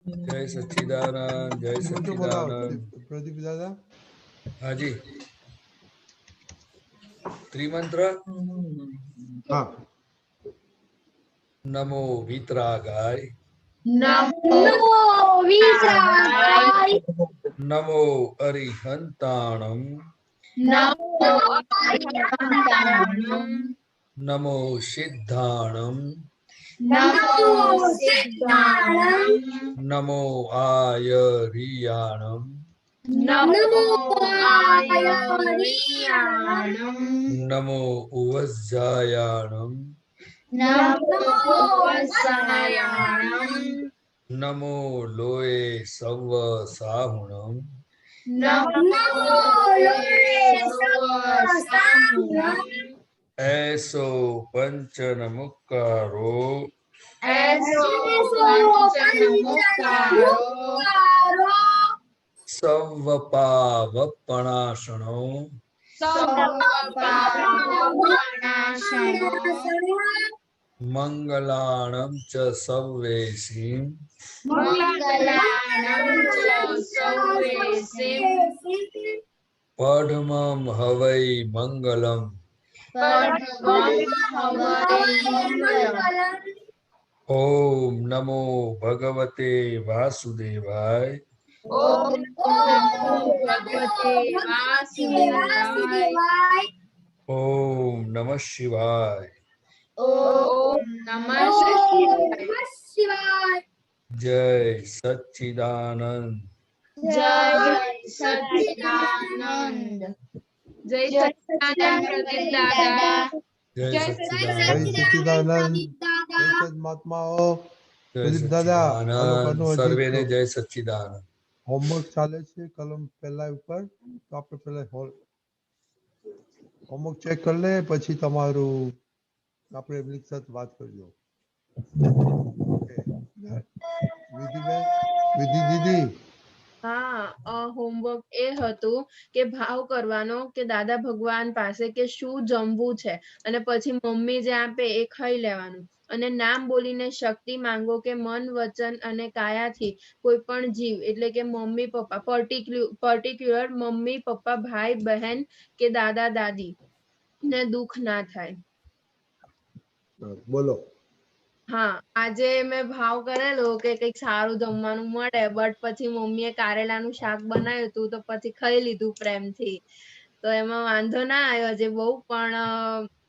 जय सच्चिदानंद, जय सच्चिदानंद। प्रदीप दादा हाँ जी, त्रिमंत्र। हाँ। नमो वीतरागाय, नमो वीतरागाय, नमो अरिहंताणम, नमो अरिहंताणम, नमो सिद्धाणम, नमो सिद्धाणम, नमो आयरियाणम, नमो आयरियाणम, नमो उवज्जायाणम, नमो वत्सायाणम, नमो लोये सव्व साहुणम, नमो सर्वसाहुणम, ऐसो पंचनमुक्कारो, ऐसो पंचनमुक्कारो, सव्वपावपणाशनो, सर्वपापनाशनो, मंगलाणं च सव्वेसीं, मंगलाणं च सर्वेसिं, पढमं हवै मंगलम्, परमं हवै मंगलम्। ओम नमो भगवते वासुदेवाय, ओम नमो भगवते वासुदेवाय, ओम नमः शिवाय। ओम नमः शिवाय। जय सच्चिदानंद, जय सच्चिदानंद, जय सच्चिदानंद प्रदीप दादा, जय जय सच्चिदानंद, सच्चिदानंद, जय सद्मात्माओ। जय પ્રદીપ દાદા આ सच्चिदानंद, લોકોનું सर्वे ने હજી जय सच्चिदानंद। હોમવર્ક ચાલે છે કલમ પહેલા ઉપર, તો આપણે પહેલા હોમવર્ક ચેક કરી લે, પછી તમારું આપણે એમની સાથે વાત કરજો. ઓકે વિધિબેન, વિધિ દીદી. હા, હોમવર્ક એ હતું કે ભાવ કરવાનો કે દાદા ભગવાન પાસે કે શું જમવું છે અને પછી મમ્મી જે આપે એ ખાઈ લેવાનું અને નામ બોલીને શક્તિ માંગો કે મન વચન અને કાયાથી કોઈ પણ જીવ એટલે કે mummy papa particular mummy papa ભાઈ બહેન કે દાદા દાદી ને દુઃખ ના થાય. બોલો. હા, આજે મેં ભાવ કરેલો કે કઈક સારું જમવાનું મળે, બટ પછી મમ્મીએ કારેલાનું શાક બનાવ્યું હતું તો પછી ખાઈ લીધું પ્રેમથી, તો એમાં વાંધો ના આવ્યો આજે બહુ, પણ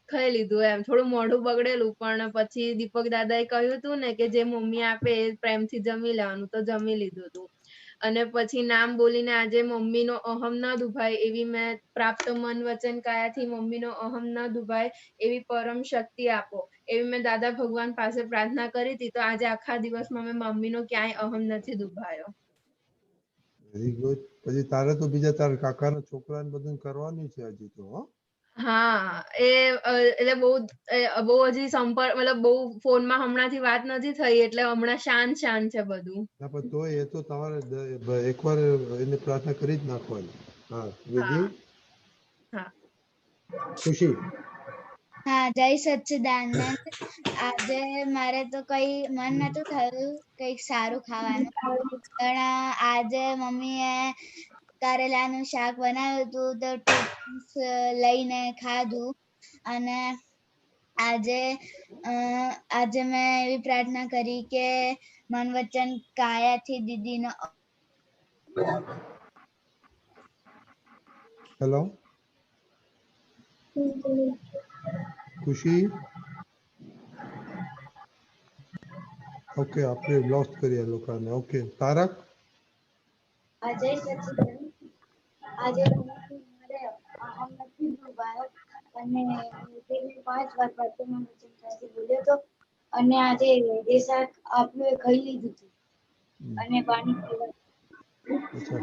ખાઈ લીધું એમ. થોડું મોઢું બગડેલું, પણ પછી દીપક દાદાએ કહ્યું હતું ને કે જે મમ્મી આપે એ પ્રેમથી જમી લેવાનું, તો જમી લીધું હતું. અને પછી નામ બોલીને આજે મમ્મીનો અહમ ન દુભાય એવી મેં પ્રાપ્ત મન વચન કાયાથી મમ્મીનો અહમ ન દુભાય એવી પરમ શક્તિ આપો એવી મેં દાદા ભગવાન પાસે પ્રાર્થના કરી હતી. તો આજે આખા દિવસમાં મેં મમ્મીનો ક્યાંય અહમ નથી દુભાયો. Very good. પછી તારે તો બીજા તારા કાકાના છોકરાને બધું કરવાનું છે હજી તો. હા, એ એટલે બહુ હજી સંપર્ક મતલબ બહુ ફોનમાં હમણાંથી વાત નથી થઈ એટલે હમણાં શાંત છે બધું. ના પણ તોય એ તો તમારે એકવાર એને પ્રાર્થના કરી જ નાખવાની. હા વિધિ. હા, ખુશી. હા, જય સચ્ચિદાનંદ. આજે મારે તો કઈ મન નતું થયું કઈક સારું ખાવાનું, પણ આજે મમ્મીએ કારેલાનું શાક બનાવ્યું હતું તો ટિફિન્સ લઈને ખાધું. અને આજે મેં એવી પ્રાર્થના કરી કે મન વચન કાયાથી દીદીનો. હેલો ખુશી. ઓકે, આપણે લોસ્ટ કરીએ લોકોને. ઓકે તારક. જય સચ્ચિદાનંદ. આજે મારે અહમ નથી દુભાયો અને તેને 5 વાર પ્રતિમા વચન કાયાથી બોલ્યો હતો અને આજે એ શાક આપ્યું એ ખાઈ લીધું હતું અને પાણી પીવા. અચ્છા,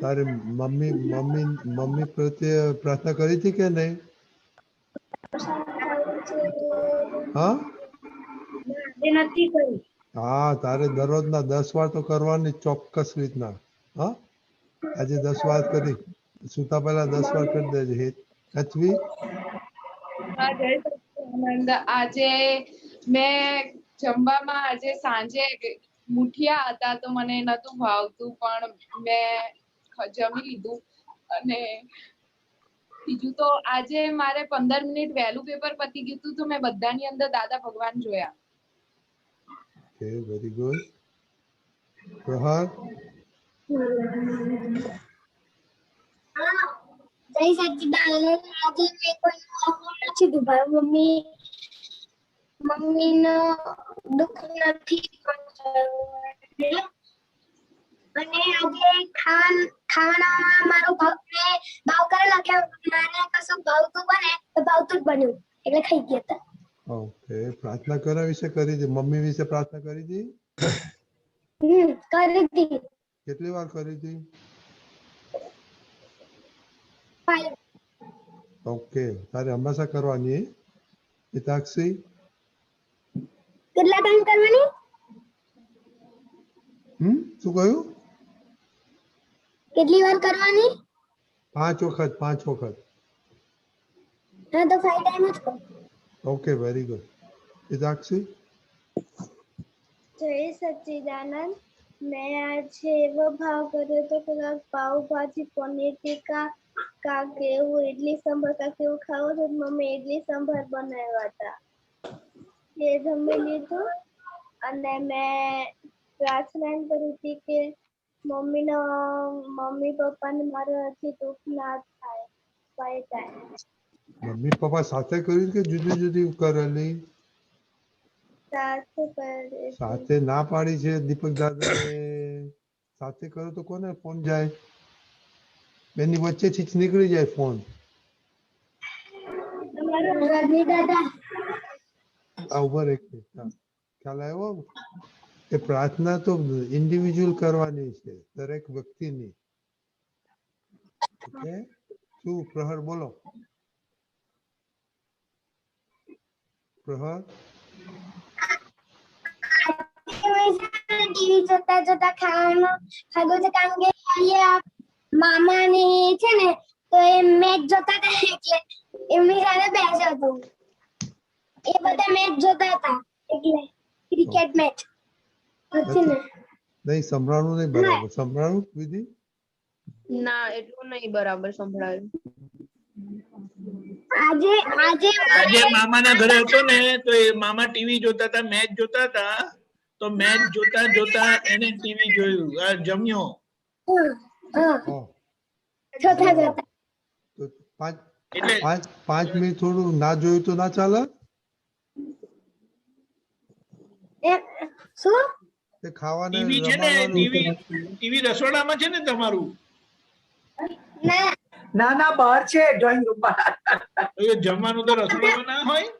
તારે મમ્મી પ્રત્યે પ્રાર્થના કરી હતી કે નહીં? હા નથી કરી. હા, તારે દરરોજના 10 વાર તો કરવાની ચોક્કસ રીતના. હા, આજે 10 વાર કરી, સુતા પહેલા 10 વાર કરી દેજે. હેતવી. હા, જય સચ્ચિદાનંદ. આજે મેં જમવામાં આજે સાંજે મુઠિયા હતા તો મને નતું ભાવતું, પણ મેં જમી લીધું. અને બીજું તો આજે મારે 15 મિનિટ વહેલું પેપર પતી ગયું હતું, તો મેં બધાની અંદર દાદા ભગવાન જોયા. Okay, very good. પ્રહાર, જય સચ્ચિદાનંદ. આજે મેં કોઈ નથી દુભાવ્યું. મમ્મીનો દુઃખ નથી પહોંચાડ્યું. અને આજે ખાવાનામાં મારો ભાવ કરેલો કે મારે કશું ભાવતું બને તો ભાવતું જ બન્યું, એટલે ખાઈ ગયા હતા. ઓકે. પ્રાર્થના કરવા વિશે કરી હતી, મમ્મી વિશે પ્રાર્થના કરી હતી? કરી હતી. કેટલી વાર કરી હતી? ઓકે, તારે હંમેશા કરવાની. પિતાક્ષી, કેટલા ટાઈમ કરવાની? શું કહ્યું? કેટલી વાર કરવાની? 5 વખત. 5 વખત. હા, તો 5 ટાઈમ જ કરો. Okay, very good. પિતાક્ષી, જય સચ્ચિદાનંદ. મેં આજે એવો ભાવ કર્યો હતો કે પાવભાજી, પનીર ટીકા, કાંક એવું ઇડલી સંભાર કાંક એવું ખાવું તો મમ્મી ઇડલી સંભાર બનાવ્યા હતા. એ જમી લીધું. અને મેં પ્રાર્થના કરી હતી કે મમ્મી પપ્પાને મારાથી દુઃખ ના થાય. 5 ટાઈમ. મમ્મી પપ્પા સાથે કર્યું કે જુદી જુદી કરેલી? સાથે ના પાડી છે દીપક દાદાએ. સાથે કરો તો કોને ફોન જાય? બેની વચ્ચેથી જ નીકળી જાય ફોન. આ ઉપર એક મિનિટ. ખ્યાલ આવ્યો? એ પ્રાર્થના તો ઇન્ડિવિજ્યુઅલ કરવાની છે, દરેક વ્યક્તિની. ઓકે, શું પ્રહર બોલો? પ્રહર, ટીવી જોતા જોતા ખાવાનું ખાધું છે, કારણ કે મામા ને છે ને તો એ મેચ જોતા હતા, એટલે એમની સાથે બેસ્યો હતો. એ બધા મેચ જોતા હતા, એટલે ક્રિકેટ મેચ. નહીં સંભળાણું નહીં બરાબર. સંભળાણું વિધિ? ના, એટલું નહીં બરાબર સંભળાયું. આજે મામાના ઘરે હતો ને, તો એ મામા ટીવી જોતા હતા, મેચ જોતા હતા. તો મેચ જોતા જોતા એને ટીવી જોયું, જમ્યો. તો 5 મિનિટ થોડું ના જોયું તો ના ચાલે? શું? એ ખાવાના ટીવી છે ને, ટીવી રસોડામાં છે ને તમારું? ના બહાર છે, ડ્રોઈંગ રૂમમાં. જમવાનું તો રસોડામાં ના હોય?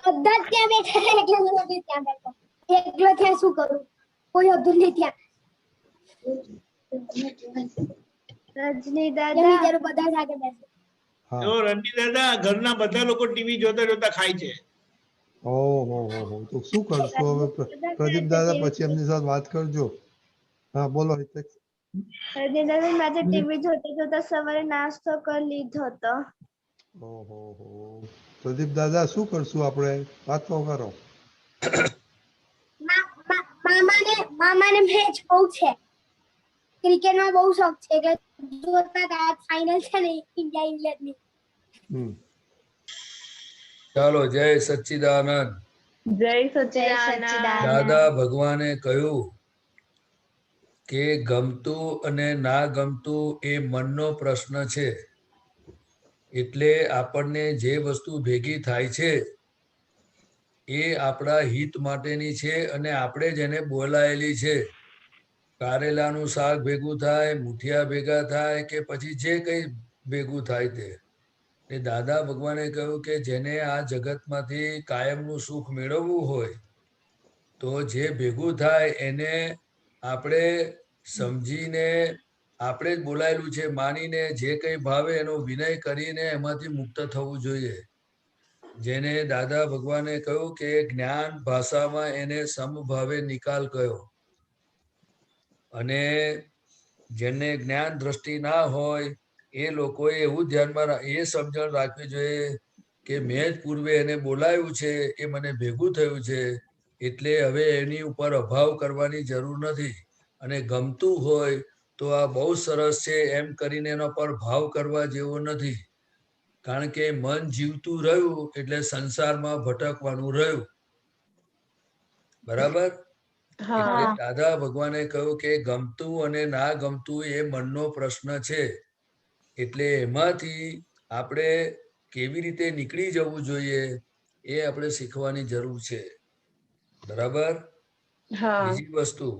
બધા ત્યાં બેઠા, એટલે હું ત્યાં બેઠો. એકલો ત્યાં શું કરું? કોઈ હતું નહીં ત્યાં. રજની દાદા બધા સાથે બેસે. તો રણજી દાદા, ઘરના બધા લોકો ટીવી જોતા જોતા ખાય છે. ઓહો, તો શું કરશો હવે? પ્રદીપ દાદા પછી એમની સાથે વાત કરજો. હા, બોલો. રજની દાદા, મેં ટીવી જોતા જોતા સવારે નાસ્તો કરી લીધો હતો. ઓહો, પ્રદીપ દાદા શું કરશું આપણે? વાત તો કરો. મામાને મેચ બહુ છે, ક્રિકેટમાં બહુ શોખ છે, એટલે જોતા હતા. ફાઇનલ છે ને ઇન્ડિયા ઇંગ્લેન્ડની. ચાલો, જય સચ્ચિદાનંદ. જય સચ્ચિદાનંદ. દાદા ભગવાને કહ્યું કે ગમતું અને ના ગમતું એ મનનો પ્રશ્ન છે. એટલે આપણને જે વસ્તુ ભેગી થાય છે એ આપણા હિત માટેની છે, અને આપણે જ એને બોલાયેલી છે. કારેલાનું શાક ભેગું થાય, મુઠિયા ભેગા થાય, કે પછી જે કંઈ ભેગું થાય તે. એ દાદા ભગવાને કહ્યું કે જેને આ જગતમાંથી કાયમનું સુખ મેળવવું હોય તો જે ભેગું થાય એને આપણે સમજીને, આપણે જ બોલાયેલું છે માનીને, જે કંઈ ભાવે એનો વિનય કરીને એમાંથી મુક્ત થવું જોઈએ. જેને દાદા ભગવાને કહ્યું કે જ્ઞાન ભાષામાં એને સમભાવે નિકાલ કહ્યો. અને જેને જ્ઞાન દ્રષ્ટિ ના હોય એ લોકોએ એવું ધ્યાનમાં એ સમજણ રાખવી જોઈએ કે મેં જ પૂર્વે એને બોલાયું છે, એ મને ભેગું થયું છે, એટલે હવે એની ઉપર અભાવ કરવાની જરૂર નથી. અને ગમતું હોય તો આ બહુ સરસ છે એમ કરીને એના પર ભાવ કરવા જેવો નથી. કારણ કે મન જીવતું રહ્યું એટલે સંસારમાં ભટકવાનું રહ્યું. બરાબર? એટલે દાદા ભગવાને કહ્યું કે ગમતું અને ના ગમતું એ મનનો પ્રશ્ન છે. એટલે એમાંથી આપણે કેવી રીતે નીકળી જવું જોઈએ એ આપણે શીખવાની જરૂર છે. બરાબર? બીજી વસ્તુ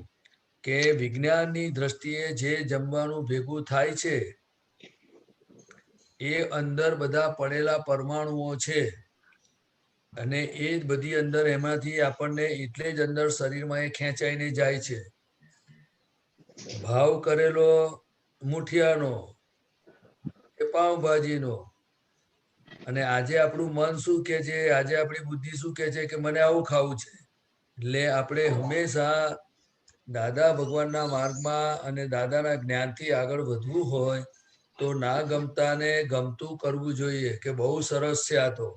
કે વિજ્ઞાનની દ્રષ્ટિએ જે જમવાનું ભેગું થાય છે એ અંદર બધા પડેલા પરમાણુઓ છે. અને એ જ બધી અંદર એમાંથી આપણને એટલે જ અંદર શરીરમાં એ ખેંચાઈને જાય છે. ભાવ કરેલો મુઠિયાનો કે પાઉંભાજીનો, અને આજે આપણું મન શું કે છે, આજે આપણી બુદ્ધિ શું કે છે કે મને આવું ખાવું છે. એટલે આપણે હંમેશા દાદા ભગવાનના માર્ગમાં અને દાદાના જ્ઞાનથી આગળ વધવું હોય તો ના ગમતાને ગમતું કરવું જોઈએ કે બહુ સરસ છે આ તો.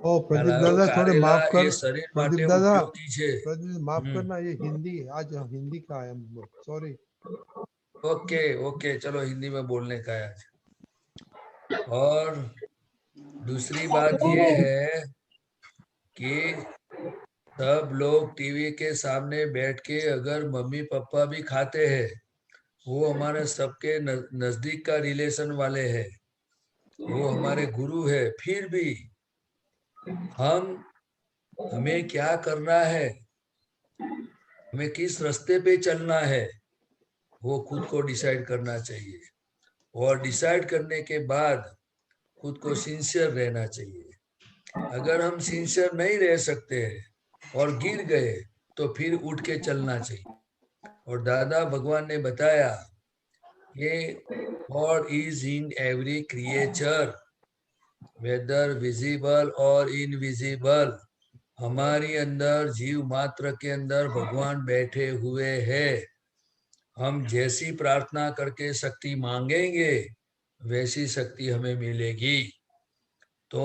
ओ प्रदीप दादा थोड़े माफ कारेला कर, એ શરીર માટે प्रदीप दादा ઉપયોગી છે. प्रदीप माफ करना, ये हिंदी आज हिंदी का है, सॉरी। ओके ओके, चलो हिंदी में बोलने का है आज। और दूसरी बात ये है कि सब लोग टीवी के सामने बैठ के अगर मम्मी पापा भी खाते हैं, वो हमारे सबके नजदीक का रिलेशन वाले हैं, वो हमारे गुरु है, फिर भी हमें क्या करना है, हमें किस रास्ते पे चलना है, वो खुद को डिसाइड करना चाहिए। और डिसाइड करने के बाद खुद को सिंसियर रहना चाहिए। अगर हम सिंसियर नहीं रह सकते और गिर गए तो फिर उठ के चलना चाहिए। और दादा भगवान ने बताया कि God is in every creature, weather visible और इनविजिबल। हमारी अंदर जीव मात्र के अंदर भगवान बैठे हुए हैं। हम जैसी प्रार्थना करके शक्ति मांगेंगे वैसी शक्ति हमें मिलेगी। तो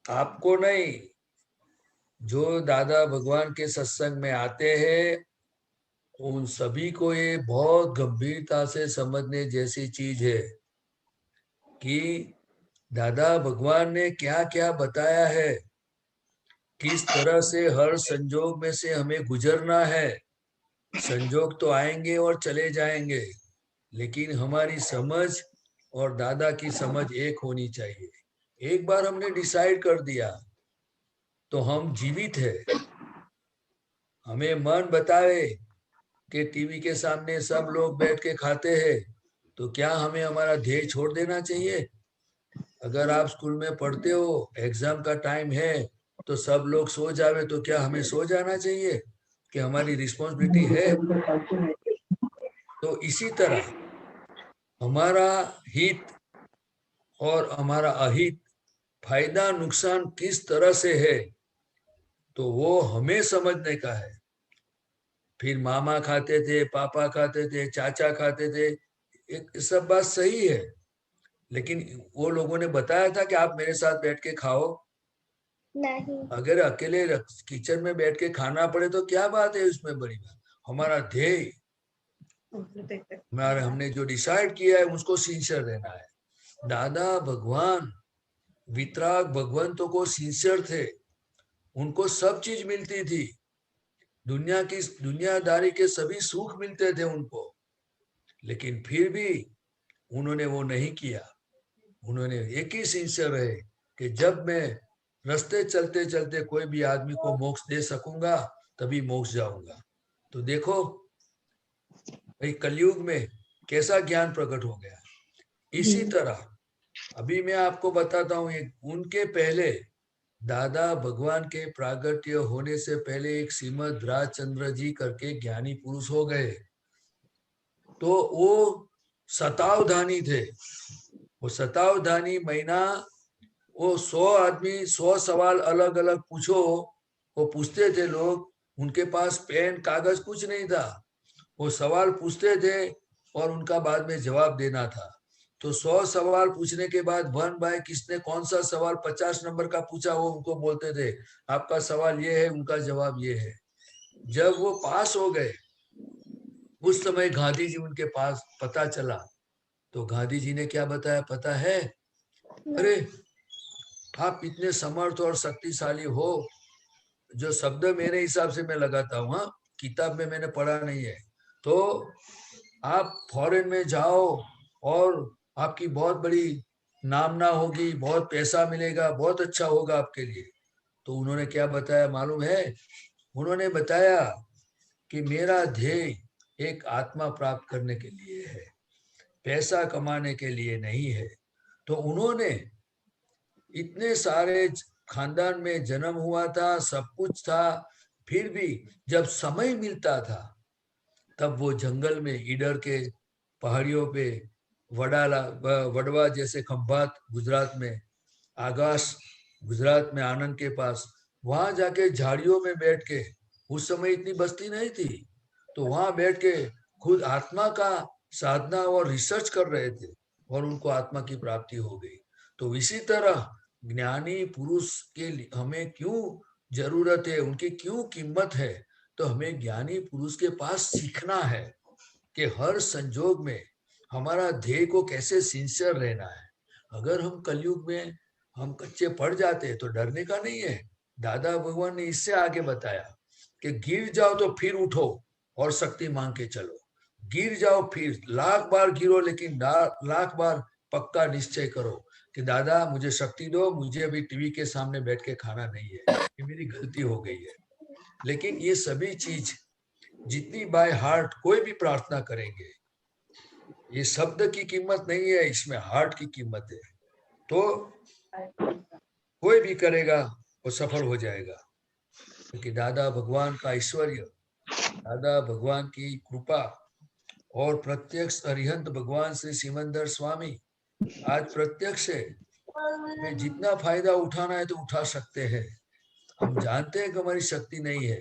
आपको नहीं, जो दादा भगवान के सत्संग में आते हैं उन सभी को ये बहुत गंभीरता से समझने जैसी चीज है कि दादा भगवान ने क्या क्या बताया है, किस तरह से हर संजोग में से हमें गुजरना है। संजोग तो आएंगे और चले जाएंगे, लेकिन हमारी समझ और दादा की समझ एक होनी चाहिए। एक बार हमने डिसाइड कर दिया तो हम जीवित है। हमें मन बताए कि टीवी के सामने सब लोग बैठ के खाते हैं, तो क्या हमें हमारा ध्येय छोड़ देना चाहिए? अगर आप स्कूल में पढ़ते हो, एग्जाम का टाइम है तो सब लोग सो जावे, तो क्या हमें सो जाना चाहिए कि हमारी रिस्पॉन्सिबिलिटी है? तो इसी तरह हमारा हित और हमारा अहित, फायदा नुकसान किस तरह से है, तो वो हमें समझने का है। फिर मामा खाते थे, पापा खाते थे, चाचा खाते थे, एक सब बात सही है, लेकिन वो लोगों ने बताया था कि आप मेरे साथ बैठ के खाओ नहीं। अगर अकेले किचन में बैठ के खाना पड़े तो क्या बात है उसमें बड़ी बात। हमारा ध्येय, हमने जो डिसाइड किया है उसको सिंसियर रहना है। दादा भगवान वितराग भगवंतों को सिंसियर थे, उनको सब चीज मिलती थी, दुनियादारी के सभी सुख मिलते थे उनको, लेकिन फिर भी उन्होंने वो नहीं किया। उन्होंने एक ही सिंसियर रहे कि जब मैं रास्ते चलते चलते कोई भी आदमी को मोक्ष दे सकूंगा तभी मोक्ष जाऊंगा। तो देखो भाई कलयुग में कैसा ज्ञान प्रकट हो गया। इसी तरह अभी मैं आपको बताता हूँ, उनके पहले दादा भगवान के प्रागट्य होने से पहले एक श्रीमद राजचंद्र जी करके ज्ञानी पुरुष हो गए। तो वो शतावधानी थे। वो शतावधानी महीना वो 100 आदमी 100 सवाल अलग अलग पूछो, वो पूछते थे लोग, उनके पास पेन कागज कुछ नहीं था, वो सवाल पूछते थे और उनका बाद में जवाब देना था। तो 100 सवाल पूछने के बाद 1 बाय किसने कौन सा सवाल 50 नंबर का पूछा, वो उनको बोलते थे आपका सवाल ये है, उनका जवाब ये है। जब वो पास हो गए, उस समय गांधी जी उनके पास पता चला, तो गांधी जी ने क्या बताया पता है? अरे आप इतने समर्थ और शक्तिशाली हो, जो शब्द मेरे हिसाब से मैं लगाता हूँ, हाँ, किताब में मैंने पढ़ा नहीं है, तो आप फॉरेन में जाओ और आपकी बहुत बड़ी नामना होगी, बहुत पैसा मिलेगा, बहुत अच्छा होगा आपके लिए। तो उन्होंने क्या बताया मालूम है? उन्होंने बताया कि मेरा ध्येय एक आत्मा प्राप्त करने के लिए है, पैसा कमाने के लिए नहीं है। तो उन्होंने इतने सारे खानदान में जन्म हुआ था, सब कुछ था, फिर भी जब समय मिलता था तब वो जंगल में ईडर के पहाड़ियों पे, वडवा जैसे खंभात गुजरात में, आगाश गुजरात में आनंद के पास, वहां जाके झाड़ियों में बैठ के, उस समय इतनी बस्ती नहीं थी, तो वहां बैठ के खुद आत्मा का साधना और रिसर्च कर रहे थे और उनको आत्मा की प्राप्ति हो गई। तो इसी तरह ज्ञानी पुरुष के लिए हमें क्यों जरूरत है, उनकी क्यों कीमत है? तो हमें ज्ञानी पुरुष के पास सीखना है कि हर संजोग में हमारा ध्येय को कैसे सिंसियर रहना है। अगर हम कलयुग में हम कच्चे पड़ जाते तो डरने का नहीं है। दादा भगवान ने इससे आगे बताया कि गिर जाओ तो फिर उठो और शक्ति मांग के चलो। गिर जाओ फिर 1,00,000 बार गिरो, लेकिन 1,00,000 बार पक्का निश्चय करो कि दादा मुझे शक्ति दो, मुझे अभी टीवी के सामने बैठ के खाना नहीं है, ये मेरी गलती हो गई है। लेकिन ये सभी चीज जितनी बाय हार्ट कोई भी प्रार्थना करेंगे, ये शब्द की कीमत नहीं है, इसमें हार्ट की कीमत है। तो कोई भी करेगा वो सफल हो जाएगा, क्योंकि दादा भगवान का ऐश्वर्य, दादा भगवान की कृपा और प्रत्यक्ष अरिहंत भगवान श्री सिमंदर स्वामी आज प्रत्यक्ष है। हमें जितना फायदा उठाना है तो उठा सकते हैं। हम जानते हैं कि हमारी शक्ति नहीं है,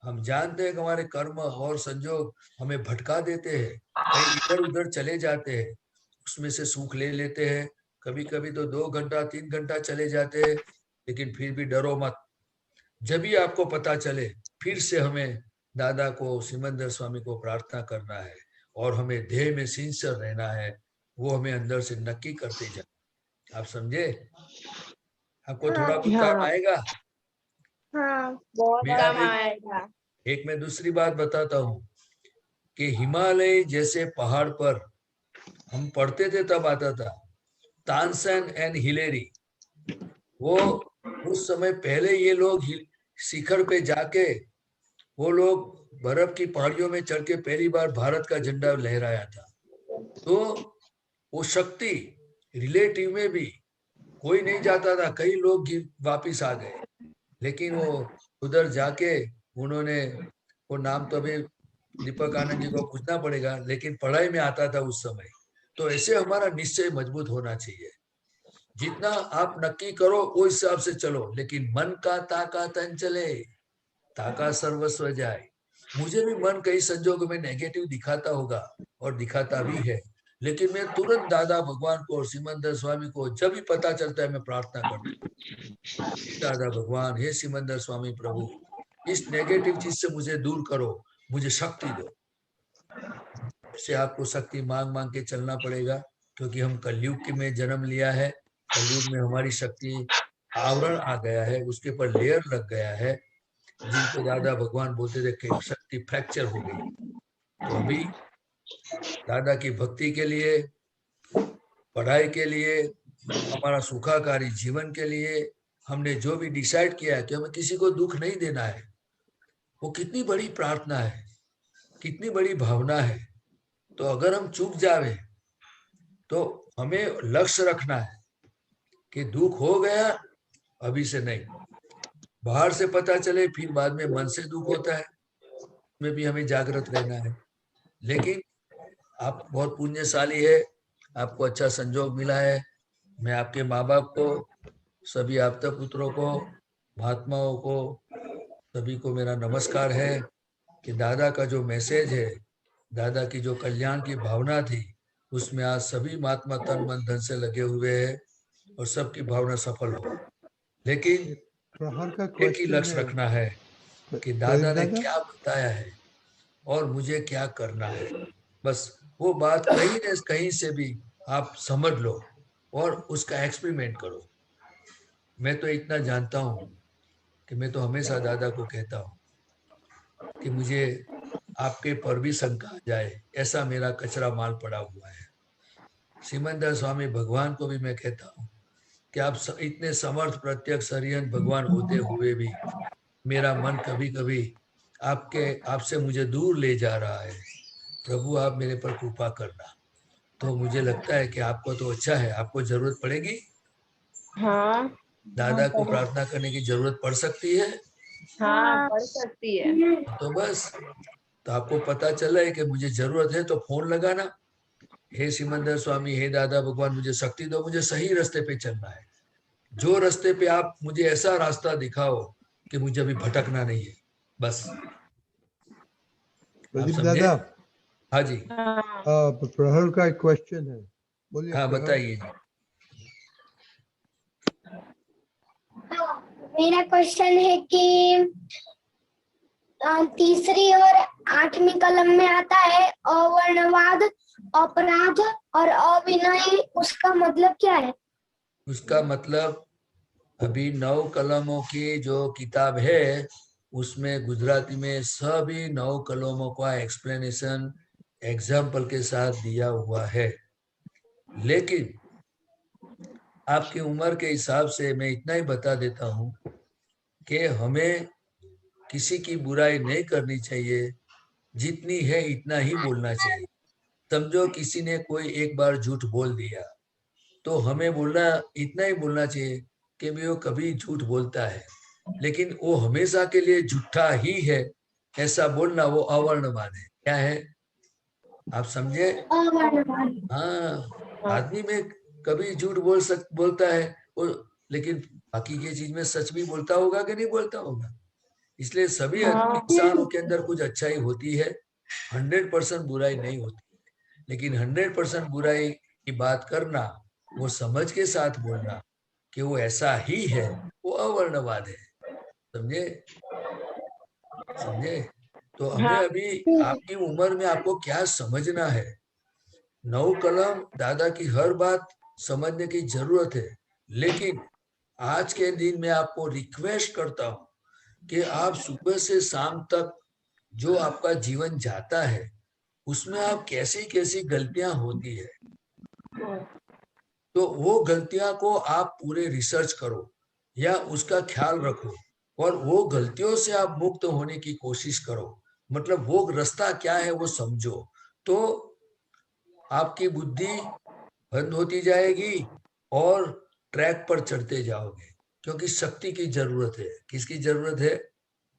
हम जानते हैं कि हमारे कर्म और संजोग हमें भटका देते हैं, कहीं इधर उधर चले जाते हैं, उसमें से सुख ले लेते हैं, कभी कभी तो 2 घंटा 3 घंटा चले जाते हैं। लेकिन फिर भी डरो मत, जब भी आपको पता चले फिर से हमें दादा को, सिमंदर स्वामी को प्रार्थना करना है और हमें ध्येय में सिंसियर रहना है, वो हमें अंदर से नक्की करते जाए। आप समझे? आपको थोड़ा बहुत काम आएगा? बहुत मैं काम आप आएगा। एक मैं दूसरी बात बताता हूँ कि हिमालय जैसे पहाड़ पर हम पढ़ते थे तब आता था तानसेन एंड हिलेरी। वो उस समय पहले ये लोग शिखर पे जाके वो लोग बर्फ की पहाड़ियों में चढ़ के पहली बार भारत का झंडा लहराया था। तो वो शक्ति रिलेटिव में भी कोई नहीं जाता था, कई लोग वापिस आ गए, लेकिन वो उधर जाके उन्होंने, वो नाम तो अभी दीपक आनंद जी को पूछना पड़ेगा, लेकिन पढ़ाई में आता था उस समय। तो ऐसे हमारा निश्चय मजबूत होना चाहिए, जितना आप नक्की करो वो हिसाब से चलो, लेकिन मन का ताका तन चले, ताका सर्वस्व जाए। मुझे भी मन कई संजोगों में नेगेटिव दिखाता होगा और दिखाता भी है, लेकिन मैं तुरंत दादा भगवान को और सिमंदर स्वामी को जब भी पता चलता है मैं प्रार्थना करता हूँ, दादा भगवान, हे सिमंदर स्वामी प्रभु, इस नेगेटिव चीज से मुझे दूर करो, मुझे शक्ति दो। से आपको शक्ति मांग मांग के चलना पड़ेगा, क्योंकि हम कलयुग के में जन्म लिया है। कलयुग में हमारी शक्ति आवरण आ गया है, उसके ऊपर लेयर लग गया है, जिनको दादा भगवान बोलते थे कि शक्ति फ्रैक्चर हो गई। तो अभी दादा की भक्ति के लिए, पढ़ाई के लिए, हमारा सुखाकारी जीवन के लिए हमने जो भी डिसाइड किया है कि हमें किसी को दुख नहीं देना है, वो कितनी बड़ी प्रार्थना है, कितनी बड़ी भावना है। तो अगर हम चूक जावे तो हमें लक्ष्य रखना है कि दुख हो गया, अभी से नहीं, बाहर से पता चले फिर बाद में मन से दुख होता है, में भी हमें जागृत रहना है। लेकिन आप बहुत पुण्यशाली है, आपको अच्छा संजोग मिला है। मैं आपके माँ बाप को, सभी आपदा पुत्रों को, महात्माओं को, सभी को मेरा नमस्कार है कि दादा का जो मैसेज है, दादा की जो कल्याण की भावना थी, उसमें आज सभी महात्मा तन मन धन से लगे हुए हैं और सबकी भावना सफल हो। लेकिन प्रहर का एक ही क्वेश्चन लक्ष्य है रखना है कि दादा ने क्या बताया है और मुझे क्या करना है। बस वो बात कहीं न कहीं से भी आप समझ लो और उसका एक्सपेरिमेंट करो। मैं तो इतना जानता हूँ कि मैं तो हमेशा दादा को कहता हूँ कि मुझे आपके पर भी शंका आ जाए, ऐसा मेरा कचरा माल पड़ा हुआ है। सिमंदर स्वामी भगवान को भी मैं कहता हूँ कि आप इतने समर्थ प्रत्यक्ष हरिहर भगवान होते हुए भी मेरा मन कभी कभी आपसे मुझे दूर ले जा रहा है। प्रभु आप मेरे पर कृपा करना। तो मुझे लगता है कि आपको तो अच्छा है, आपको जरूरत पड़ेगी, हाँ दादा को प्रार्थना करने की जरूरत पड़ सकती है। हाँ पड़ सकती है। तो बस, तो आपको पता चला है कि मुझे जरूरत है तो फोन लगाना, हे सिमंदर स्वामी, हे दादा भगवान, मुझे शक्ति दो, मुझे सही रास्ते पे चलना है। जो रास्ते पे आप मुझे ऐसा रास्ता दिखाओ कि मुझे अभी भटकना नहीं है, बस। आप प्रदीप समझे? दादा, हाँ जी, प्रहर का एक क्वेश्चन है, बोलिए। हाँ प्रहर। बताइए जी। मेरा क्वेश्चन है कि तीसरी और 8वीं कलम में आता है अवर्णवाद, अपराध और अविनय, उसका मतलब क्या है? उसका मतलब अभी 9 कलमों की जो किताब है उसमें गुजराती में सभी 9 कलमों का एक्सप्लेनेशन एग्जाम्पल के साथ दिया हुआ है। लेकिन आपकी उम्र के हिसाब से मैं इतना ही बता देता हूँ कि हमें किसी की बुराई नहीं करनी चाहिए, जितनी है इतना ही बोलना चाहिए। समझो किसी ने कोई एक बार झूठ बोल दिया तो हमें बोलना इतना ही बोलना चाहिए कि भी वो कभी झूठ बोलता है लेकिन वो हमेशा के लिए झूठा ही है, ऐसा बोलना वो अवर्णवाद है। क्या है, आप समझे? हाँ, आदमी में कभी झूठ बोलता है वो, लेकिन बाकी की चीज में सच भी बोलता होगा कि नहीं बोलता होगा। इसलिए सभी इंसानों के अंदर कुछ अच्छाई होती है, 100% बुराई नहीं होती, लेकिन 100% बुराई की बात करना, वो समझ के साथ बोलना कि वो ऐसा ही है, वो अवर्णवाद है। समझे? समझे? तो हमें अभी आपकी उम्र में आपको क्या समझना है, 9 कलम दादा की हर बात समझने की जरूरत है। लेकिन आज के दिन में आपको रिक्वेस्ट करता हूं कि आप सुबह से शाम तक जो आपका जीवन जाता है उसमें आप कैसी कैसी गलतियां होती है, तो वो गलतियां को आप पूरे रिसर्च करो या उसका ख्याल रखो और वो गलतियों से आप मुक्त होने की कोशिश करो। मतलब वो रास्ता क्या है वो समझो, तो आपकी बुद्धि बंद होती जाएगी और ट्रैक पर चढ़ते जाओगे। क्योंकि शक्ति की जरूरत है। किसकी जरूरत है?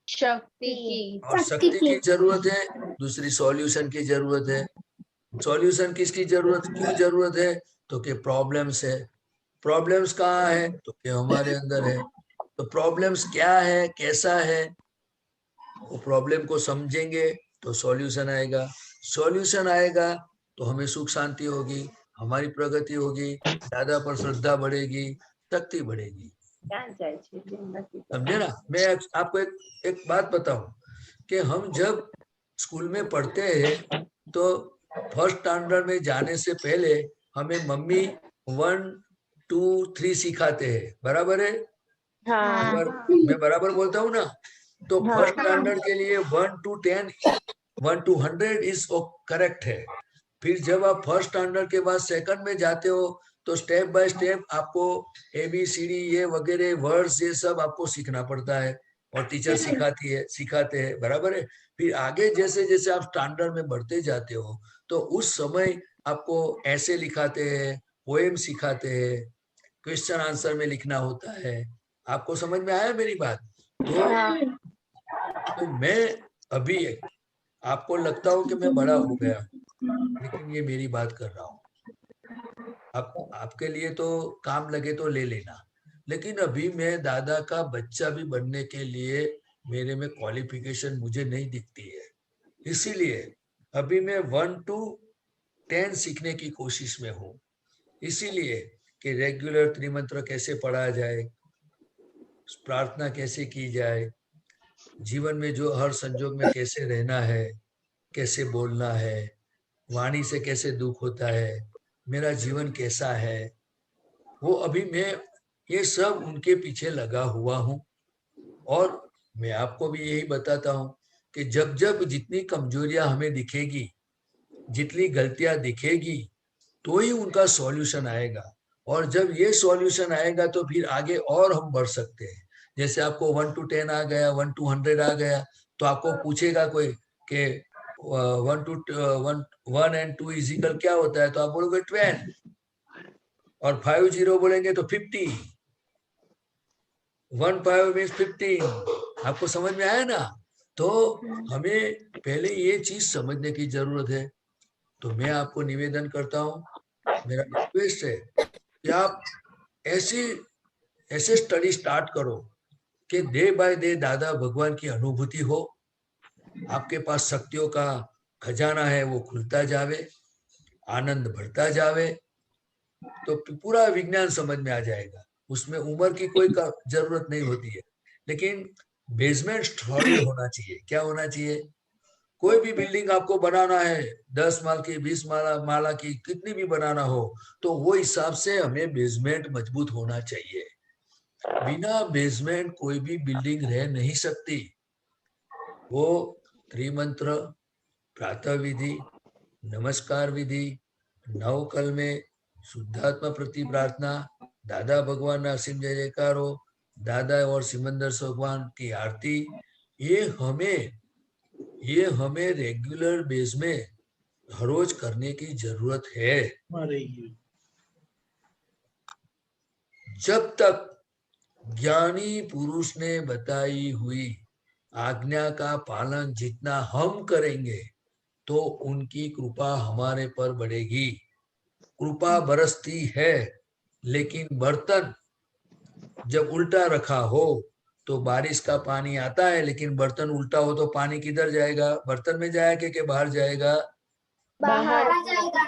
शक्ति की। और शक्ति की जरूरत है, दूसरी सॉल्यूशन की जरूरत है। सॉल्यूशन किसकी जरूरत, क्यों जरूरत है? तो कि प्रॉब्लम्स है। प्रॉब्लम्स कहाँ है? तो कि हमारे अंदर है। तो प्रॉब्लम्स क्या है, कैसा है, वो प्रॉब्लम को समझेंगे तो सॉल्यूशन आएगा। सॉल्यूशन आएगा तो हमें सुख शांति होगी, हमारी प्रगति होगी, दादा पर श्रद्धा बढ़ेगी, शक्ति बढ़ेगी। समझे ना? मैं आपको एक बात बताऊं कि हम जब स्कूल में पढ़ते हैं तो फर्स्ट स्टैंडर्ड में जाने से पहले हमें मम्मी 1 2 3 सिखाते हैं, बराबर है? हाँ। मैं बराबर बोलता हूँ ना? तो फर्स्ट स्टैंडर्ड के लिए 1 to 10 1 to 100 इज करेक्ट है। फिर जब आप फर्स्ट स्टैंडर्ड के बाद सेकंड में जाते हो तो स्टेप बाय स्टेप आपको ABCD ये वगैरह वर्ड्स ये सब आपको सीखना पड़ता है और टीचर सिखाते हैं, बराबर है? फिर आगे जैसे जैसे आप स्टैंडर्ड में बढ़ते जाते हो तो उस समय आपको ऐसे लिखाते हैं, पोएम सिखाते हैं, क्वेश्चन आंसर में लिखना होता है। आपको समझ में आया मेरी बात? तो मैं अभी आपको लगता हो कि मैं बड़ा हो गया, लेकिन ये मेरी बात कर रहा हूँ। आपके लिए तो काम लगे तो ले लेना, लेकिन अभी मैं दादा का बच्चा भी बनने के लिए मेरे में क्वालिफिकेशन मुझे नहीं दिखती है। इसीलिए अभी मैं 1 to 10 सीखने की कोशिश में हूँ। इसीलिए कि रेगुलर त्रिमंत्र कैसे पढ़ा जाए, प्रार्थना कैसे की जाए, जीवन में जो हर संजोग में कैसे रहना है, कैसे बोलना है, वाणी से कैसे दुख होता है, मेरा जीवन कैसा है, वो अभी मैं ये सब उनके पीछे लगा हुआ हूँ। और मैं आपको भी यही बताता हूँ कि जब जब जितनी कमजोरियां हमें दिखेगी, जितनी गलतियां दिखेगी, तो ही उनका सॉल्यूशन आएगा। और जब ये सॉल्यूशन आएगा तो फिर आगे और हम बढ़ सकते हैं। जैसे आपको 1 to 10 आ गया, 1 to 100 आ गया, तो आपको पूछेगा कोई कि 1 and 2 इज इक्वल क्या होता है, तो आप बोलोगे 12, और 5 0 बोलेंगे तो 50, 1 5 मीन्स 15। आपको समझ में आया ना? तो हमें पहले ये चीज समझने की जरूरत है। तो मैं आपको निवेदन करता हूँ, मेरा रिक्वेस्ट है कि आप ऐसे स्टडी स्टार्ट करो कि डे बाय डे दादा भगवान की अनुभूति हो, आपके पास शक्तियों का खजाना है, वो खुलता जावे, आनंद बढ़ता जावे, तो पूरा विज्ञान समझ में आ जाएगा। उसमें उम्र की कोई जरूरत नहीं होती है, लेकिन बेसमेंट सॉलिड होना चाहिए। क्या होना चाहिए? कोई भी बिल्डिंग आपको बनाना है, 10 माल की, 20 माला की, कितनी भी बनाना हो, तो वो हिसाब से हमें बेसमेंट मजबूत होना चाहिए। बिना बेसमेंट कोई भी बिल्डिंग रह नहीं सकती। वो त्रिमंत्र, प्रातः विधि, नमस्कार विधि, नवकल में शुद्धात्मा प्रति प्रार्थना, दादा भगवान ना असीम जय जयकारो, दादा और सिमंदर भगवान की आरती, ये हमें रेगुलर बेस में हर रोज करने की जरूरत है। जब तक ज्ञानी पुरुष ने बताई हुई आज्ञा का पालन जितना हम करेंगे, तो उनकी कृपा हमारे पर बढ़ेगी। कृपा बरसती है, लेकिन बर्तन जब उल्टा रखा हो तो बारिश का पानी आता है, लेकिन बर्तन उल्टा हो तो पानी किधर जाएगा? बर्तन में जाएगा कि बाहर जाएगा? बाहर जाएगा।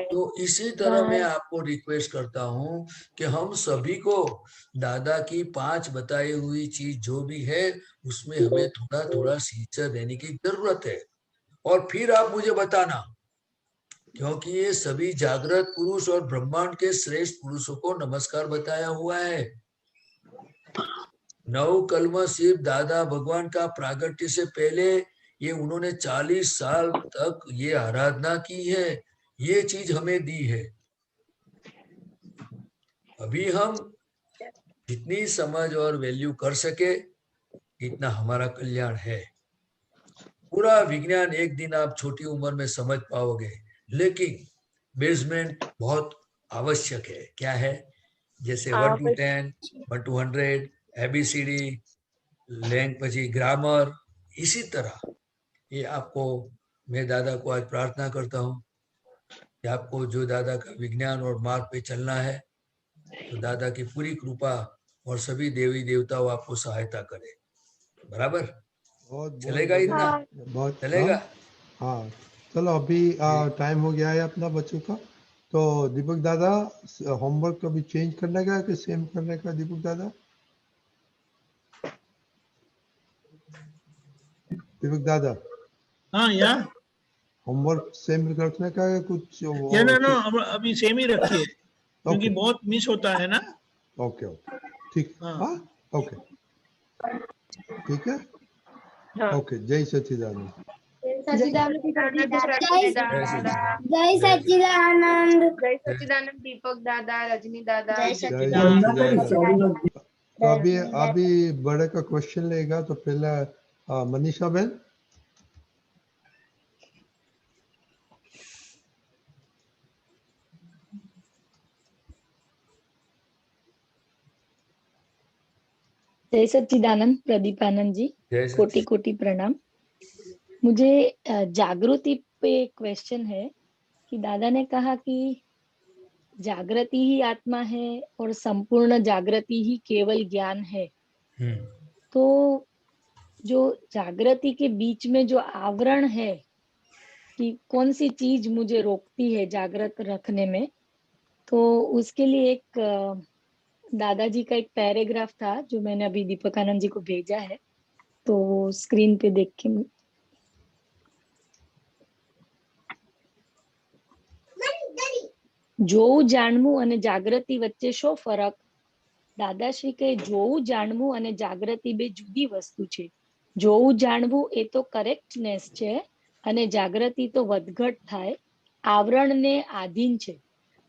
तो इसी तरह मैं आपको रिक्वेस्ट करता हूँ कि हम सभी को दादा की 5 बताई हुई चीज जो भी है, उसमें हमें थोड़ा थोड़ा सिंसियर रहने की जरूरत है। और फिर आप मुझे बताना, क्योंकि ये सभी जागृत पुरुष और ब्रह्मांड के श्रेष्ठ पुरुषों को नमस्कार बताया हुआ है। नव कलमा सिर्फ दादा भगवान का प्रागट्य से पहले ये उन्होंने 40 साल तक ये आराधना की है, ये चीज हमें दी है। अभी हम जितनी समझ और वैल्यू कर सके, इतना हमारा कल्याण है। पूरा विज्ञान एक दिन आप छोटी उम्र में समझ पाओगे, लेकिन बेसमेंट बहुत आवश्यक है। क्या है? जैसे 1 to 10, 1 to 100, ABCD, लैंग पची ग्रामर, इसी तरह ये आपको, मैं दादा को आज प्रार्थना करता हूँ कि आपको जो दादा का विज्ञान और मार्ग पे चलना है, तो दादा की पूरी कृपा और सभी देवी देवताओं आपको सहायता करे। बराबर? चलेगा इतना? बहुत चलेगा? हाँ, चलो अभी टाइम हो गया है अपना बच्चों का। तो दीपक दादा, होमवर्क अभी चेंज करने का कि सेम करने का? दीपक दादा, दीपक दादा, हाँ या होमवर्क सेम रखने का या कुछ? या ना अभी सेम ही रखिए, क्योंकि बहुत मिस होता है ना। ओके ओके, ठीक। हाँ ओके, ठीक है। ओके, जय सच्चिदानंद। जय जय सच्चिदानंद। सच्चिदानंद दीपक दादा, रजनी दादा। जय सच्चिदानंद। तो अभी बड़े का क्वेश्चन लेगा, तो पहला मनीषा बहन। जय सच्चिदानंद प्रदीपानंद जी, कोटि कोटि प्रणाम। मुझे जागृति पे क्वेश्चन है कि दादा ने कहा कि जागृति ही आत्मा है और संपूर्ण जागृति ही केवल ज्ञान है। तो जो जागृति के बीच में जो आवरण है, कि कौन सी चीज मुझे रोकती है जागृत रखने में, तो उसके लिए एक दादाजी का एक पैराग्राफ था जो मैंने अभी दीपकानंद जी को भेजा है, तो स्क्रीन पे देख के જોવું જાણવું અને જાગૃતિ વચ્ચે શો ફરક? દાદાશ્રી કહે જોવું જાણવું અને જાગૃતિ બે જુદી વસ્તુ છે. જોવું જાણવું એ તો કરેક્ટનેસ છે અને જાગૃતિ તો વધઘટ થાય, આવરણને આધીન છે.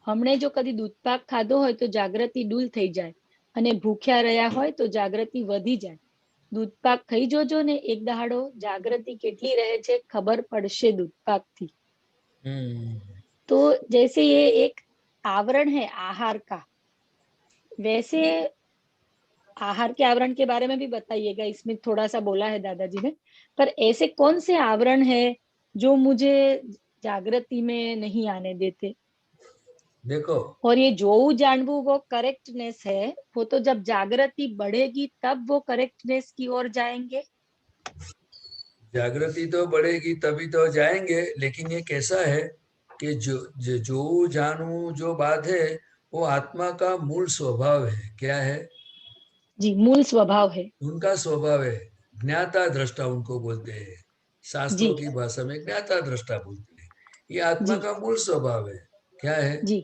હમણે જો કદી દૂધપાક ખાધો હોય તો જાગૃતિ ડૂલ થઈ જાય અને ભૂખ્યા રહ્યા હોય તો જાગૃતિ વધી જાય. દૂધપાક ખાઈ જોજો ને એક દહાડો જાગૃતિ કેટલી રહે છે ખબર પડશે દૂધપાકથી. तो जैसे ये एक आवरण है आहार का, वैसे आहार के आवरण के बारे में भी बताइएगा, इसमें थोड़ा सा बोला है दादाजी ने, पर ऐसे कौन से आवरण है जो मुझे जागृति में नहीं आने देते? देखो, और ये जोऊ जानवू वो करेक्टनेस है, वो तो जब जागृति बढ़ेगी तब वो करेक्टनेस की ओर जाएंगे. जागृति तो बढ़ेगी तभी तो जाएंगे, लेकिन ये कैसा है कि जो जानू जो बात है वो आत्मा का मूल स्वभाव है. क्या है? जी, मूल स्वभाव है, उनका स्वभाव है. ज्ञाता दृष्टा उनको बोलते हैं, शास्त्रों की भाषा में ज्ञाता दृष्टा बोलते हैं. ये आत्मा का मूल स्वभाव है. क्या है? जी,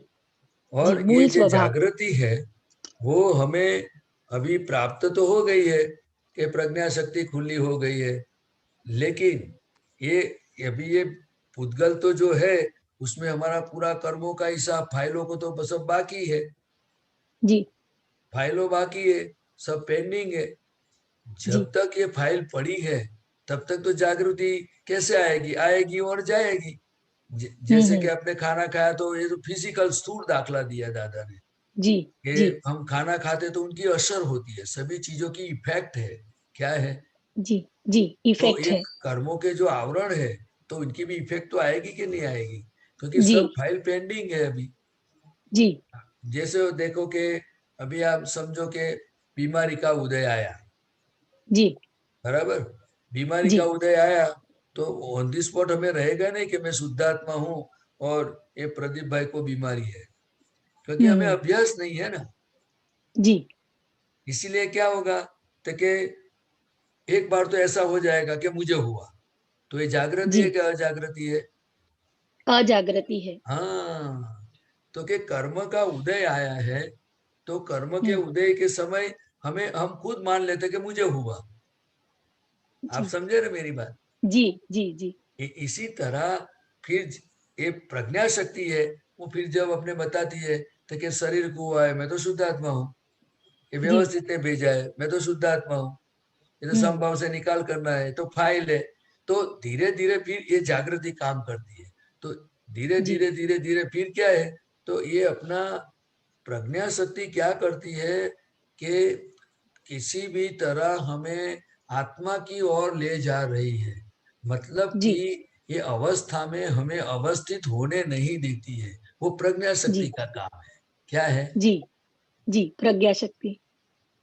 और जी, ये जो जागृति है वो हमें अभी प्राप्त तो हो गई है कि प्रज्ञा शक्ति खुली हो गई है, लेकिन ये अभी ये पुद्गल तो जो है उसमें हमारा पूरा कर्मों का हिसाब, फाइलों को तो सब बाकी है जी, फाइलों बाकी है, सब पेंडिंग है. जब तक ये फाइल पड़ी है तब तक तो जागृति कैसे आएगी? आएगी और जाएगी. जैसे कि आपने खाना खाया तो ये तो फिजिकल स्थूल दाखला दिया दादा ने जी, कि जी, हम खाना खाते तो उनकी असर होती है, सभी चीजों की इफेक्ट है. क्या है? जी, जी, इफेक्ट तो है. कर्मों के जो आवरण है तो उनकी भी इफेक्ट तो आएगी कि नहीं आएगी, क्योंकि सब फाइल पेंडिंग है अभी. जी, जैसे देखो कि अभी आप समझो कि बीमारी का उदय आया, जी, बराबर, बीमारी का उदय आया तो ऑन दी स्पॉट हमें रहेगा नहीं कि मैं शुद्धात्मा हूं और ये प्रदीप भाई को बीमारी है, क्योंकि हमें अभ्यास नहीं है ना. जी, इसीलिए क्या होगा तो कि एक बार तो ऐसा हो जाएगा कि मुझे हुआ, तो ये जागृति है क्या अजागृति है? अजागृति है. हाँ, तो कि कर्म का उदय आया है तो कर्म के उदय के समय हम खुद मान लेते कि मुझे हुआ. आप समझे ना मेरी बात? जी, जी, जी. इसी तरह फिर ये प्रज्ञा शक्ति है, वो फिर जब अपने बताती है तो कि शरीर को हुआ है, मैं तो शुद्धात्मा हूँ, ये व्यवस्थित ने भेजा है, मैं तो शुद्धात्मा हूँ, ये तो संभव से निकाल करना है, तो फाइल है. तो धीरे धीरे फिर ये जागृति काम करती है. तो धीरे धीरे धीरे धीरे फिर क्या है, तो ये अपना प्रज्ञा शक्ति क्या करती है कि किसी भी तरह हमें आत्मा की ओर ले जा रही है. मतलब कि ये अवस्था में हमें अवस्थित होने नहीं देती है. वो प्रज्ञा शक्ति का काम है. क्या है? जी, जी, प्रज्ञा शक्ति.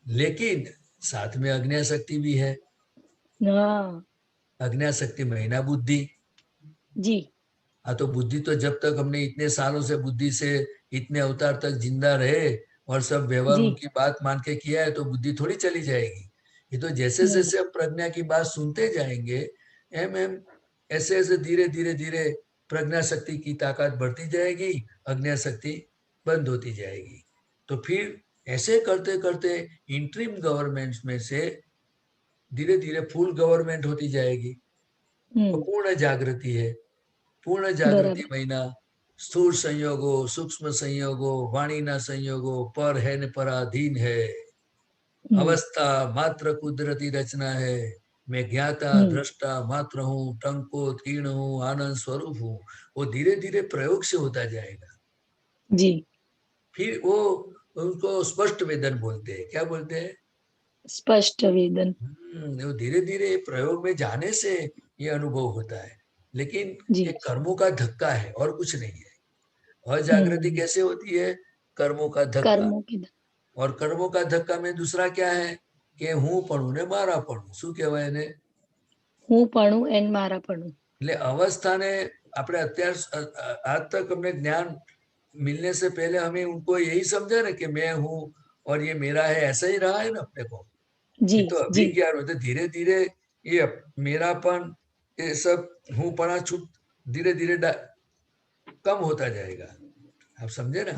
लेकिन साथ में अज्ञा शक्ति भी है. अज्ञा शक्ति महीना बुद्धि. जी. हाँ, तो बुद्धि तो जब तक हमने इतने सालों से बुद्धि से इतने अवतार तक जिंदा रहे और सब व्यवहार उनकी बात मान के किया है तो बुद्धि थोड़ी चली जाएगी. ये तो जैसे जैसे हम प्रज्ञा की बात सुनते जाएंगे एम ऐसे ऐसे धीरे धीरे धीरे प्रज्ञा शक्ति की ताकत बढ़ती जाएगी, अज्ञा शक्ति बंद होती जाएगी. तो फिर ऐसे करते करते इंटरिम गवर्नमेंट में से धीरे धीरे फुल गवर्नमेंट होती जाएगी. तो पूर्ण जागृति है. पूर्ण जागृति महीना स्थूल संयोगो, सूक्ष्म संयोगो, वाणी ना संयोगो, पर है न पराधीन है. अवस्था मात्र कुदरती रचना है. मैं ज्ञाता दृष्टा मात्र हूँ, टंको तीर्ण हूँ, आनंद स्वरूप हूँ. वो धीरे धीरे प्रयोग से होता जाएगा. जी. फिर वो उनको स्पष्ट वेदन बोलते हैं. क्या बोलते हैं? स्पष्ट वेदन. वो धीरे धीरे प्रयोग में जाने से ये अनुभव होता है. लेकिन ये कर्मों का धक्का है और कुछ नहीं है. अजागृति कैसे होती है? कर्मों का धक्का. और कर्मों का धक्का में दूसरा क्या है कि हूँ पणु ने मारा पणु. શું કહેવાય એને? હું પણું એન મારા પણું. એટલે અવસ્થાને આપણે અત્યાર आज तक हमने ज्ञान मिलने से पहले हमें उनको यही समझा ना कि मैं हूँ और ये मेरा है, ऐसा ही रहा है ना अपने को। जी ये तो जी अभिज्ञान होता, धीरे धीरे ये मेरापन, ये सब हूँ पना छूट धीरे धीरे कम होता जाएगा। आप समझे ना?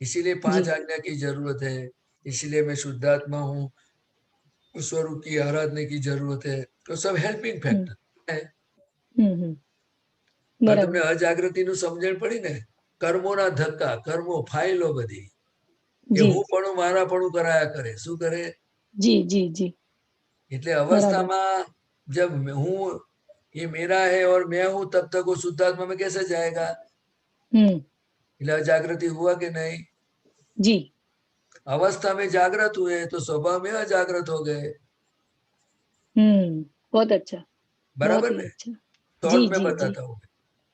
इसीलिए 5 जी आज्ञा की जरूरत है, इसीलिए मैं शुद्धात्मा हूँ, स्वरूप की आराधना की जरूरत है, तो सब हेल्पिंग फैक्टर है। પણ બરાબર તમને અજાગૃતિનું સમજણ પડી ને, કર્મોના ધક્કા, કર્મો ફાઇલો બધી એ જી હું પણ મારાપણું કરાયા કરે. શું કરે? जी जी जी એટલે બરાબર અવસ્થામાં जब हूँ ये मेरा है और मैं हूँ, तब तक वो शुद्धात्मा में कैसे जाएगा? એટલે अजागृति हुआ कि नहीं? जी अवस्था में जागृत हुए तो स्वभाव में अजागृत हो गए। बहुत अच्छा, बहुत बराबर ही ने? अच्छा। शॉर्ट जी में जी जी बताता हूँ।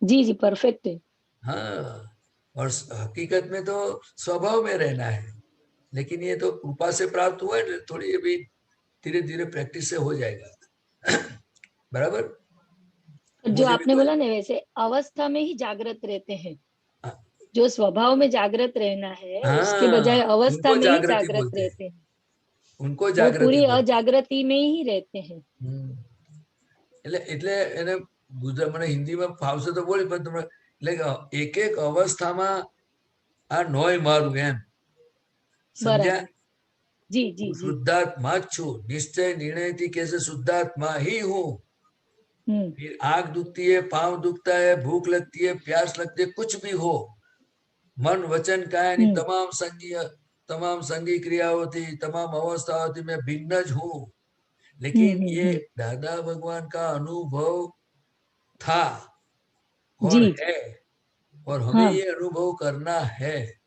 जी जी परफेक्ट है। हाँ, और हकीकत में तो स्वभाव में रहना है, लेकिन ये तो कृपा से प्राप्त हुआ है, थोड़ी अभी धीरे धीरे प्रैक्टिस से हो जाएगा। बराबर? जो मुझे भी आपने कोई बोला ना, वैसे अवस्था में ही जागृत रहते हैं। हाँ, जो स्वभाव में जागृत रहना है उसके बजाय हाँ, अवस्था उनको में ही जागृति जागृत बोलते हैं, रहते हैं। उनको वो जागृति पूरी बोलते हैं। अजागृति में ही रहते हैं। એટલે એને ગુજરાત મને હિન્દીમાં ફાવશે તો બોલી, પણ તમે એટલે એક એક અવસ્થામાં આ નોય મારું એમ સમજ્યા? बराबर जी जी હું जी શુદ્ધાત્મા જ છું, નિશ્ચય નિર્ણયથી કે છે શુદ્ધાત્મા ही हूँ। फिर आंख दुखती है, पांव दुखता है, भूख लगती है, प्यास लगती है, कुछ भी हो, मन वचन कायानी तमाम संगी क्रियाओं थी, तमाम अवस्थाओं थी मैं भिन्न ज हूँ। लेकिन ये दादा भगवान का अनुभव था और जी है, और हमें हाँ ये अनुभव करना है।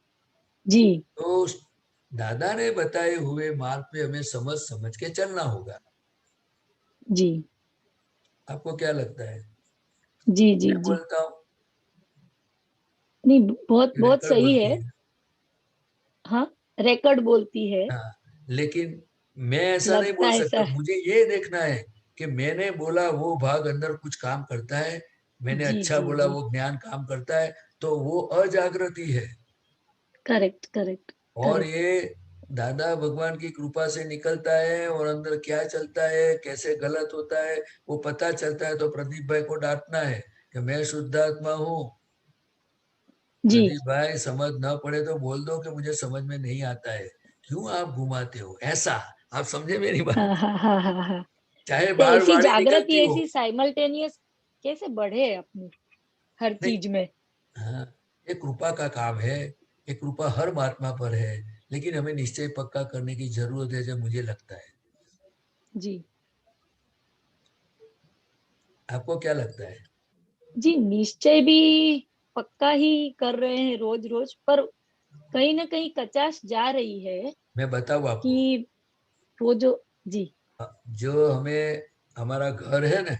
जी तो दादा ने बताए हुए मार्ग पे हमें समझ समझ के चलना होगा। जी आपको क्या लगता है? जी जी मैं जी बोलता हूँ नहीं, बहुत बहुत रिकॉर्ड सही बोलती है। है। हाँ, रिकॉर्ड बोलती है। हाँ, लेकिन मैं ऐसा नहीं लगता बोल है सकता। ऐसा। मुझे ये देखना है कि मैंने बोला वो भाग अंदर कुछ काम करता है, मैंने जी अच्छा जी बोला जी वो ज्ञान काम करता है, तो वो अजागृति है। करेक्ट करेक्ट और करेक्ट ये दादा भगवान की कृपा से निकलता है, और अंदर क्या चलता है, कैसे गलत होता है, वो पता चलता है। तो प्रदीप भाई को डांटना है कि मैं शुद्धात्मा हूँ। जी प्रदीप भाई, समझ ना पड़े तो बोल दो कि मुझे समझ में नहीं आता है, क्यों आप घुमाते हो ऐसा। आप समझे मेरी बात? हाँ हाँ हाँ हाँ हाँ। चाहे तो बाहर ऐसी वाणी जागृति, निकलती हो। ऐसी साइमल्टेनियस कैसे बढ़े अपनी हर नहीं, चीज में। हाँ, ये कृपा का काम है, ये कृपा हर महात्मा पर है, लेकिन हमें निश्चय पक्का करने की जरूरत है, जो मुझे लगता है। जी आपको क्या लगता है? जी निश्चय भी पक्का ही कर रहे हैं रोज रोज, पर कहीं ना कहीं कचाश जा रही है मैं बताऊं आपको, कि वो जो जी जो हमें हमारा घर है ना,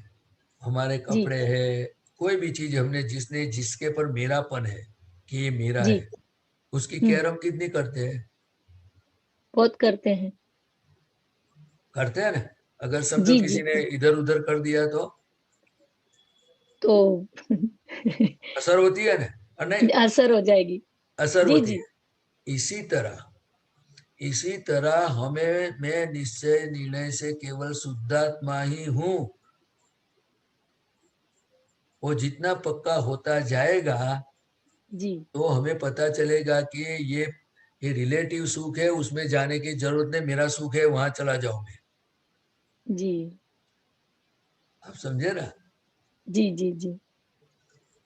हमारे जी कपड़े है, कोई भी चीज हमने जिसके पर मेरापन है कि ये मेरा जी है, उसकी केयर हम कितनी करते हैं? बहुत करते हैं। करते हैं ना? अगर समझो जी जी किसी ने इधर उधर कर दिया तो तो असर होती है ना? और नहीं, असर हो जाएगी। असर जी होती जी है। इसी तरह हमें, मैं निश्चय निर्णय से केवल शुद्धात्मा ही हूं, वो जितना पक्का होता जाएगा जी तो हमें पता चलेगा कि ये रिलेटिव सुख है, उसमें जाने की जरूरत नहीं, मेरा सुख है वहां चला जाऊं मैं। जी आप समझे ना? जी जी जी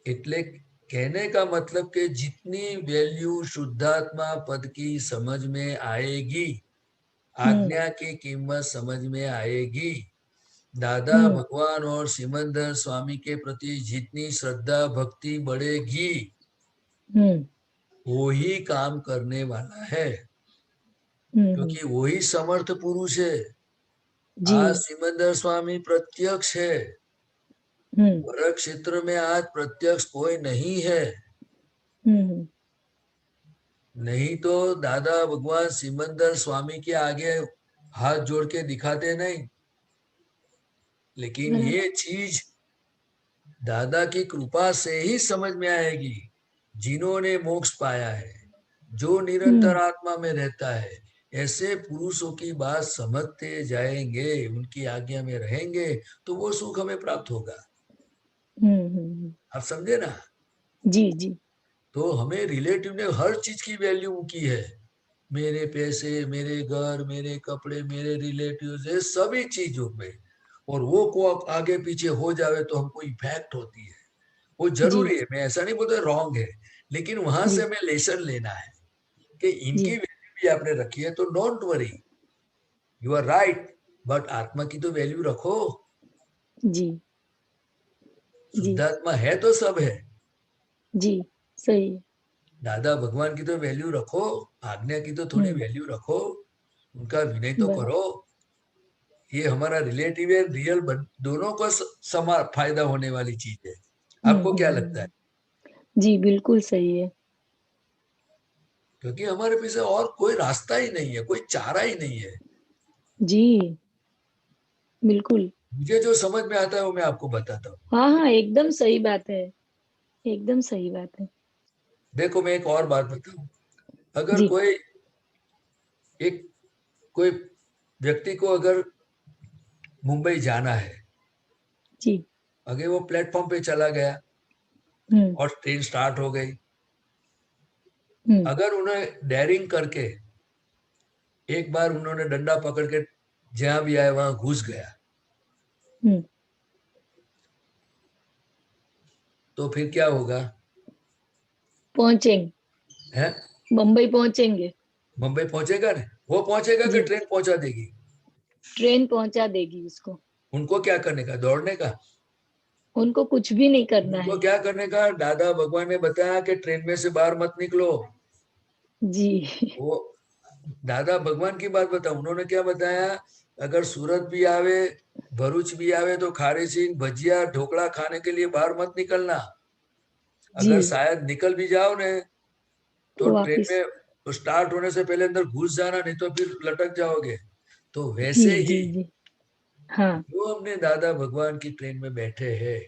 એટલે कहने का मतलब कि जितनी वैल्यू शुद्धात्मा पद की समझ में आएगी, आज्ञा की कीमत समझ में आएगी, दादा भगवान और सिमंदर स्वामी के प्रति जितनी श्रद्धा भक्ति बढ़ेगी, वो ही काम करने वाला है, क्योंकि वही समर्थ पुरुष है। आज सिमंदर स्वामी प्रत्यक्ष है, पर क्षेत्र में आज प्रत्यक्ष कोई नहीं है। नहीं तो दादा भगवान सिमंदर स्वामी के आगे हाथ जोड़ के दिखाते नहीं, लेकिन ये चीज दादा की कृपा से ही समझ में आएगी। जिन्होंने मोक्ष पाया है, जो निरंतर आत्मा में रहता है, ऐसे पुरुषों की बात समझते जाएंगे, उनकी आज्ञा में रहेंगे, तो वो सुख हमें प्राप्त होगा। आप समझे ना? जी जी। तो हमें रिलेटिव ने हर चीज की वैल्यू की है। मेरे पैसे, मेरे घर, मेरे कपड़े, मेरे रिलेटिव्स, ये सभी चीजों में। और वो को आगे पीछे हो जावे तो हमको इफेक्ट होती है। वो जरूरी है, मैं ऐसा नहीं बोलता रॉन्ग है, लेकिन वहां से हमें लेसन लेना है कि इनकी वैल्यू भी आपने रखी है, तो don't worry, you are right, but आत्मा की तो वैल्यू रखो। जी शुद्धात्मा है तो सब है। जी, सही है। दादा भगवान की तो वैल्यू रखो, आज्ञा की तो थोड़ी वैल्यू रखो, उनका विनय तो करो। ये हमारा रिलेटिव है, रियल, दोनों को समान फायदा होने वाली चीज है। आपको क्या लगता है? जी बिल्कुल सही है। क्योंकि हमारे पीछे और कोई रास्ता ही नहीं है, कोई चारा ही नहीं है। जी बिल्कुल। मुझे जो समझ में आता है वो मैं आपको बताता हूँ। हाँ हाँ, एकदम सही बात है, एकदम सही बात है। देखो, मैं एक और बात बताऊं। अगर कोई व्यक्ति को अगर मुंबई जाना है, जी, अगर वो प्लेटफॉर्म पे चला गया और ट्रेन स्टार्ट हो गई, अगर उन्हें डेयरिंग करके एक बार उन्होंने डंडा पकड़ के जहां भी आए वहां घुस गया, तो फिर क्या होगा? पहुंचेंगे, है मुंबई पहुंचेंगे। मुंबई पहुंचेगा ना? वो पहुंचेगा कि ट्रेन पहुंचा देगी? ट्रेन पहुंचा देगी उसको। उनको क्या करने का? दौड़ने का? उनको कुछ भी नहीं करना उनको है। क्या करने का? दादा भगवान ने बताया कि ट्रेन में से बाहर मत निकलो। जी। वो दादा भगवान की बात बताऊं, उन्होंने क्या बताया? अगर सूरत भी आवे, भरूच भी आवे, तो खारी सिंह, भजिया, ढोकला खाने के लिए बाहर मत निकलना। अगर शायद निकल भी जाओ ने तो ट्रेन में स्टार्ट होने से पहले अंदर घुस जाना, नहीं तो फिर लटक जाओगे। तो वैसे ही हाँ। जो हमने दादा भगवान की ट्रेन में बैठे हैं,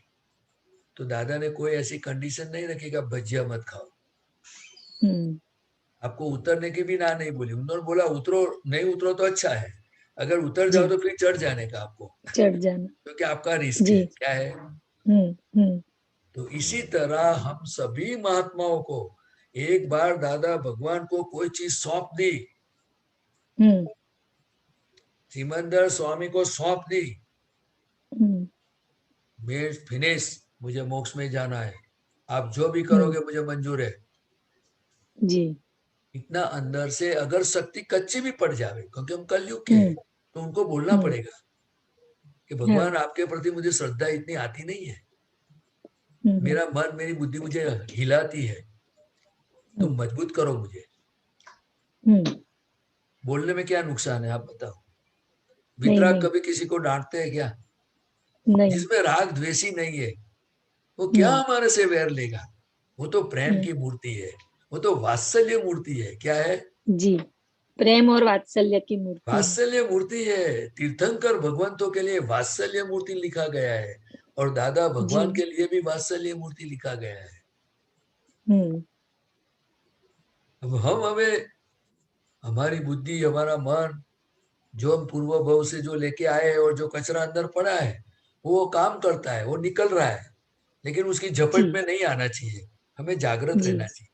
तो दादा ने कोई ऐसी कंडीशन नहीं रखी कि भजिया मत खाओ। आपको उतरने की भी ना नहीं बोली। उन्होंने बोला उतरो, नहीं उतरो तो अच्छा है, अगर उतर जाओ तो फिर चढ़ जाने का आपको, चढ़ जाना, क्योंकि आपका रिस्क है। क्या है? तो इसी तरह हम सभी महात्माओं को एक बार दादा भगवान को कोई चीज सौंप दी, सिमंदर स्वामी को सौंप दी, मैं फिनिश, मुझे मोक्ष में जाना है, आप जो भी करोगे मुझे मंजूर है। जी। इतना अंदर से अगर शक्ति कच्ची भी पड़ जावे, क्योंकि हम कलयुग के हैं, तो उनको बोलना पड़ेगा कि भगवान आपके प्रति मुझे श्रद्धा इतनी आती नहीं है, मेरा मन, मेरी बुद्धि मुझे हिलाती है, तुम मजबूत करो मुझे। बोलने में क्या नुकसान है, आप बताओ? वितराग कभी किसी को डांटते हैं क्या? नहीं। जिसमें राग द्वेषी नहीं है, वो क्या हमारे से वैर लेगा? वो तो प्रेम की मूर्ति है, वो तो वात्सल्य मूर्ति है। क्या है? जी, प्रेम और वात्सल्य की मूर्ति। वात्सल्य मूर्ति है। तीर्थंकर भगवंतों के लिए वात्सल्य मूर्ति लिखा गया है, और दादा भगवान के लिए भी वात्सल्य मूर्ति लिखा गया है। अब हम हमें हमारी बुद्धि, हमारा मन, जो हम पूर्व भव से जो लेके आए हैं और जो कचरा अंदर पड़ा है, वो काम करता है, वो निकल रहा है, लेकिन उसकी झपट में नहीं आना चाहिए। हमें जागृत रहना चाहिए।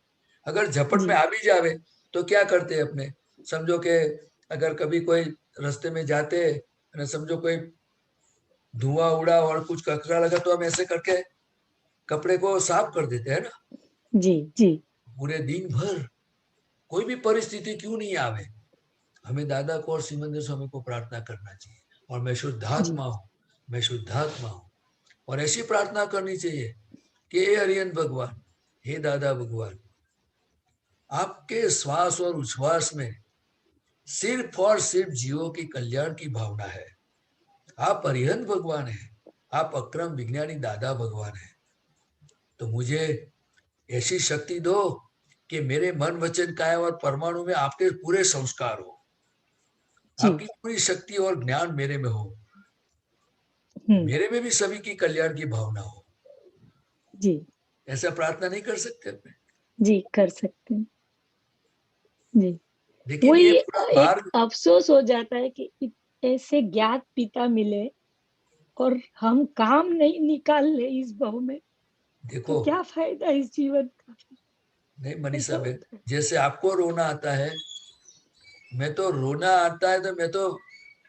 अगर झपट में आ भी जावे तो क्या करते हैं अपने? समझो कि अगर कभी कोई रास्ते में जाते हैं, समझो कोई धुआं उड़ा और कुछ कचरा लगा, तो हम ऐसे करके कपड़े को साफ कर देते हैं ना। जी जी। पूरे दिन भर कोई भी परिस्थिति क्यों नहीं आवे, हमें दादा को और सिमंदर स्वामी को प्रार्थना करना चाहिए, और मैं शुद्धात्मा हूँ, मैं शुद्धात्मा हूँ, और ऐसी प्रार्थना करनी चाहिए कि हे हरिहर भगवान, हे दादा भगवान, आपके श्वास और उच्छ्वास में सिर्फ और सिर्फ जीवों की कल्याण की भावना है। आप हरिहर भगवान हैं, आप अक्रम विज्ञानी दादा भगवान हैं, तो मुझे ऐसी शक्ति दो कि मेरे मन, वचन, काया और परमाणु में आपके पूरे संस्कार हो, आपकी पूरी शक्ति और ज्ञान मेरे में हो, मेरे में भी सभी की कल्याण की भावना हो। जी ऐसा प्रार्थना नहीं कर सकते अपने? जी कर सकते हैं जी। लेकिन वही ये पूरा एक मार्ग, अफसोस हो जाता है कि ऐसे ज्ञात पिता मिले और हम काम नहीं निकाल ले इस बहू में, देखो तो क्या फायदा इस जीवन का। नहीं मनीषा ऐसा बहन, होता है। जैसे आपको रोना आता है, मैं तो रोना आता है तो मैं तो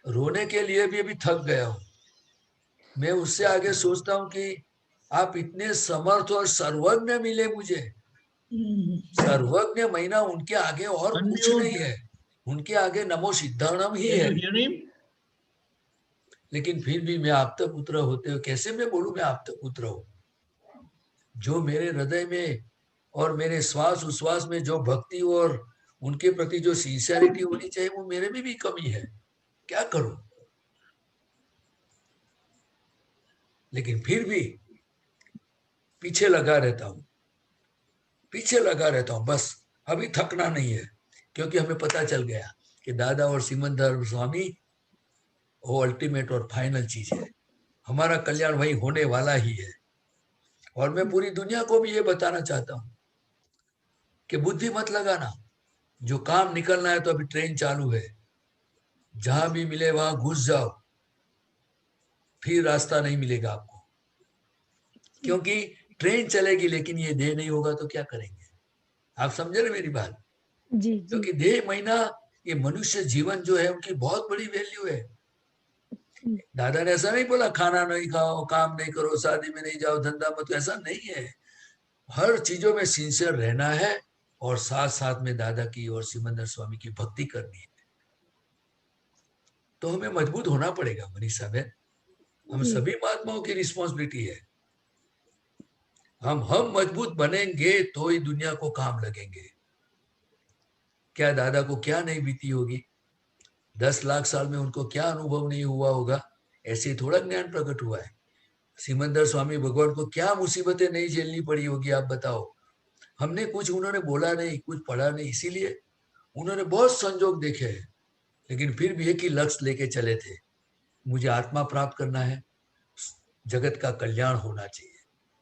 रोने के लिए भी अभी थक गया हूँ। मैं उससे आगे सोचता हूँ कि आप इतने समर्थ और सर्वज्ञ मिले मुझे। सर्वज्ञ महीना उनके आगे और कुछ नहीं है, उनके आगे नमो सिद्धाणम ही है। लेकिन फिर भी मैं आप्त पुत्र होते हुए कैसे मैं बोलूं मैं आप्त पुत्र हूं? जो मेरे हृदय में और मेरे श्वास उश्वास में जो भक्ति और उनके प्रति जो सिंसियरिटी होनी चाहिए वो मेरे में भी कमी है। क्या करूं? लेकिन फिर भी पीछे लगा रहता हूं, पीछे लगा रहता हूं। बस अभी थकना नहीं है, क्योंकि हमें पता चल गया कि दादा और सिमंदर स्वामी वो अल्टीमेट और फाइनल चीज है। हमारा कल्याण वही होने वाला ही है। और मैं पूरी दुनिया को भी ये बताना चाहता हूं कि बुद्धि मत लगाना, जो काम निकलना है तो अभी ट्रेन चालू है, जहां भी मिले वहां घुस जाओ, फिर रास्ता नहीं मिलेगा आपको। क्योंकि ट्रेन चलेगी लेकिन ये देह नहीं होगा तो क्या करेंगे? आप समझे ना मेरी बात? जी जी क्योंकि देह महीना ये मनुष्य जीवन जो है उनकी बहुत बड़ी वैल्यू है। दादा ने ऐसा नहीं बोला खाना नहीं खाओ, काम नहीं करो, शादी में नहीं जाओ, धंधा मत, ऐसा नहीं है। हर चीजों में सिंसियर रहना है और साथ साथ में दादा की और सिमंदर स्वामी की भक्ति करनी है। तो हमें मजबूत होना पड़ेगा मनीषा बहन। हम जी सभी महात्माओं की रिस्पॉन्सिबिलिटी है। हम मजबूत बनेंगे तो ही दुनिया को काम लगेंगे। क्या दादा को क्या नहीं बीती होगी? 10 लाख साल में उनको क्या अनुभव नहीं हुआ होगा? ऐसे थोड़ा ज्ञान प्रकट हुआ है। सिमंदर स्वामी भगवान को क्या मुसीबतें नहीं झेलनी पड़ी होगी आप बताओ। हमने कुछ उन्होंने बोला नहीं, कुछ पढ़ा नहीं, इसीलिए उन्होंने बहुत संजोग देखे हैं। लेकिन फिर भी एक ही लक्ष्य लेके चले थे, मुझे आत्मा प्राप्त करना है, जगत का कल्याण होना चाहिए।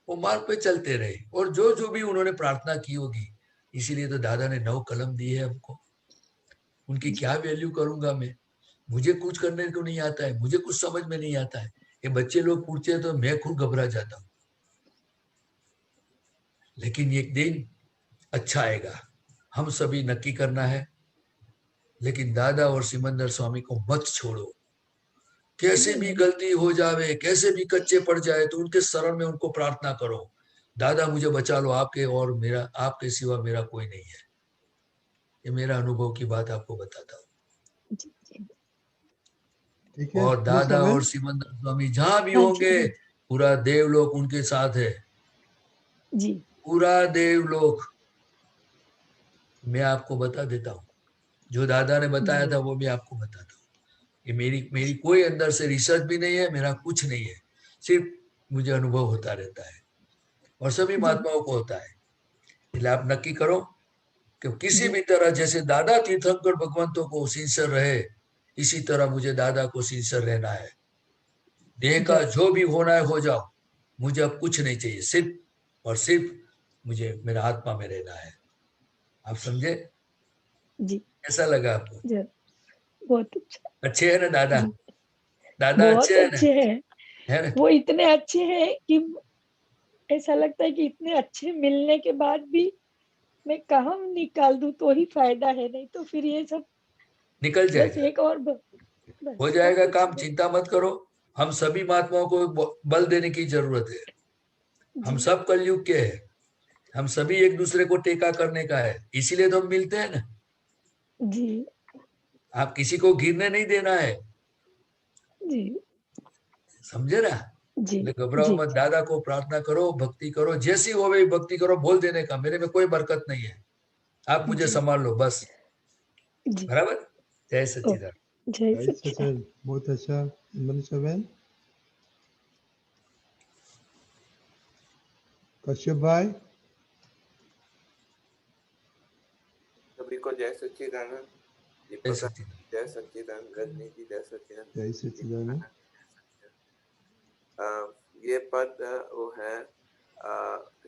वो मार्ग पे चलते रहे और जो जो भी उन्होंने प्रार्थना की होगी, इसीलिए तो दादा ने 9 कलम दिए है हमको। उनकी क्या वैल्यू करूंगा मैं? मुझे कुछ करने को नहीं आता है, मुझे कुछ समझ में नहीं आता है। ये बच्चे लोग पूछते हैं तो मैं खुद घबरा जाता हूँ। लेकिन एक दिन अच्छा आएगा, हम सभी नक्की करना है। लेकिन दादा और सिमंदर स्वामी को मत छोड़ो। कैसे भी गलती हो जावे, कैसे भी कच्चे पड़ जाए तो उनके शरण में उनको प्रार्थना करो, दादा मुझे बचा लो, आपके और मेरा, आपके सिवा मेरा कोई नहीं है। ये मेरा अनुभव की बात आपको बताता हूँ। ठीक है और दादा मनीषा और बहन? सिमंदर स्वामी जहां भी हाँ जी होंगे, पूरा देवलोक उनके साथ है, जी पूरा देवलोक। मैं आपको बता देता हूँ, जो दादा ने बताया था वो भी आपको बताता हूँ। ये मेरी कोई अंदर से रिसर्च भी नहीं है, मेरा कुछ नहीं है, सिर्फ मुझे अनुभव होता रहता है और सभी महात्माओं को होता है। इसलिए आप नक्की करो कि किसी भी तरह जैसे दादा तीर्थंकर भगवंतों को सिंसियर रहे, इसी तरह मुझे दादा को सिंसियर रहना है। देह का जो भी होना है हो जाओ, मुझे अब कुछ नहीं चाहिए, सिर्फ और सिर्फ मुझे मेरा आत्मा में रहना है। आप समझे? जी कैसा लगा आपको? बहुत अच्छा। अच्छे है ना दादा? दादा बहुत अच्छे है अच्छे ना? हैं, है ना? वो इतने अच्छे हैं कि ऐसा लगता है कि इतने अच्छे मिलने के बाद भी मैं कहाँ निकाल दूं तो ही फायदा है, नहीं तो फिर ये सब निकल बस जाएगा, एक और हो बस और जाएगा कुछ काम, नहीं। चिंता मत करो। हम सभी महात्माओं को बल देने की जरूरत है। हम जी सब कलयुग के हैं, हम सभी एक दूसरे को टेका करने का है, इसीलिए तो हम मिलते हैं ना। जी आप किसी को गिरने नहीं देना है, जी समझे ना? जी घबराओ जी मत, दादा को प्रार्थना करो, भक्ति करो, जैसी हो वही भक्ति करो, बोल देने का मेरे में कोई बरकत नहीं है, आप मुझे जी संभाल लो बस। जी बराबर? जय सच्चिदानंद। जय जय सच्चिदानंद। सचिदानंद, बहुत अच्छा मनीषा बहन। कश्यप भाई? सभी को जय सच्चिदानंद। जय सच्चिदानंद। जय सच्चिदानंद। रजनी जी जय सच्चिदानंद। जय सच्चिदानंद। ये पद वो है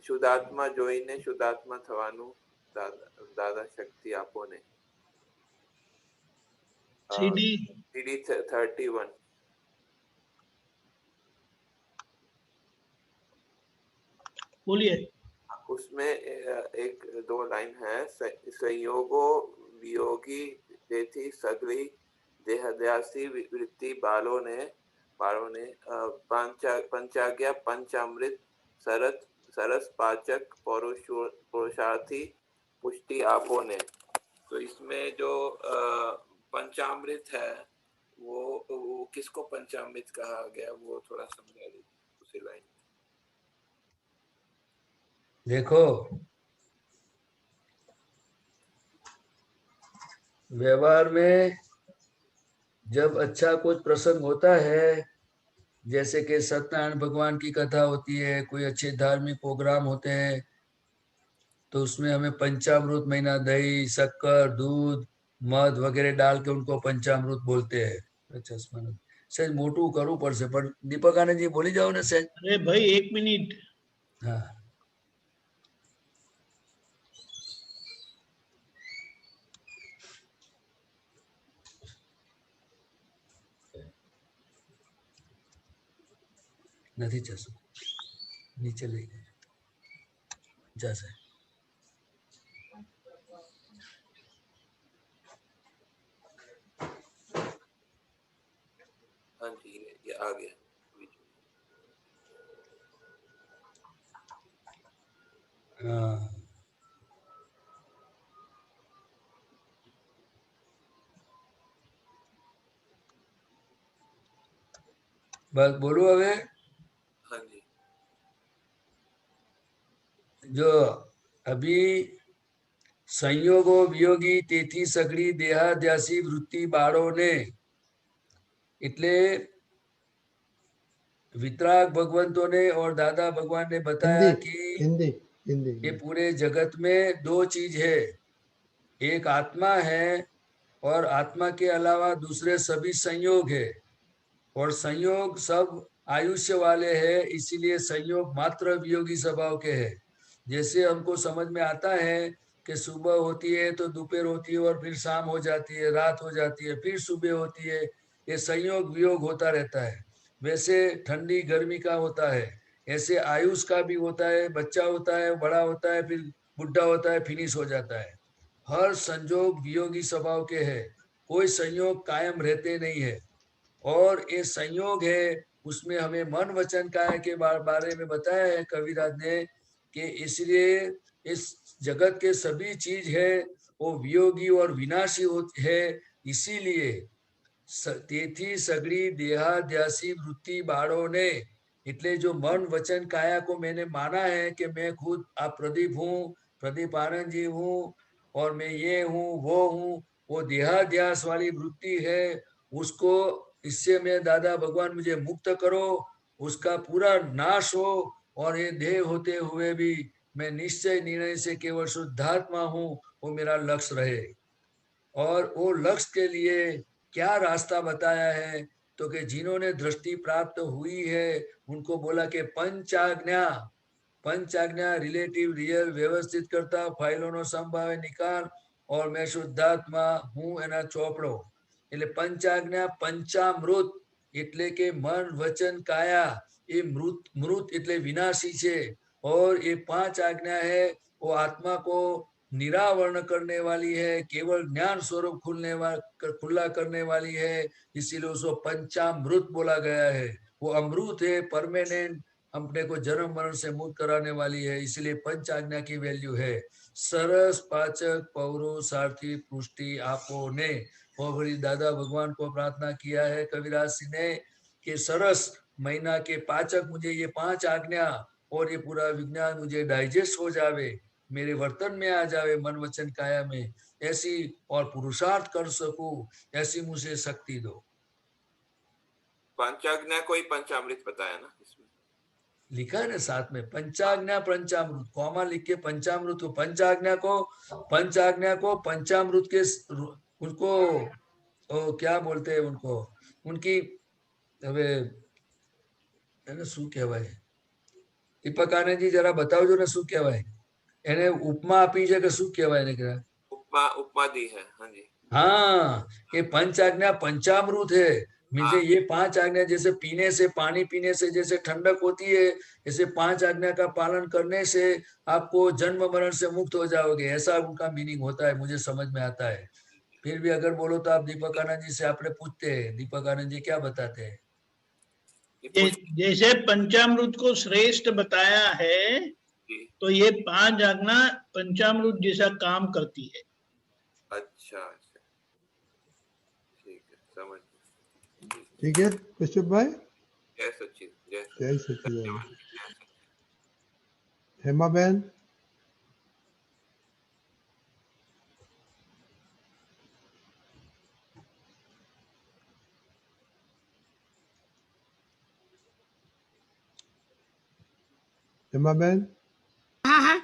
શુદ્ધાત્મા જોઈને શુદ્ધાત્મા થવાનું દાદા શક્તિ આપો ને. CD 31 बोलिए. उसमें एक दो लाइन है, संयोगो वियोगी તેથી સગળી દેહદ્યાસી વૃત્તિ બાળોને પંચાજ્ઞા પંચામૃત સરસ પાચક पुरुषार्थी पुष्टि आपो ने. तो इसमें जो पंचामृत है वो किसको पंचामृत कहा गया वो थोड़ा समझा दीजिए उसी लाइन. देखो, व्यवहार में जब अच्छा कुछ प्रसंग होता है, जैसे कि सत्यनारायण भगवान की कथा होती है, कोई अच्छे धार्मिक प्रोग्राम होते हैं, तो उसमें हमें पंचामृत महीना दही, शक्कर, दूध, मध वगैरह डाल के उनको पंचामृत बोलते हैं. अच्छा, सहज मोटू करવું પડશે, પણ દીપક આનંદજી બોલી જાઓ ને सहज. अरे भाई 1 मिनट. हाँ, નથી જશું, નીચે લઈ જશે. हाँ जी, ये आ गया. हाँ, बस बोलू હવે. हाँ जी. जो अभी संयोगो वियोगी तेथी सगड़ी देहाद्यासी वृत्ति बाळोने, એટલે वितराग भगवंतों ने और दादा भगवान ने बताया कि हिंदी ये पूरे जगत में दो चीज है, एक आत्मा है और आत्मा के अलावा दूसरे सभी संयोग है, और संयोग सब आयुष्य वाले हैं, इसीलिए संयोग मात्र वियोगी स्वभाव के हैं. जैसे हमको समझ में आता है कि सुबह होती है तो दोपहर होती है और फिर शाम हो जाती है, रात हो जाती है, फिर सुबह होती है, ये संयोग वियोग होता रहता है. वैसे ठंडी गर्मी का होता है, ऐसे आयुष का भी होता है, बच्चा होता है, बड़ा होता है, फिर बुढ़ा होता है, फिनिश हो जाता है. हर संयोग वियोगी स्वभाव के है, कोई संयोग कायम रहते नहीं है. और ये संयोग है, उसमें हमें मन वचन काय के बारे में बताया है कविराज ने कि इसलिए इस जगत के सभी चीज है वो वियोगी और विनाशी है. इसीलिए तेथी सगड़ी देहाद्यासी वृत्ति बाळों ने, એટલે जो मन वचन काया को मैंने माना है कि मैं खुद आप प्रदीप हूँ, प्रदीप आनंद जी हूँ, और मैं ये हूँ वो हूँ, वो देहाद्यास वाली वृत्ति है, उसको इससे मैं दादा भगवान मुझे मुक्त करो, उसका पूरा नाश हो, और ये देह होते हुए भी मैं निश्चय निर्णय से केवल शुद्धात्मा हूँ, वो मेरा लक्ष्य रहे. और वो लक्ष्य के लिए क्या रास्ता बताया है, तो कि जिन्होंने दृष्टि प्राप्त हुई है उनको बोला कि पंचाज्ञा रिलेटिव रियल व्यवस्थित करता फाइलों नो संभावे निकाल, और मैं शुद्धात्मा हूँ एना ચોપડો. એટલે पंचाज्ञा पंचामृत એટલે કે मन वचन काया ये मृत એટલે विनाशी છે, और ये 5 आज्ञा है वो आत्मा को निरावरण करने वाली है, केवल ज्ञान स्वरूप खुला करने वाली है, इसीलिए उसको पंचामृत बोला गया है. वो अमृत है, परमानेंट, अपने को जन्म मरण से मुक्त कराने वाली है, इसलिए पंच आज्ञा की वैल्यू है. सरस पाचक पौरुषार्थी पुष्टि आपो ने, और बड़ी दादा भगवान को प्रार्थना किया है कविराज सिंह ने कि सरस महीना के पाचक मुझे ये 5 आज्ञा और ये पूरा विज्ञान मुझे डाइजेस्ट हो जावे, मेरे वर्तन में आ जावे, मन वचन काया में, ऐसी और पुरुषार्थ कर सकूं, ऐसी मुझे शक्ति दो. पंचाज्ञा को ही पंचामृत बताया ना इसमें, लिखा है ना साथ में, पंचाज्ञा पंचामृत, कॉमा लिख के पंचामृत को, पंचाज्ञा को पंचामृत के उनको क्या बोलते हैं उनको, उनकी હવે એને શું કહેવાય, દીપક આનંદજી જરા બતાવજો ને શું કહેવાય એને ઉપમા આપી છે કે શું કહેવાય એને કહેવાય उपमा दी है। हाँ जी हाँ ये पंच आज्ञा पंचामृत है मुझे ये 5 आज्ञा जैसे पीने से पानी पीने से जैसे ठंडक होती है ऐसे 5 आज्ञा का पालन करने से आपको जन्म मरण से मुक्त हो जाओगे ऐसा उनका मीनिंग होता है मुझे समझ में आता है। फिर भी अगर बोलो तो आप दीपक आनंद जी से आपने पूछते हैं दीपक आनंद जी क्या बताते हैं? जैसे पंचामृत को श्रेष्ठ बताया है तो ये 5 आज्ञा पंचामृत जैसा काम करती है। अच्छा अच्छा ठीक है समझ ठीक है कश्यप भाई। जय सच्चिद जय सच्चिदानंद। हेमा बहन हेमा बहन हाँ हाँ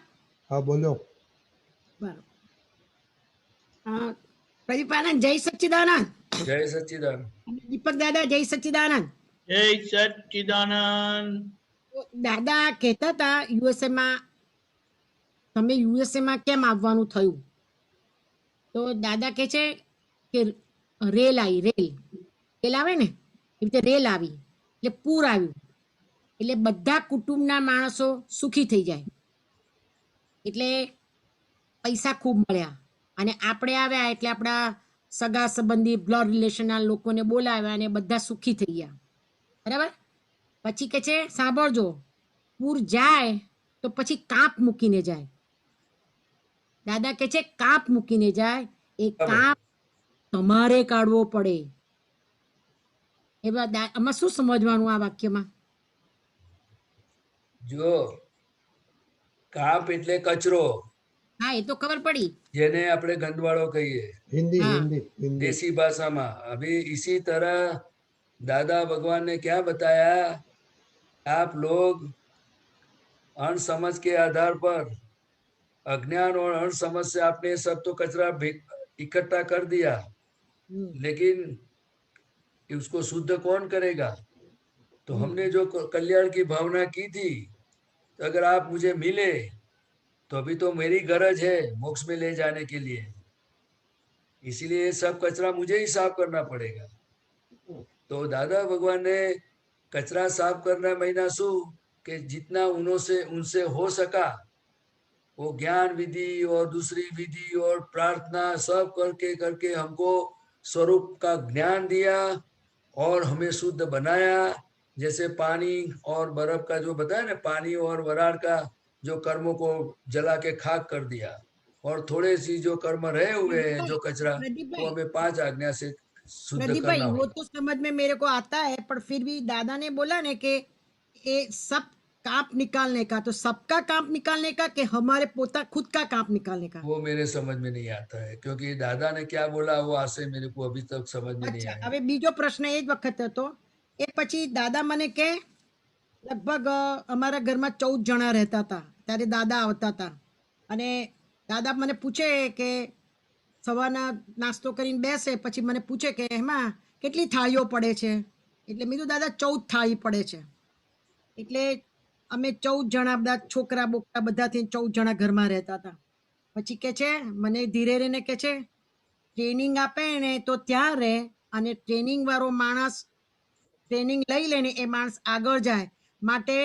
हाँ बोलो। बराबर। प्रदीपानंद जय सच्चिदानंद। जय सच्चिदानंद। दीपक दादा जय सच्चिदानंद। जय सच्चिदानंद। દાદા કહેતા હતા યુએસએ માં તમે યુએસએ માં કેમ આવવાનું થયું તો દાદા કહે છે કે રેલ આવી રેલ આવે ને એ રીતે રેલ આવી એટલે પૂર આવ્યું એટલે બધા કુટુંબના માણસો સુખી થઈ જાય એટલે પૈસા ખૂબ મળ્યા અને આપણે આવ્યા એટલે આપણા સગા સંબંધી બ્લડ રિલેશનના લોકોને બોલાવ્યા અને બધા સુખી થઈ ગયા બરાબર। પછી કે છે સાંભળજો પૂર જાય તો પછી કાપ મૂકીને જાય દાદા કે છે કાપ મૂકીને જાય એ કાપ તમારે કાઢવો પડે એવા આમાં શું સમજવાનું આ વાક્યમાં? જો કાપ એટલે કચરો હા એ તો ખબર પડી જેને આપણે ગંદવાળો કહીએ हिंदी हाँ। हिंदी हिंदी देसी भाषा में। अभी इसी तरह दादा भगवान ने क्या बताया आप लोग अनसमझ के आधार पर अज्ञान और अनसमझ से आपने सब तो कचरा इकट्ठा कर दिया लेकिन उसको शुद्ध कौन करेगा? तो हमने जो कल्याण की भावना की थी तो अगर आप मुझे मिले तो अभी तो मेरी गरज है मोक्ष में ले जाने के लिए इसीलिए सब कचरा मुझे ही साफ करना पड़ेगा। तो दादा भगवान ने कचरा साफ करना महीना शू कि जितना उनसे हो सका वो ज्ञान विधि और दूसरी विधि और प्रार्थना सब करके करके हमको स्वरूप का ज्ञान दिया और हमें शुद्ध बनाया। जैसे पानी और बर्फ का जो बताया ना पानी और वराड़ का जो कर्मों को जला के खाक कर दिया और थोड़े सी जो कर्म रहे हुए हैं जो कचरा वो हमें 5 आज्ञा से शुद्ध प्रदीप करना भाई वो होगा। तो समझ में मेरे को आता है पर फिर भी दादा ने बोला ना कि ये सब कांप निकालने का तो सबका कांप निकालने का कि हमारे पोता खुद का कांप निकालने का वो मेरे समझ में नहीं आता है क्योंकि दादा ने क्या बोला वो आशय मेरे को अभी तक समझ में नहीं अच्छा आया। હવે બીજો પ્રશ્ન એ જ વખત હતો એ પછી દાદા મને કે લગભગ અમારા ઘરમાં 14 જણા રહેતા હતા ત્યારે દાદા આવતા હતા અને દાદા મને પૂછે કે સવારના નાસ્તો કરીને બેસે પછી મને પૂછે કે એમાં કેટલી થાળીઓ પડે છે એટલે મેં કીધું દાદા 14 થાળી પડે છે એટલે અમે 14 જણા બધા છોકરા બોકરા બધાથી 14 જણા ઘરમાં રહેતા હતા પછી કે છે મને ધીરે રહીને કે છે ટ્રેનિંગ આપે ને તો ત્યાં રહે અને ટ્રેનિંગ વાળો માણસ ટ્રેનિંગ લઈ લે ને એ માણસ આગળ જાય માટે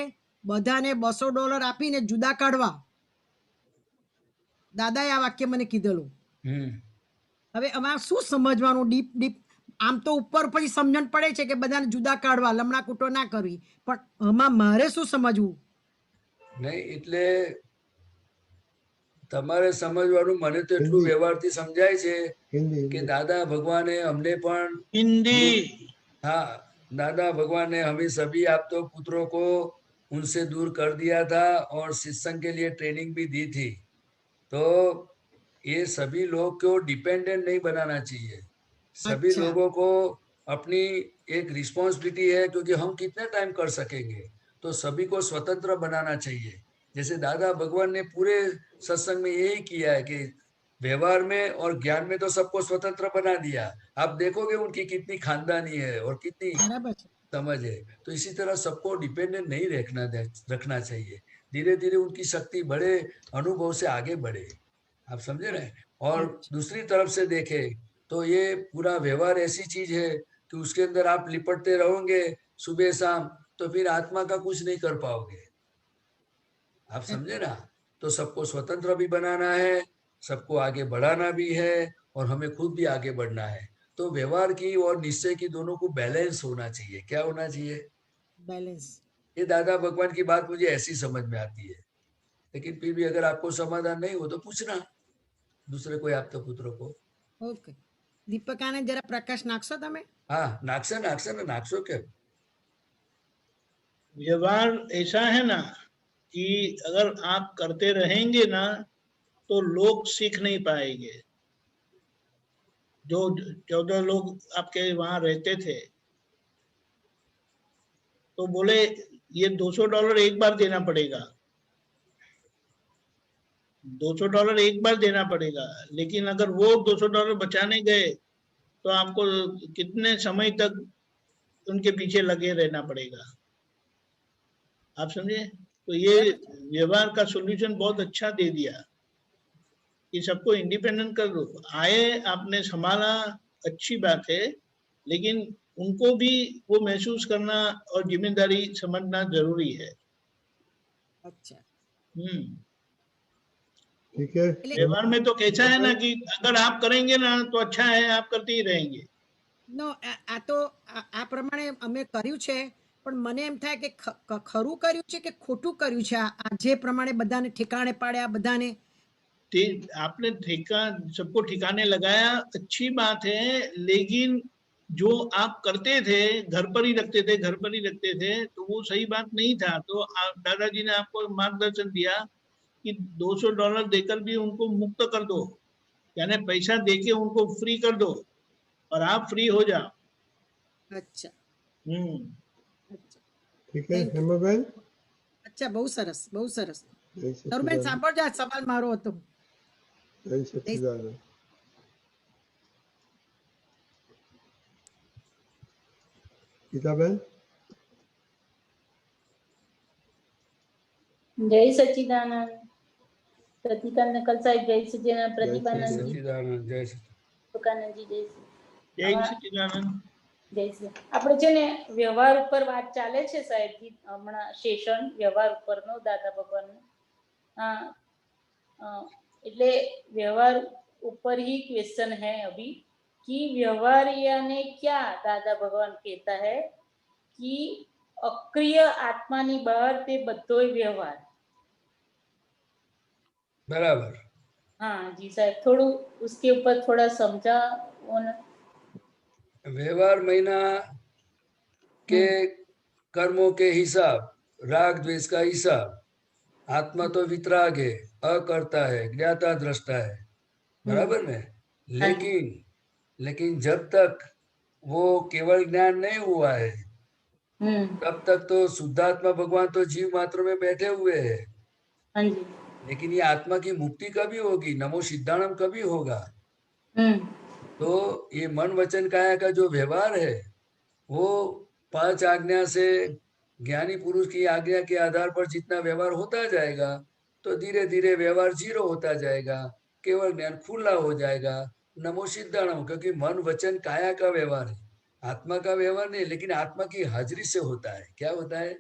બધાને $200 આપીને જુદા કાઢવા દાદાએ આ વાક્ય મને કીધેલું। હવે આમાં શું સમજવાનું ડીપ ડીપ આમ તો ઉપર પછી સમજણ પડે છે કે બધાને જુદા કાઢવા લમણા કૂટો ના કરવી પણ આમાં મારે શું સમજવું? નહીં એટલે તમારે સમજવાનું મને તો એટલું વ્યવહારથી સમજાય છે કે દાदा भगवान ने हमने पण हिंदी हाँ दादा भगवान ने हमें सभी आप तो पुत्रों को उनसे दूर कर दिया था और सत्संग के लिए ट्रेनिंग भी दी थी। तो ये सभी लोग को डिपेंडेंट नहीं बनाना चाहिए। सभी अच्छा। लोगों को अपनी एक रिस्पॉन्सिबिलिटी है क्योंकि हम कितने टाइम कर सकेंगे तो सभी को स्वतंत्र बनाना चाहिए। जैसे दादा भगवान ने पूरे सत्संग में यही किया है कि व्यवहार में और ज्ञान में तो सबको स्वतंत्र बना दिया। आप देखोगे उनकी कितनी खानदानी है और कितनी બરાબર છે समझ है। तो इसी तरह सबको डिपेंडेंट नहीं रखना चाहिए। धीरे धीरे उनकी शक्ति बढ़े, अनुभव से आगे बढ़े। आप समझे ना। और दूसरी तरफ से देखें तो ये पूरा व्यवहार ऐसी चीज है कि उसके अंदर आप लिपटते रहोगे सुबह शाम, तो फिर आत्मा का कुछ नहीं कर पाओगे। आप समझे ना। तो सबको स्वतंत्र भी बनाना है, सबको आगे बढ़ाना भी है, और हमें खुद भी आगे बढ़ना है। तो व्यवहार की और निश्चय की दोनों को बैलेंस होना चाहिए। क्या होना चाहिए? बैलेंस। ये दादा भगवान की बात मुझे ऐसी समझ में आती है। लेकिन फिर भी अगर आपको समाधान नहीं हो तो पूछना दूसरे कोई आपके पुत्र को। ओके, दीपकाने जरा प्रकाश नाखशो तमे। हाँ, नाखशो क्या? व्यवहार ऐसा है ना कि अगर आप करते रहेंगे ना तो लोग सीख नहीं पाएंगे। जो 14 लोग आपके वहां रहते थे तो बोले ये $200 एक बार देना पड़ेगा, $200 एक बार देना पड़ेगा। लेकिन अगर वो $200 बचाने गए तो आपको कितने समय तक उनके पीछे लगे रहना पड़ेगा। आप समझे। तो ये व्यवहार का सॉल्यूशन बहुत अच्छा दे दिया कि सबको इंडिपेंडेंट कर दो। आए आपने संभाला, अच्छी बात है, लेकिन उनको भी वो महसूस करना और जिम्मेदारी समझना जरूरी है। अच्छा, ठीक है। व्यवहार में तो कैसा है ना कि अगर आप करेंगे ना तो अच्छा है, आप करते ही रहेंगे। नो, आ तो आ प्रमाणे અમે કર્યું છે, પણ મને એમ થાય કે ખરું કર્યું છે કે ખોટું કર્યું છે આ જે પ્રમાણે બધાને ઠેકાણે પાડ્યા બધાને। आपने सबको ठिकाने लगाया, अच्छी बात है, लेकिन जो आप करते थे घर पर ही रखते थे तो वो सही बात नहीं था। तो दादाजी ने आपको मार्गदर्शन दिया कि $200 देकर भी उनको मुक्त कर दो, यानी पैसा देके उनको फ्री कर दो और आप फ्री हो जाओ। अच्छा, ठीक है हेमाबेन। अच्छा, बहुत सरस, बहुत सरस। जय तरुबेन सच्चिदानंद। સાંભળજો, આ સવાલ મારો હતો। जय सच्चिदानंद। गीताबेन। जय सच्चिदानंद। પ્રતિકાન નકલ સાહેબ જય સચ્ચિદાનંદ। પ્રતિપાનંદ જી, સચ્ચિદાનંદ, જય પ્રકાનંદ જી જય जय सच्चिदानंद। જય શ્રી। આપણે છે ને વ્યવહાર ઉપર વાત ચાલે છે સાહેબ જી, હમણાં સેશન વ્યવહાર ઉપરનો દાદા ભગવાનનો। એટલે વ્યવહાર ऊपर ही क्वेश्चन है अभी कि व्यवहार यानी क्या। दादा भगवान कहता है कि अक्रिय आत्मा नी बहार ते बधोय व्यवहार। बराबर। हाँ जी साहब, थोड़ा उसके ऊपर थोड़ा समझा। व्यवहार महीना के कर्मों के हिसाब, राग द्वेष का हिसाब। आत्मा तो वितराग है, अकर्ता है, ज्ञाता दृष्टा है, बराबर में। लेकिन जब तक वो केवल ज्ञान नहीं हुआ है तब तक तो शुद्धात्मा भगवान तो जीव मात्र में बैठे हुए हैं। लेकिन ये आत्मा की मुक्ति कभी होगी, नमो सिद्धाणम कभी होगा। तो ये मन वचन काया का जो व्यवहार है वो 5 आज्ञा से ज्ञानी पुरुष की आज्ञा के आधार पर जितना व्यवहार होता जाएगा तो धीरे धीरे व्यवहार 0 होता जाएगा, केवल ज्ञान खुला हो जाएगा। नमो सिद्धाणम, क्योंकि मन वचन काया का व्यवहार है, आत्मा का व्यवहार नहीं, लेकिन आत्मा की हाजिरी से होता है। क्या होता है?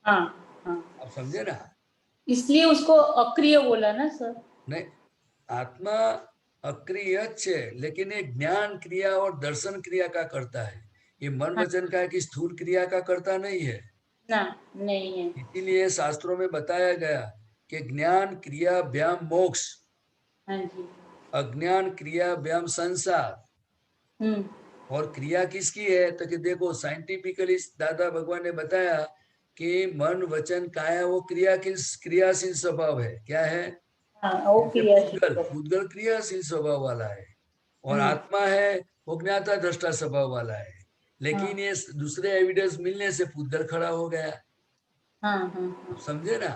आप समझे ना। इसलिए उसको अक्रिय बोला ना सर। नहीं, आत्मा अक्रिय है, लेकिन ये ज्ञान क्रिया और दर्शन क्रिया का करता है। ये मन वचन का कि स्थूल क्रिया का करता नहीं है ना, नहीं है। इसीलिए शास्त्रों में बताया गया कि ज्ञान क्रिया व्याम मोक्ष, अज्ञान क्रिया व्याम संसार। और क्रिया किसकी है? तो कि देखो साइंटिफिकली दादा भगवान ने बताया कि मन वचन काया वो क्रियाशील स्वभाव है। क्या है? पूतगल क्रियाशील स्वभाव वाला है, और आत्मा है वो ज्ञाता दृष्टा स्वभाव वाला है। लेकिन ये दूसरे एविडेंस मिलने से पूतगल खड़ा हो गया। समझे ना।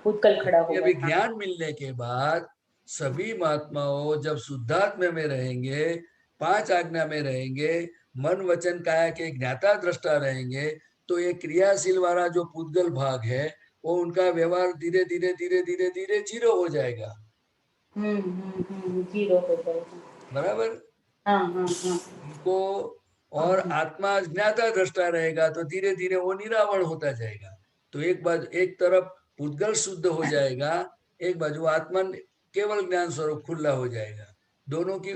पूतगल खड़ा हो गया। अभी ज्ञान मिलने के बाद सभी महात्माओं जब शुद्धात्मा में रहेंगे, 5 आज्ञा में रहेंगे, मन वचन काया के ज्ञाता दृष्टा रहेंगे तो ये क्रियाशील वाला जो पुद्गल भाग है वो उनका व्यवहार धीरे धीरे धीरे धीरे धीरे जीरो हो जाएगा। जीरो हो जाएगा, बराबर। हाँ। उनको और आत्मा ज्ञाता दृष्टा रहेगा तो धीरे धीरे वो निरावरण होता जाएगा। तो एक तरफ पुद्गल शुद्ध हो जाएगा, एक बाजू आत्मा केवल ज्ञान स्वरूप खुला हो जाएगा, दोनों की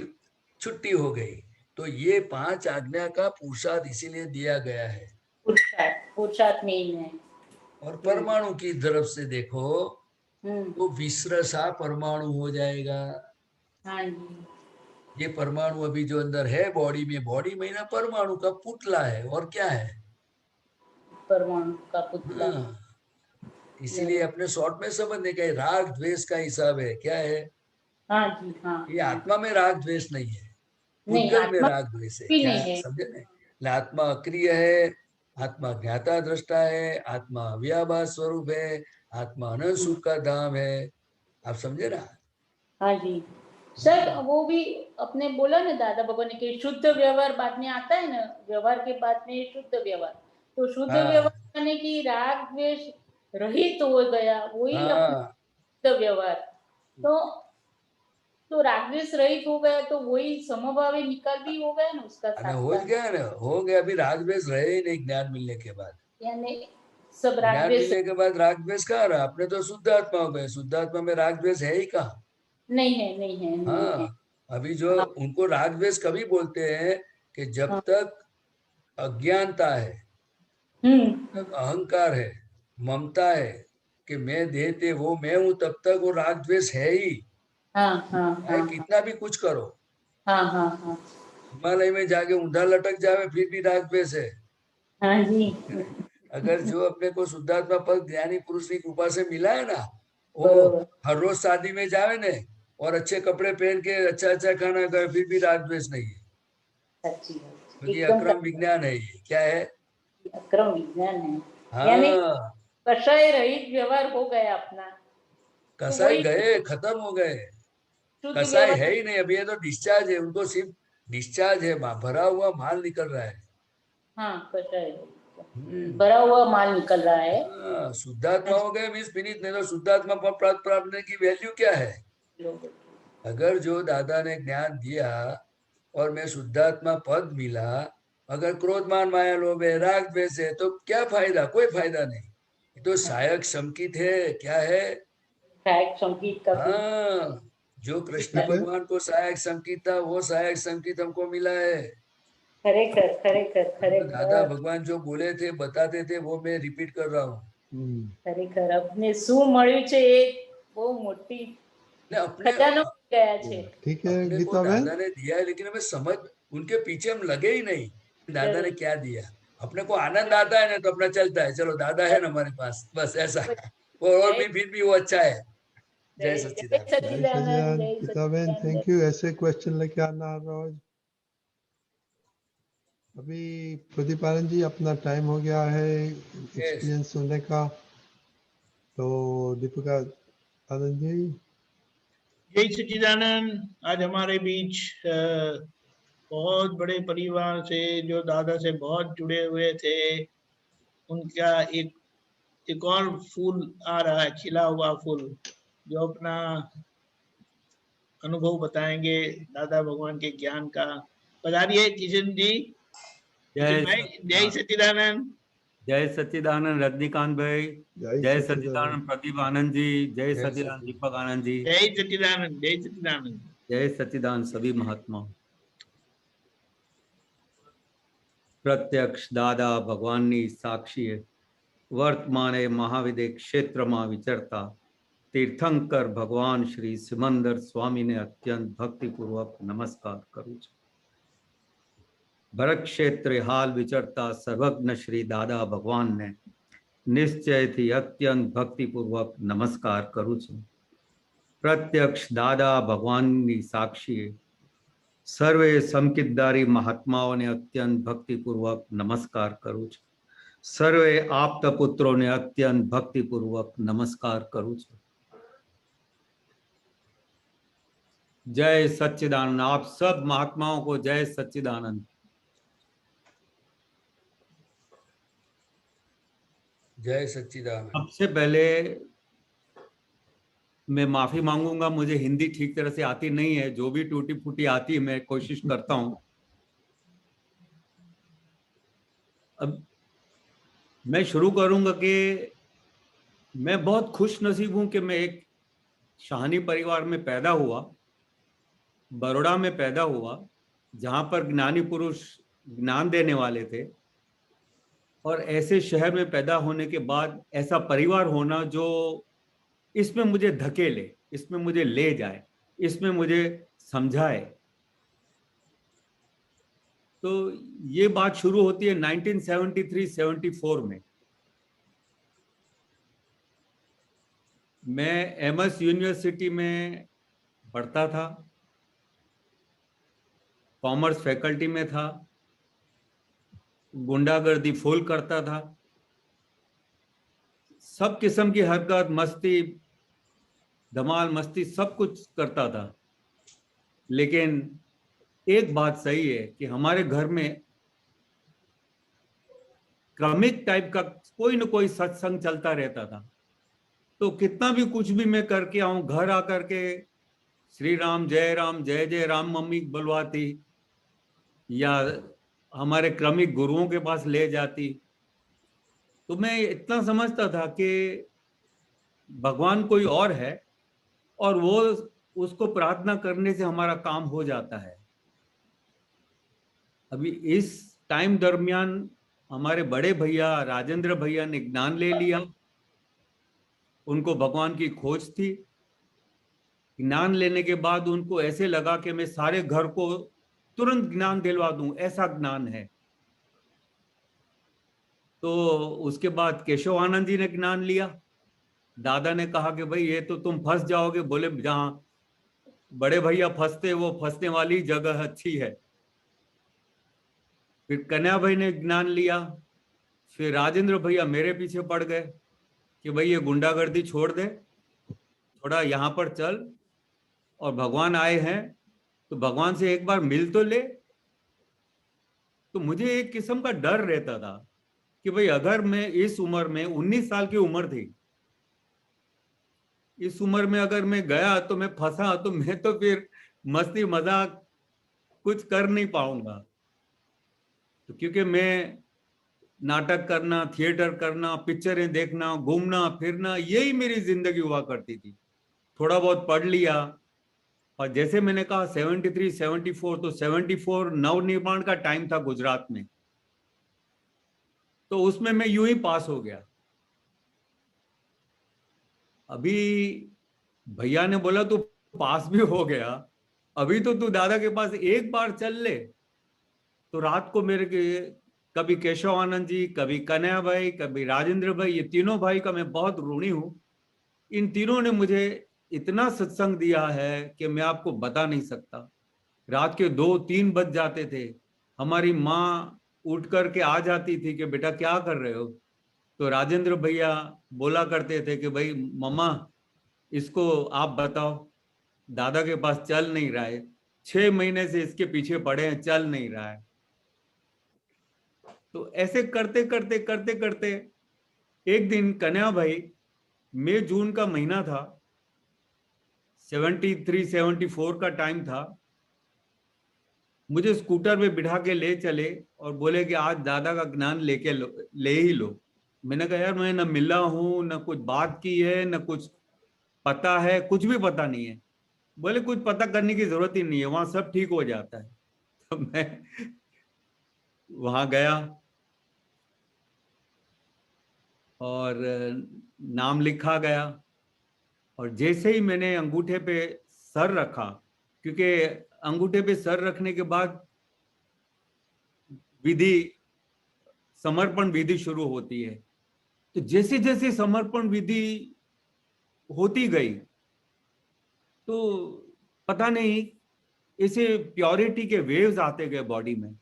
छुट्टी हो गई। तो ये 5 आज्ञा का पुरुषार्थ इसीलिए दिया गया है। पुरुषार्थ में ही है। और परमाणु की तरफ से देखो तो विश्रसा परमाणु हो जाएगा। हाँ जी। ये परमाणु अभी जो अंदर है बॉडी में ना परमाणु का पुतला है, और क्या है? परमाणु का पुतला। इसीलिए अपने शॉर्ट में समझने का राग द्वेष का हिसाब है, क्या है? हाँ जी, हाँ। ये आत्मा में राग द्वेष नहीं है, पुद्गल में राग द्वेष है, क्या है? समझे ना? आत्मा अक्रिय है, आत्मा ज्ञाता दृष्टा है, आत्मा अव्याभास स्वरूप है, आत्मा अनंत सुख का धाम है। आप समझे ना? हाँ जी सर, वो भी अपने बोला ना दादा भगवान ने कि शुद्ध व्यवहार बाद में आता है ना, व्यवहार के बाद में शुद्ध व्यवहार। तो शुद्ध व्यवहार यानी कि राग द्वेष रहित हो गया, वही शुद्ध व्यवहार। तो राग द्वेष रहित हो गया तो वही समभावी निकाल भी हो गया ना उसका साथ। हो गया ना, हो गया। अभी राग द्वेष रहे ही नहीं ज्ञान मिलने के बाद। यानी सब राग ज्ञान द्वेष मिलने के बाद राग द्वेष कहाँ रहा? अपने तो शुद्ध आत्मा हो गए, शुद्ध आत्मा में राग द्वेष है ही कहाँ? नहीं है। हाँ, अभी जो उनको राग द्वेष कभी बोलते हैं कि जब तक अज्ञानता है, तब अहंकार है, ममता है कि मैं देते वो मैं हूं, तब तक वो राग द्वेष है ही। कितना भी कुछ करो, हिमालय में जाके ऊंधा लटक जावे फिर भी राग द्वेष है। हाँ जी। अगर जो अपने को शुद्धात्मा पद ज्ञानी पुरुष की कृपा से मिला है ना, वो हर रोज शादी में जावे ने और अच्छे कपड़े पहन के अच्छा खाना खाए, फिर भी राग द्वेष नहीं है। क्योंकि अक्रम विज्ञान है। ये क्या है? अक्रम विज्ञान है। हाँ, कषाय रहित व्यवहार हो गया अपना। कसाई गए, खत्म हो गए, कसाई है ही नहीं। अभी ये तो डिस्चार्ज है, उनको सिर्फ डिस्चार्ज है, भरा हुआ माल निकल रहा है। हाँ, कसाई भरा हुआ माल निकल रहा है। शुद्धात्मा हो गए मीन्स फिनिश। नहीं तो शुद्धात्मा पर प्राप्त करने की वैल्यू क्या है? अगर जो दादा ने ज्ञान दिया और मैं शुद्धात्मा पद मिला, अगर क्रोध मान माया लोभ है, राग द्वेष है, तो क्या फायदा? कोई फायदा नहीं। तो सहायक संकित है। क्या है? सहायक संकित का। हाँ, जो कृष्ण भगवान को सहायक संकित था वो सहायक संकित हमको मिला है। खरेखर दादा भगवान जो बोले थे, बताते थे, वो मैं रिपीट कर रहा हूँ। ખરેખર આપને શું મળ્યું છે એ બહુ મોટી ખજાનો ગયા છે। ठीक है गीता बहन, दादा ने दिया है, लेकिन हमें समझ उनके पीछे हम लगे ही नहीं दादा ने क्या दिया। अपने को आनंद आता है ना तो अपना चलता है, चलो दादा है ना हमारे पास, बस ऐसा। और भी फिर भी वो अच्छा है। जय सच्चिदानंद। गीता बहन थैंक यू। ऐसे क्वेश्चन लेके आना रोज। अभी प्रदीप आनंद जी अपना टाइम हो गया है एक्सपीरियंस सुनने का, तो दीपिका आनंद जी। जय सच्चिदानंद। आज हमारे बीच बहुत बड़े परिवार से जो दादा से बहुत जुड़े हुए थे, उनका एक और फूल आ रहा है, खिला हुआ फूल, जो अपना अनुभव बताएंगे दादा भगवान के ज्ञान का। पधारिए किशन जी। जय सच्चिदानंद। जय सच्चिदानंद रजनीकांत भाई। जय सच्चिदानंद प्रदीप आनंद जी। जय सच्चिदानंद दीपक आनंद जी। जय सच्चिदानंद। जय सच्चिदानंद। जय सच्चिदानंद सभी महात्माओं। प्रत्यक्ष दादा भगवाननी साक्षीए वर्तमाने महाविदे क्षेत्રમાં વિચરતા તીર્થંકર ભગવાન શ્રી સિમંદર સ્વામીને અત્યંત ભક્તિપૂર્વક નમસ્કાર કરું છું। ભરત ક્ષેત્રે હાલ વિચરતા સર્વજ્ઞ શ્રી દાદા ભગવાનને નિશ્ચયથી અત્યંત ભક્તિપૂર્વક નમસ્કાર કરું છું। પ્રત્યક્ષ દાદા ભગવાનની સાક્ષીએ સર્વે સંકિતદારી મહાત્માઓને અત્યંત ભક્તિપૂર્વક નમસ્કાર કરું છું। સર્વે આપ્ત પુત્રોને અત્યંત ભક્તિપૂર્વક નમસ્કાર કરું છું। जय सच्चिदानंद। आप सब महात्माओं को जय सच्चिदानंद। जय सच्चिदानंद। सबसे पहले मैं माफी मांगूंगा, मुझे हिंदी ठीक तरह से आती नहीं है, जो भी टूटी फूटी आती है मैं कोशिश करता हूं। अब मैं शुरू करूंगा कि मैं बहुत खुश नसीब हूं कि मैं एक शाहनी परिवार में पैदा हुआ, बड़ौदा में पैदा हुआ, जहां पर ज्ञानी पुरुष ज्ञान देने वाले थे। और ऐसे शहर में पैदा होने के बाद ऐसा परिवार होना जो इसमें मुझे धकेले, इसमें मुझे ले जाए, इसमें मुझे समझाए। तो ये बात शुरू होती है 1973-74 में। मैं एमएस यूनिवर्सिटी में पढ़ता था, कॉमर्स फैकल्टी में था, गुंडागर्दी फुल करता था, सब किस्म की हरकत, मस्ती, धमाल मस्ती सब कुछ करता था। लेकिन एक बात सही है कि हमारे घर में क्रमिक टाइप का कोई न कोई सत्संग चलता रहता था। तो कितना भी कुछ भी मैं करके आऊं, घर आकर के श्री राम जय जय राम मम्मी बुलवाती, या हमारे क्रमिक गुरुओं के पास ले जाती। तो मैं इतना समझता था कि भगवान कोई और है और वो उसको प्रार्थना करने से हमारा काम हो जाता है। अभी इस टाइम दरमियान हमारे बड़े भैया राजेंद्र भैया ने ज्ञान ले लिया। उनको भगवान की खोज थी। ज्ञान लेने के बाद उनको ऐसे लगा कि मैं सारे घर को तुरंत ज्ञान दिलवा दूं, ऐसा ज्ञान है। तो उसके बाद केशव आनंद जी ने ज्ञान लिया। दादा ने कहा कि भाई ये तो तुम फंस जाओगे। बोले जहां बड़े भैया फंसते, वो फंसने वाली जगह अच्छी है। फिर कन्या भाई ने ज्ञान लिया। फिर राजेंद्र भैया मेरे पीछे पड़ गए कि भाई ये गुंडागर्दी छोड़ दे, थोड़ा यहाँ पर चल, और भगवान आए हैं तो भगवान से एक बार मिल तो ले। तो मुझे एक किस्म का डर रहता था कि भाई अगर मैं इस उम्र में, 19 साल की उम्र थी, इस उम्र में अगर मैं गया तो मैं फंसा तो मैं तो फिर मस्ती मजाक कुछ कर नहीं पाऊंगा। तो क्योंकि मैं नाटक करना, थिएटर करना, पिक्चरें देखना, घूमना फिरना, यही मेरी जिंदगी हुआ करती थी। थोड़ा बहुत पढ़ लिया। और जैसे मैंने कहा 73-74, तो 74 नवनिर्माण का टाइम था गुजरात में। तो उसमें मैं यूं ही पास हो गया। अभी भैया ने बोला तू पास भी हो गया, अभी तो तू दादा के पास एक बार चल ले। तो रात को मेरे कभी केशव आनंद जी, कभी कन्या भाई, कभी राजेंद्र भाई, ये तीनों भाई का मैं बहुत ऋणी हूं। इन तीनों ने मुझे इतना सत्संग दिया है कि मैं आपको बता नहीं सकता। रात के 2-3 बज जाते थे। हमारी माँ उठ करके आ जाती थी कि बेटा क्या कर रहे हो। तो राजेंद्र भैया बोला करते थे कि भाई मम्मा इसको आप बताओ, दादा के पास चल नहीं रहा है, 6 महीने से इसके पीछे पड़े हैं, चल नहीं रहा है। तो ऐसे करते करते करते करते एक दिन कन्या भाई, मई जून का महीना था, 73-74 का टाइम था, मुझे स्कूटर पे बिठा के ले चले और बोले कि आज दादा का ज्ञान ले ही लो। मैंने कहा यार मैं न मिला हूं, न कुछ बात की है, न कुछ पता है, कुछ भी पता नहीं है। बोले कुछ पता करने की जरूरत ही नहीं है, वहां सब ठीक हो जाता है। तो मैं वहां गया और नाम लिखा गया। और जैसे ही मैंने अंगूठे पे सर रखा, क्योंकि अंगूठे पे सर रखने के बाद विधि, समर्पण विधि शुरू होती है। तो जैसे जैसे समर्पण विधि होती गई तो पता नहीं ऐसे प्योरिटी के वेव्स आते गए बॉडी में।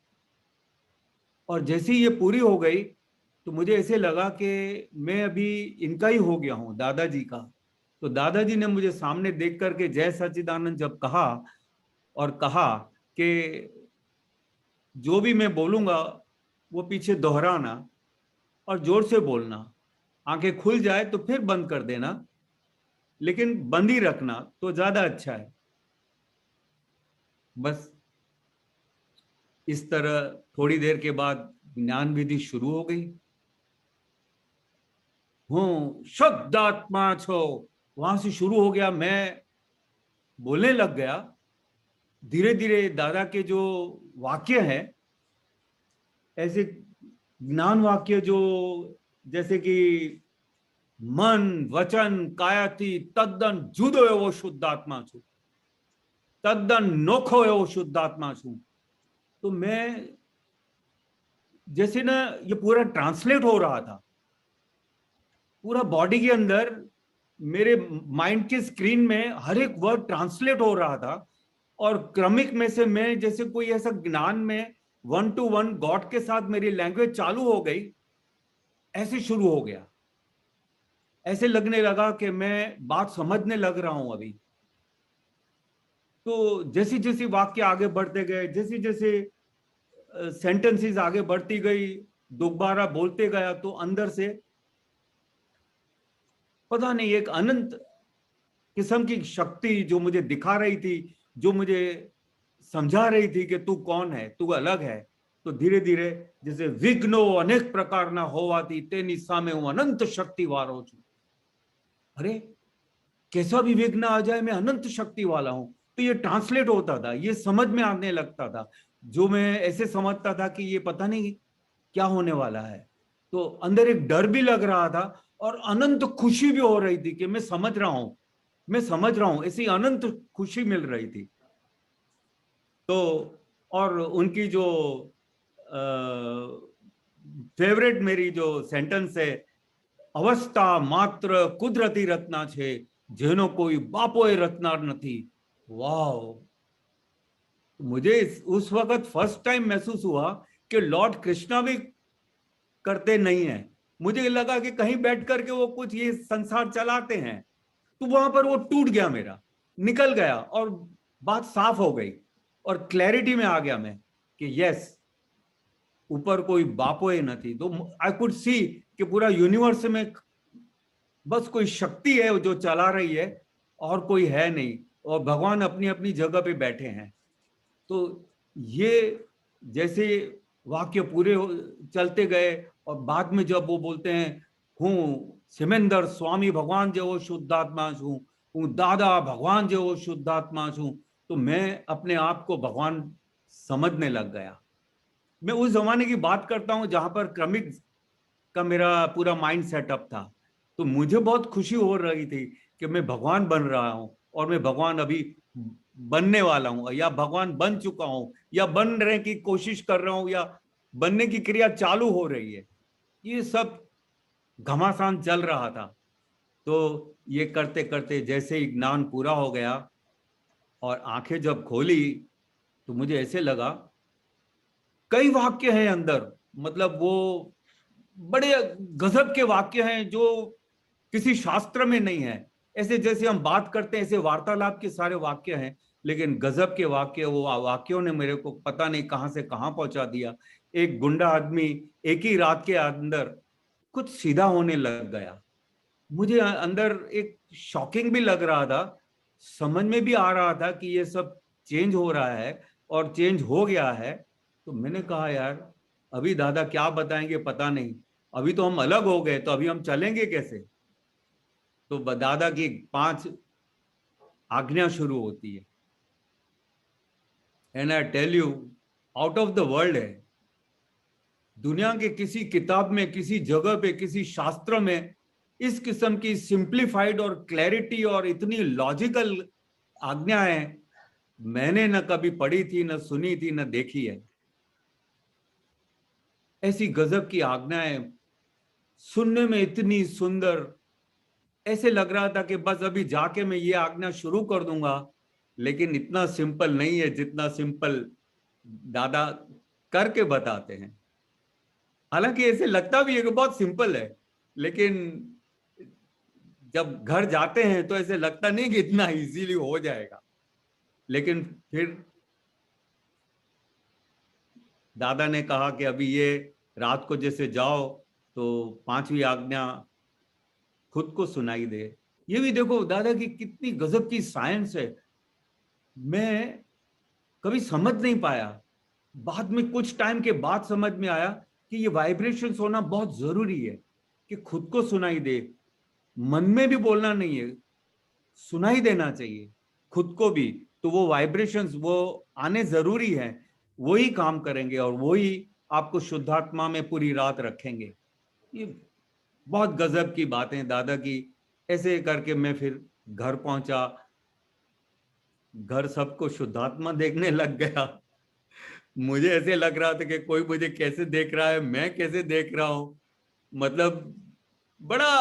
और जैसे ये पूरी हो गई तो मुझे ऐसे लगा कि मैं अभी इनका ही हो गया हूं, दादाजी का। तो दादाजी ने मुझे सामने देख करके जय सच्चिदानंद जब कहा, और कहा कि जो भी मैं बोलूंगा वो पीछे दोहराना और जोर से बोलना। आंखें खुल जाए तो फिर बंद कर देना, लेकिन बंद ही रखना तो ज्यादा अच्छा है। बस इस तरह थोड़ी देर के बाद ज्ञान विधि शुरू हो गई। हूं शुद्ध आत्मा छो, वहां से शुरू हो गया। मैं बोलने लग गया। धीरे धीरे दादा के जो वाक्य हैं, ऐसे ज्ञान वाक्य जो जैसे कि मन वचन कायाति तद्दन जुदो एवो शुद्धात्मा छू, तद्दन नोखो एवो शुद्धात्मा छू। तो मैं जैसे ना ये पूरा ट्रांसलेट हो रहा था, पूरा बॉडी के अंदर मेरे माइंड के स्क्रीन में हर एक वर्ड ट्रांसलेट हो रहा था। और क्रमिक में से मैं जैसे कोई ऐसा ज्ञान में 1 to 1 गॉड के साथ मेरी लैंग्वेज चालू हो गई, ऐसे शुरू हो गया। ऐसे लगने लगा कि मैं बात समझने लग रहा हूं अभी। तो जैसे जैसे वाक्य आगे बढ़ते गए, जैसे जैसे सेंटेंसेस आगे बढ़ती गई, दोबारा बोलते गया, तो अंदर से पता नहीं एक अनंत किस्म की शक्ति जो मुझे दिखा रही थी, जो मुझे समझा रही थी कि तू कौन है, तू अलग है। तो धीरे धीरे जैसे विघ्नो अनेक प्रकार ना होवाती तेनी सामे हूं अनंत शक्ति वालो छू। अरे कैसा भी विघ्न आ जाए मैं अनंत शक्ति वाला हूं। तो ये ट्रांसलेट होता था, ये समझ में आने लगता था। जो मैं ऐसे समझता था कि ये पता नहीं क्या होने वाला है, तो अंदर एक डर भी लग रहा था और अनंत खुशी भी हो रही थी कि मैं समझ रहा हूं, मैं समझ रहा हूं। ऐसी अनंत खुशी मिल रही थी। तो और उनकी जो फेवरेट मेरी जो सेंटेंस है, अवस्था मात्र कुदरती रचना छे, जेनो कोई बापोए रचनार नथी। वाह! मुझे उस वक्त फर्स्ट टाइम महसूस हुआ कि लॉर्ड कृष्णा भी करते नहीं है। मुझे लगा कि कहीं बैठ करके वो कुछ ये संसार चलाते हैं। तो वहां पर वो टूट गया, मेरा निकल गया और बात साफ हो गई और क्लैरिटी में आ गया मैं कि यस, ऊपर कोई बापोए नहीं। तो आई कुड सी कि पूरा यूनिवर्स में बस कोई शक्ति है जो चला रही है और कोई है नहीं, और भगवान अपनी अपनी जगह पे बैठे हैं। तो ये जैसे वाक्य पूरे चलते गए और बाद में जब वो बोलते हैं हूँ सिमेंदर स्वामी भगवान जेवो शुद्धात्मा छू, हूँ दादा भगवान जेवो शुद्धात्मा छू, तो मैं अपने आप को भगवान समझने लग गया। मैं उस जमाने की बात करता हूँ जहां पर क्रमिक का मेरा पूरा माइंड सेटअप था। तो मुझे बहुत खुशी हो रही थी कि मैं भगवान बन रहा हूं और मैं भगवान अभी बनने वाला हूं, या भगवान बन चुका हूं, या बनने की कोशिश कर रहा हूं, या बनने की क्रिया चालू हो रही है। ये सब घमासान चल रहा था। तो ये करते करते जैसे ही ज्ञान पूरा हो गया और आंखें जब खोली तो मुझे ऐसे लगा कई वाक्य हैं अंदर, मतलब वो बड़े गजब के वाक्य हैं जो किसी शास्त्र में नहीं है। ऐसे जैसे हम बात करते हैं ऐसे वार्तालाप के सारे वाक्य हैं, लेकिन गजब के वाक्य, वो वाक्यों ने मेरे को पता नहीं कहां से कहां पहुंचा दिया। एक गुंडा आदमी एक ही रात के अंदर कुछ सीधा होने लग गया। मुझे अंदर एक शॉकिंग भी लग रहा था, समझ में भी आ रहा था कि ये सब चेंज हो रहा है और चेंज हो गया है। तो मैंने कहा यार अभी दादा क्या बताएंगे पता नहीं, अभी तो हम अलग हो गए, तो अभी हम चलेंगे कैसे। तो दादा की 5 आज्ञा शुरू होती है, and I tell you out of the world है। दुनिया के किसी किताब में, किसी जगह पे, किसी शास्त्र में इस किस्म की सिंप्लीफाइड और क्लैरिटी और इतनी लॉजिकल आज्ञाएं मैंने न कभी पढ़ी थी, न सुनी थी, न देखी है। ऐसी गजब की आज्ञाएं सुनने में इतनी सुंदर, ऐसे लग रहा था कि बस अभी जाके मैं ये आज्ञा शुरू कर दूंगा। लेकिन इतना सिंपल नहीं है जितना सिंपल दादा करके बताते हैं। हालांकि ऐसे लगता भी है कि बहुत सिंपल है, लेकिन जब घर जाते हैं तो ऐसे लगता नहीं कि इतना इजीली हो जाएगा। लेकिन फिर दादा ने कहा कि अभी ये रात को जैसे जाओ तो 5वीं आज्ञा खुद को सुनाई दे। ये भी देखो दादा की कितनी गजब की साइंस है, मैं कभी समझ नहीं पाया, बाद में कुछ टाइम के बाद समझ में आया कि ये वाइब्रेशंस होना बहुत जरूरी है, कि खुद को सुनाई दे, मन में भी बोलना नहीं है, सुनाई देना चाहिए खुद को भी, तो वो वाइब्रेशंस वो आने जरूरी है, वही काम करेंगे और वही आपको शुद्धात्मा में पूरी रात रखेंगे। ये बहुत गजब की बातें दादा की। ऐसे करके मैं फिर घर पहुंचा, घर सबको शुद्धात्मा देखने लग गया। मुझे ऐसे लग रहा था कि कोई मुझे कैसे देख रहा है, मैं कैसे देख रहा हूं, मतलब बड़ा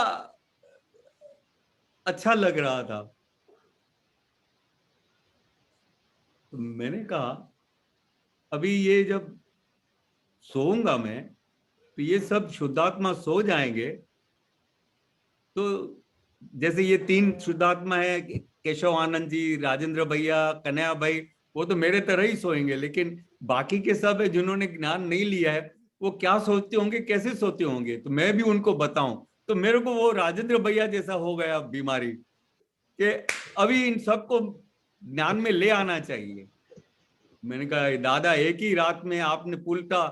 अच्छा लग रहा था। तो मैंने कहा अभी ये जब सोऊंगा मैं तो ये सब शुद्धात्मा सो जाएंगे, तो जैसे ये 3 शुद्धात्मा है, केशव आनंद जी, राजेंद्र भैया, कन्हैया भाई, वो तो मेरे तरह ही सोएंगे, लेकिन बाकी के सब है जिन्होंने ज्ञान नहीं लिया है, वो क्या सोचते होंगे, कैसे सोते होंगे, तो मैं भी उनको बताऊं। तो मेरे को वो राजेंद्र भैया जैसा हो गया बीमारी, कि अभी इन सबको ज्ञान में ले आना चाहिए। मैंने कहा दादा एक ही रात में आपने पूरा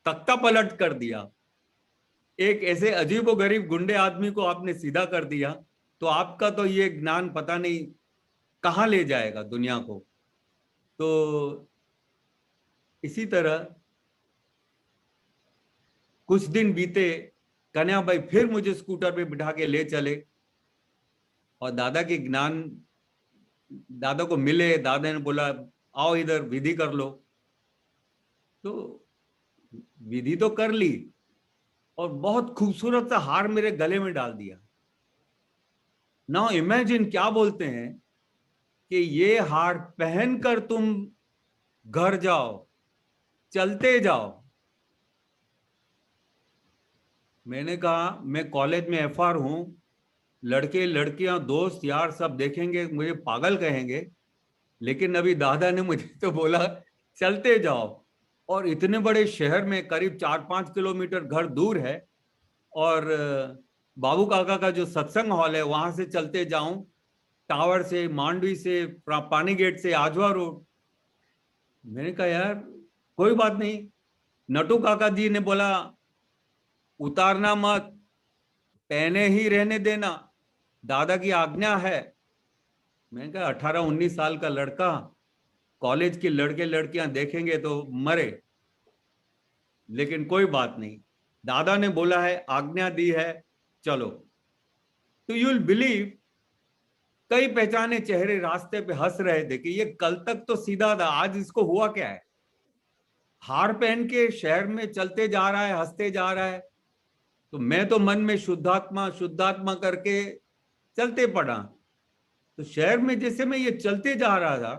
तख्ता पलट कर दिया, एक ऐसे अजीबोगरीब गुंडे आदमी को आपने सीधा कर दिया, तो आपका तो ये ज्ञान पता नहीं कहाँ ले जाएगा दुनिया को। तो इसी तरह कुछ दिन बीते, कन्हैया भाई फिर मुझे स्कूटर पे बिठा के ले चले और दादा के ज्ञान, दादा को मिले, दादा ने बोला आओ इधर विधि कर लो। तो विधि तो कर ली और बहुत खूबसूरत सा हार मेरे गले में डाल दिया। नाउ इमेजिन क्या बोलते हैं कि ये हार पहनकर तुम घर जाओ, चलते जाओ। मैंने कहा मैं कॉलेज में एफआर हूं, लड़के लड़कियां दोस्त यार सब देखेंगे मुझे पागल कहेंगे, लेकिन अभी दादा ने मुझे तो बोला चलते जाओ। और इतने बड़े शहर में करीब 4-5 किलोमीटर घर दूर है, और बाबू काका का जो सत्संग हॉल है वहां से चलते जाऊं, टावर से, मांडवी से, पानी गेट से, आजवा रोड। मैंने कहा यार कोई बात नहीं। नटू काका जी ने बोला उतारना मत, पहने ही रहने देना, दादा की आज्ञा है। मैंने कहा 18-19 साल का लड़का, कॉलेज के लड़के लड़कियां देखेंगे तो मरे, लेकिन कोई बात नहीं, दादा ने बोला है, आज्ञा दी है, चलो। तो यू विल बिलीव कई पहचाने चेहरे रास्ते पे हंस रहे थे कि ये कल तक तो सीधा था, आज इसको हुआ क्या है, हार पहन के शहर में चलते जा रहा है, हंसते जा रहा है। तो मैं तो मन में शुद्धात्मा शुद्धात्मा करके चलते पड़ा। तो शहर में जैसे मैं ये चलते जा रहा था,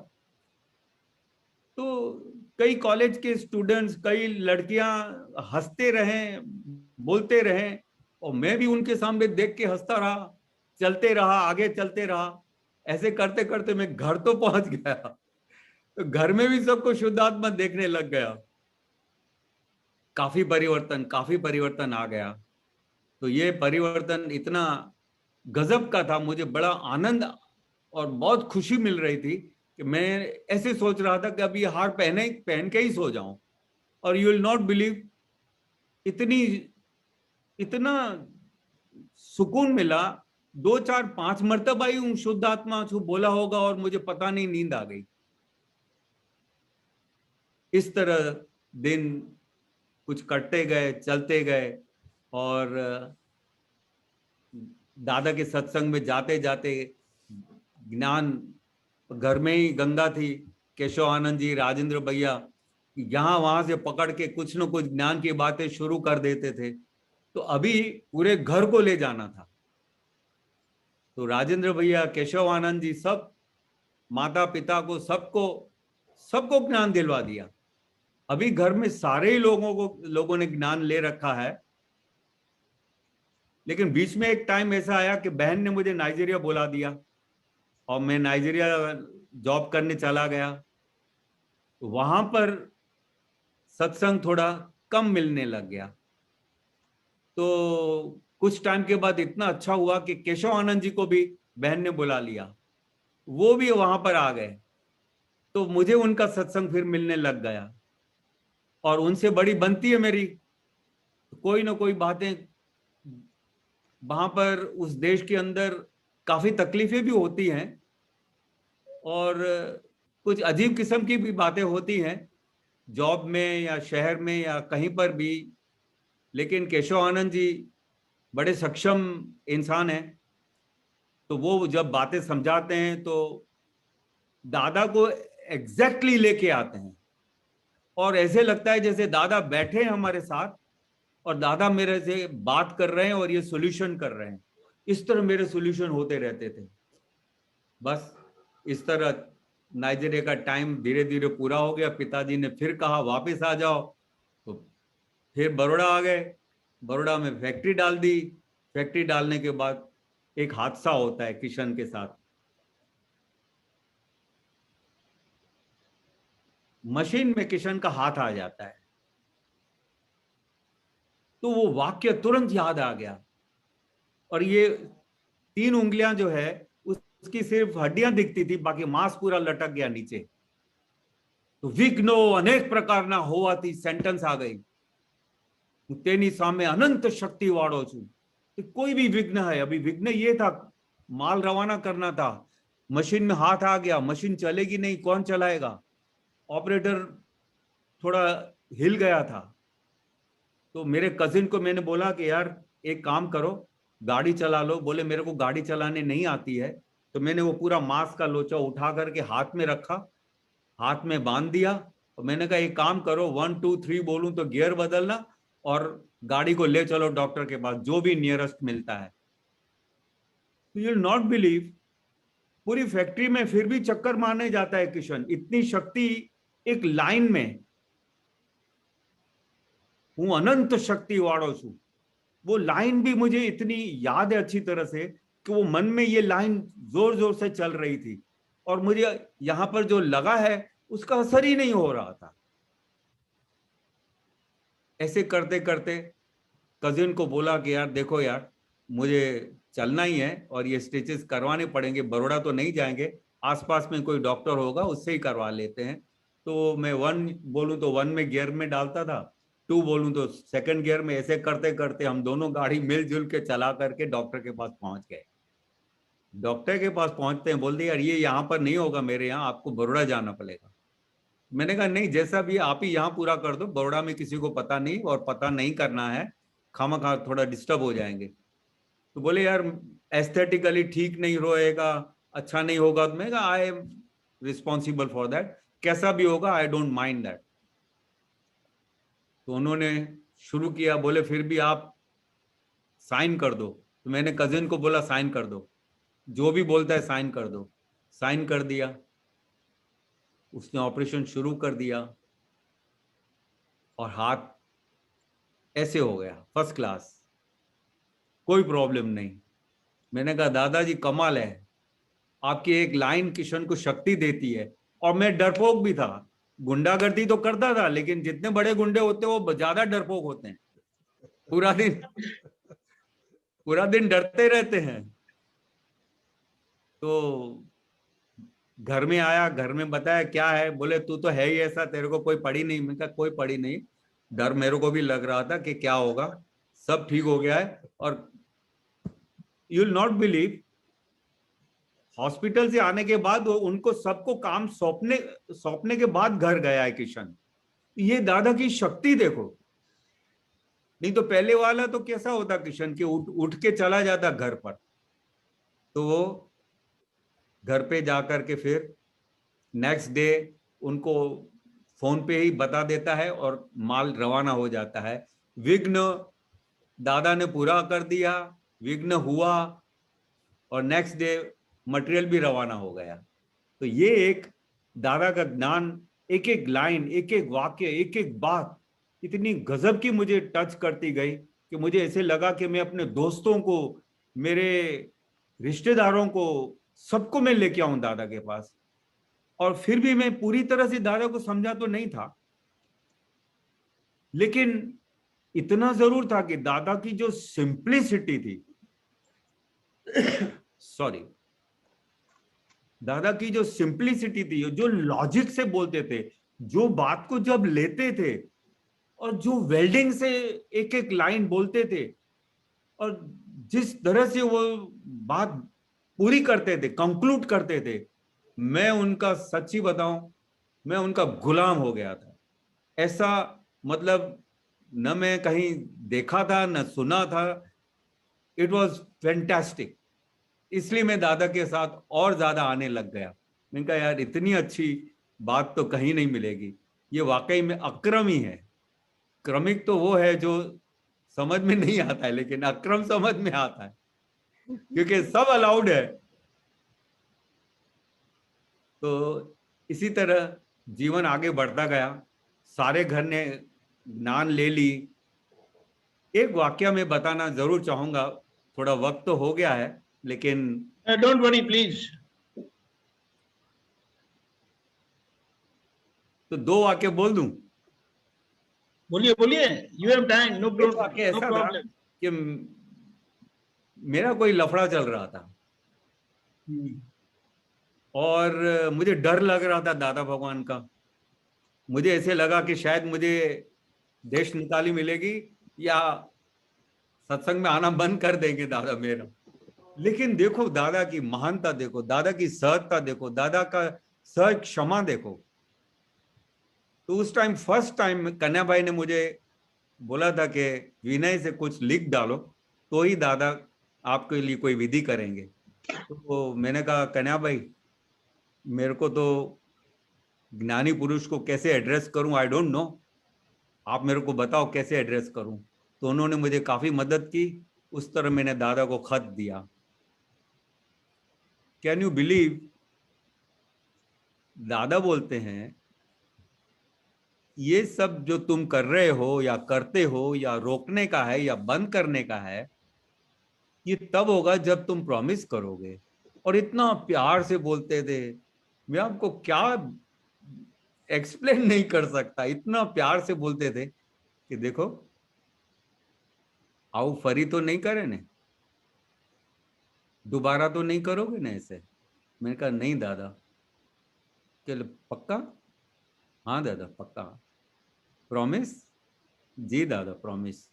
तो कई कॉलेज के स्टूडेंट्स, कई लड़कियां हंसते रहे, बोलते रहे, और मैं भी उनके सामने देख के हंसता रहा, चलते रहा, आगे चलते रहा। ऐसे करते करते मैं घर तो पहुंच गया, तो घर में भी सबको शुद्धात्मा देखने लग गया। काफी परिवर्तन आ गया। तो ये परिवर्तन इतना गजब का था, मुझे बड़ा आनंद और बहुत खुशी मिल रही थी कि मैं ऐसे सोच रहा था कि अभी हार पहन के ही सो जाऊं। और यू विल नॉट बिलीव, इतना सुकून मिला, 2-4-5 मरतबा ही शुद्ध आत्मा छू बोला होगा और मुझे पता नहीं, नींद आ गई। इस तरह दिन कुछ कटते गए, चलते गए, और दादा के सत्संग में जाते जाते ज्ञान, घर में ही गंगा थी, केशव आनंद जी, राजेंद्र भैया यहाँ वहां से पकड़ के कुछ न कुछ ज्ञान की बातें शुरू कर देते थे। तो अभी पूरे घर को ले जाना था। तो राजेंद्र भैया, केशव आनंद जी, सब माता पिता को, सबको ज्ञान दिलवा दिया। अभी घर में सारे ही लोगों ने ज्ञान ले रखा है। लेकिन बीच में एक टाइम ऐसा आया कि बहन ने मुझे नाइजीरिया बुला दिया और मैं नाइजीरिया जॉब करने चला गया। तो वहां पर सत्संग थोड़ा कम मिलने लग गया। तो कुछ टाइम के बाद इतना अच्छा हुआ कि केशव आनंद जी को भी बहन ने बुला लिया, वो भी वहां पर आ गए, तो मुझे उनका सत्संग फिर मिलने लग गया और उनसे बड़ी बनती है मेरी। कोई ना कोई बातें वहां पर उस देश के अंदर काफी तकलीफें भी होती हैं और कुछ अजीब किस्म की भी बातें होती हैं जॉब में या शहर में या कहीं पर भी, लेकिन केशव आनंद जी बड़े सक्षम इंसान हैं, तो वो जब बातें समझाते हैं तो दादा को एग्जैक्टली लेके आते हैं और ऐसे लगता है जैसे दादा बैठे हैं हमारे साथ और दादा मेरे से बात कर रहे हैं और ये सॉल्यूशन कर रहे हैं। इस तरह मेरे सॉल्यूशन होते रहते थे। बस इस तरह नाइजीरिया का टाइम धीरे धीरे पूरा हो गया। पिताजी ने फिर कहा वापस आ जाओ, तो फिर बड़ौदा आ गए। बड़ौदा में फैक्ट्री डाल दी। फैक्ट्री डालने के बाद एक हादसा होता है किशन के साथ। मशीन में किशन का हाथ आ जाता है, तो वो वाक्य तुरंत याद आ गया। और ये 3 उंगलियां जो है उसकी सिर्फ हड्डियां दिखती थी, बाकी मांस पूरा लटक गया नीचे। तो विघ्नो अनेक प्रकार ना होवाती सेंटेंस आ गई। तेनी सामे अनंत शक्ति वाड़ो छू। तो कोई भी विघ्न है, अभी विघ्न ये था माल रवाना करना था, मशीन में हाथ आ गया, मशीन चलेगी नहीं, कौन चलाएगा। ऑपरेटर थोड़ा हिल गया था, तो मेरे कजिन को मैंने बोला कि यार एक काम करो, गाड़ी चला लो। बोले मेरे को गाड़ी चलाने नहीं आती है। तो मैंने वो पूरा मांस का लोचा उठा करके हाथ में रखा, हाथ में बांध दिया और मैंने कहा एक काम करो, 1 2 3 बोलूं तो गियर बदलना और गाड़ी को ले चलो डॉक्टर के पास, जो भी नियरेस्ट मिलता है। यू विल नॉट बिलीव, पूरी फैक्ट्री में फिर भी चक्कर मारने जाता है किशन। इतनी शक्ति एक लाइन में, हूं अनंत शक्ति वाड़ो छू, वो लाइन भी मुझे इतनी याद है अच्छी तरह से कि वो मन में ये लाइन जोर जोर से चल रही थी और मुझे यहां पर जो लगा है उसका असर ही नहीं हो रहा था। ऐसे करते करते कजिन को बोला कि यार देखो यार मुझे चलना ही है और ये स्टिचेस करवाने पड़ेंगे, बड़ौदा तो नहीं जाएंगे, आसपास में कोई डॉक्टर होगा उससे ही करवा लेते हैं। तो मैं 1 बोलूं तो 1 में गियर में डालता था, 2 बोलूं तो 2nd गियर में। ऐसे करते करते हम दोनों गाड़ी मिलजुल के चला करके डॉक्टर के पास पहुंच गए। डॉक्टर के पास पहुंचते हैं बोलते यार ये यहाँ पर नहीं होगा मेरे यहाँ, आपको बड़ौदा जाना पड़ेगा। मैंने कहा नहीं, जैसा भी आप ही यहाँ पूरा कर दो, बड़ौदा में किसी को पता नहीं और पता नहीं करना है, खामखा थोड़ा डिस्टर्ब हो जाएंगे। तो बोले यार एस्थेटिकली ठीक नहीं रहेगा, अच्छा नहीं होगा। तो मैं कहा I am responsible for that, कैसा भी होगा आई डोंट माइंड दैट। तो उन्होंने शुरू किया, बोले फिर भी आप साइन कर दो। तो मैंने कजिन को बोला साइन कर दो, जो भी बोलता है साइन कर दो। साइन कर दिया, उसने ऑपरेशन शुरू कर दिया और हाथ ऐसे हो गया, फर्स्ट क्लास, कोई प्रॉब्लम नहीं। मैंने कहा दादाजी कमाल है, आपकी एक लाइन किशन को शक्ति देती है। और मैं डरपोक भी था, गुंडागर्दी तो करता था, लेकिन जितने बड़े गुंडे होते हैं वो ज्यादा डरपोक होते हैं, पूरा दिन डरते रहते हैं। तो घर में आया, घर में बताया क्या है, बोले तू तो है ही ऐसा, तेरे को कोई पड़ी नहीं। मैंने कहा कोई पड़ी नहीं, डर मेरे को भी लग रहा था कि क्या होगा, सब ठीक हो गया है। और you will not believe, hospital से आने के बाद उनको सबको काम सौंपने के बाद घर गया है किशन। ये दादा की शक्ति देखो। नहीं तो पहले वाला तो कैसा होता किशन के, उठ के चला जाता घर पर, तो वो घर पे जाकर के फिर नेक्स्ट डे उनको फोन पे ही बता देता है और माल रवाना हो जाता है। विघ्न दादा ने पूरा कर दिया, विघ्न हुआ और नेक्स्ट डे मटेरियल भी रवाना हो गया। तो ये एक दादा का ज्ञान, एक एक लाइन, एक एक वाक्य, एक एक बात इतनी गजब की मुझे टच करती गई कि मुझे ऐसे लगा कि मैं अपने दोस्तों को, मेरे रिश्तेदारों को, सबको मैं लेके आऊं दादा के पास। और फिर भी मैं पूरी तरह से दादा को समझा तो नहीं था, लेकिन इतना जरूर था कि दादा की जो सिंप्लिसिटी थी सॉरी, दादा की जो सिंप्लिसिटी थी, जो लॉजिक से बोलते थे, जो बात को जब लेते थे और जो वेल्डिंग से एक एक लाइन बोलते थे और जिस तरह से वो बात पूरी करते थे, कंक्लूड करते थे, मैं उनका सच्ची बताऊं, मैं उनका गुलाम हो गया था। ऐसा मतलब न मैं कहीं देखा था न सुना था। It was fantastic. इसलिए मैं दादा के साथ और ज्यादा आने लग गया। मैंने कहा यार इतनी अच्छी बात तो कहीं नहीं मिलेगी, ये वाकई में अक्रम ही है। क्रमिक तो वो है जो समझ में नहीं आता है, लेकिन अक्रम समझ में आता है क्योंकि सब अलाउड है। तो इसी तरह जीवन आगे बढ़ता गया, सारे घर ने ज्ञान ले ली। एक वाक्य में बताना जरूर चाहूंगा, थोड़ा वक्त तो हो गया है लेकिन डोंट वरी प्लीज। तो 2 वाक्य बोल दूं? बोलिए बोलिए, यू हैव टाइम, नो वाक्य ऐसा था कि मेरा कोई लफड़ा चल रहा था और मुझे डर लग रहा था दादा भगवान का। मुझे ऐसे लगा कि शायद मुझे देश निकाली मिलेगी या सत्संग में आना बंद कर देंगे दादा मेरा। लेकिन देखो दादा की महानता देखो, दादा की सहजता देखो, दादा का सहज क्षमा देखो। तो उस टाइम फर्स्ट टाइम कन्या भाई ने मुझे बोला था कि विनय से कुछ लिख डालो तो ही दादा आपके लिए कोई विधि करेंगे। तो मैंने कहा कन्या भाई मेरे को तो ज्ञानी पुरुष को कैसे एड्रेस करूं, आई डोंट नो, आप मेरे को बताओ कैसे एड्रेस करूं। तो उन्होंने मुझे काफी मदद की। उस तरह मैंने दादा को खत दिया। कैन यू बिलीव, दादा बोलते हैं ये सब जो तुम कर रहे हो या करते हो या रोकने का है या बंद करने का है, ये तब होगा जब तुम प्रॉमिस करोगे। और इतना प्यार से बोलते थे, मैं आपको क्या एक्सप्लेन नहीं कर सकता। इतना प्यार से बोलते थे कि देखो आओ फरी तो नहीं करे ने, दोबारा तो नहीं करोगे ना ऐसे। मैंने कहा नहीं दादा। चलो पक्का? हाँ दादा पक्का। प्रॉमिस? जी दादा promise.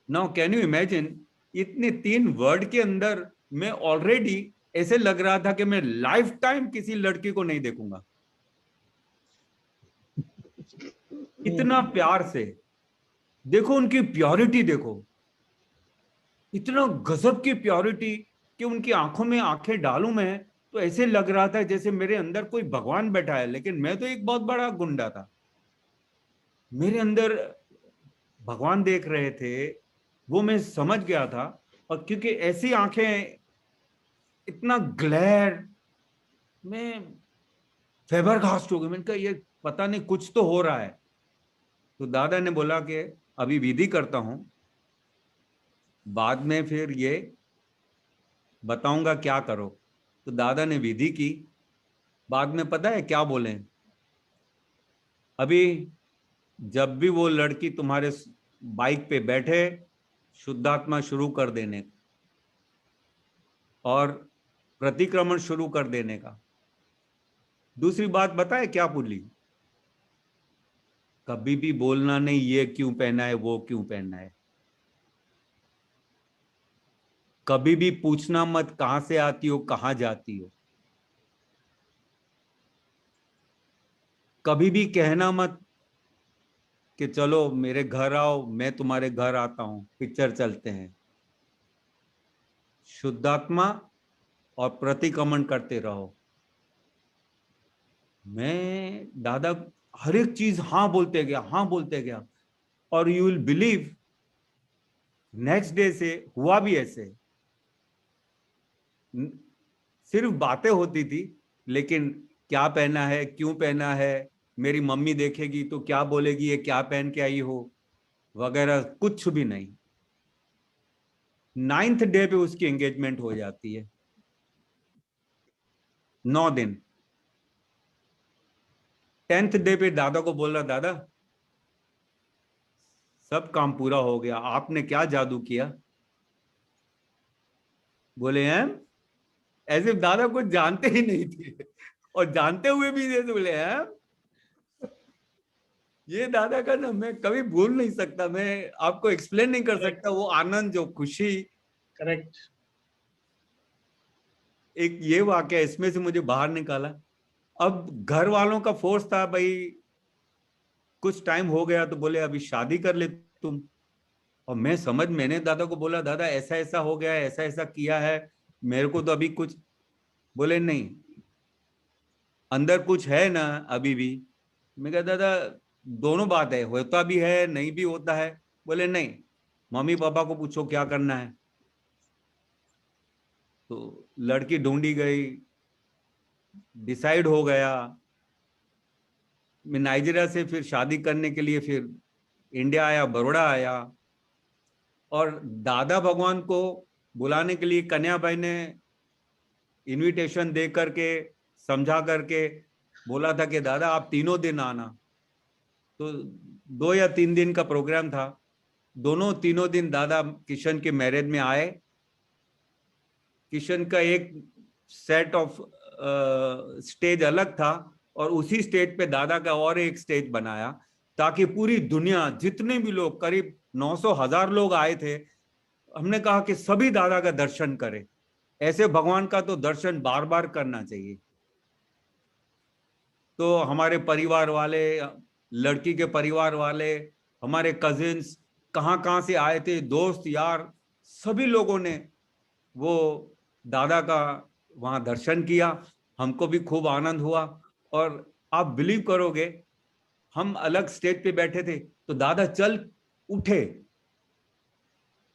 Now can you imagine, इतने 3 वर्ड के अंदर मैं ऑलरेडी ऐसे लग रहा था कि मैं लाइफ टाइम किसी लड़की को नहीं देखूंगा। इतना प्यार से देखो, उनकी प्योरिटी देखो, इतना गजब की प्योरिटी कि उनकी आंखों में आंखें डालूं मैं तो ऐसे लग रहा था जैसे मेरे अंदर कोई भगवान बैठा है। लेकिन मैं तो एक बहुत बड़ा गुंडा था। मेरे अंदर भगवान देख रहे थे, वो मैं समझ गया था। और क्योंकि ऐसी आंखें, इतना ग्लेयर, मैं फेबरघास्ट हो गया। मैंने कहा ये पता नहीं कुछ तो हो रहा है। तो दादा ने बोला कि अभी विधि करता हूं, बाद में फिर ये बताऊंगा क्या करो। तो दादा ने विधि की। बाद में पता है क्या बोले, अभी जब भी वो लड़की तुम्हारे बाइक पे बैठे, शुद्धात्मा शुरू कर देने और प्रतिक्रमण शुरू कर देने का। दूसरी बात बताए क्या बोली, कभी भी बोलना नहीं ये क्यों पहना है वो क्यों पहनना है। कभी भी पूछना मत कहां से आती हो कहां जाती हो। कभी भी कहना मत कि चलो मेरे घर आओ, मैं तुम्हारे घर आता हूं, पिक्चर चलते हैं। शुद्धात्मा और प्रतिक्रमण करते रहो। मैं दादा हर एक चीज हाँ बोलते गया, हाँ बोलते गया। और you will believe, next day से हुआ भी ऐसे। सिर्फ बातें होती थी, लेकिन क्या पहना है, क्यों पहना है, मेरी मम्मी देखेगी तो क्या बोलेगी ये क्या पहन के आई हो, वगैरह कुछ भी नहीं। 9th डे पे उसकी एंगेजमेंट हो जाती है। 9 दिन। 10th डे पे दादा को बोल रहा, दादा सब काम पूरा हो गया, आपने क्या जादू किया? बोले हैं ऐसे दादा कुछ जानते ही नहीं थे, और जानते हुए भी जैसे बोले हैं। ये दादा का ना मैं कभी भूल नहीं सकता, मैं आपको एक्सप्लेन नहीं कर सकता वो आनंद, जो खुशी। करेक्ट। एक ये वाकया इसमें से मुझे बाहर निकाला। अब घर वालों का फोर्स था, भाई कुछ टाइम हो गया तो बोले अभी शादी कर ले तुम। और मैंने दादा को बोला, दादा ऐसा ऐसा हो गया है, ऐसा ऐसा किया है, मेरे को तो अभी कुछ। बोले नहीं, अंदर कुछ है ना अभी भी। मैं कहा दादा दोनों बात है, होता भी है नहीं भी होता है। बोले नहीं, मम्मी पापा को पूछो क्या करना है। तो लड़की ढूंढी गई, डिसाइड हो गया। मैं नाइजीरिया से फिर शादी करने के लिए फिर इंडिया आया, बड़ौदा आया। और दादा भगवान को बुलाने के लिए कन्या भाई ने इनविटेशन दे करके समझा करके बोला था कि दादा आप 3 दिन आना। तो 2 या 3 दिन का प्रोग्राम था। दोनों 3 दिन दादा किशन के मैरिज में आए। किशन का एक सेट ऑफ स्टेज अलग था, और उसी स्टेज पे दादा का और एक स्टेज बनाया, ताकि पूरी दुनिया, जितने भी लोग, करीब 900,000 लोग आए थे। हमने कहा कि सभी दादा का दर्शन करें। ऐसे भगवान का तो दर्शन बार बार करना चाहिए। तो हमारे परिवार वाले, लड़की के परिवार वाले, हमारे कजिन्स, कहाँ कहाँ से आए थे, दोस्त यार, सभी लोगों ने वो दादा का वहां दर्शन किया। हमको भी खूब आनंद हुआ। और आप बिलीव करोगे, हम अलग स्टेज पे बैठे थे तो दादा चल उठे,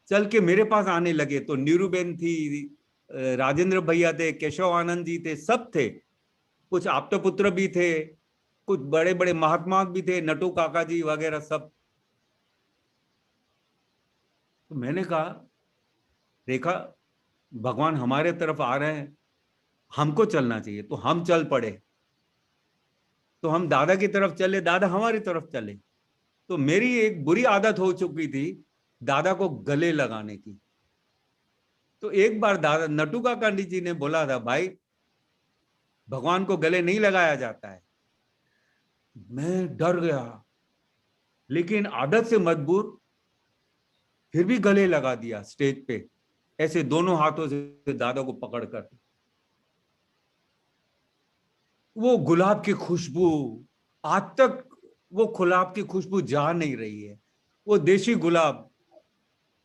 चल के मेरे पास आने लगे। तो नीरूबेन थी, राजेंद्र भैया थे, केशव आनंद जी थे, सब थे। कुछ आप्तपुत्र भी थे, कुछ बड़े बड़े महात्मा भी थे, नटू काका जी वगैरह सब। तो मैंने कहा देखा भगवान हमारे तरफ आ रहे हैं, हमको चलना चाहिए। तो हम चल पड़े। तो हम दादा की तरफ चले, दादा हमारी तरफ चले। तो मेरी एक बुरी आदत हो चुकी थी दादा को गले लगाने की। तो एक बार दादा नटू काका जी ने बोला था, भाई भगवान को गले नहीं लगाया जाता है। मैं डर गया, लेकिन आदत से मजबूर फिर भी गले लगा दिया स्टेज पे, ऐसे दोनों हाथों से दादा को पकड़कर। वो गुलाब की खुशबू, आज तक वो गुलाब की खुशबू जा नहीं रही है। वो देशी गुलाब,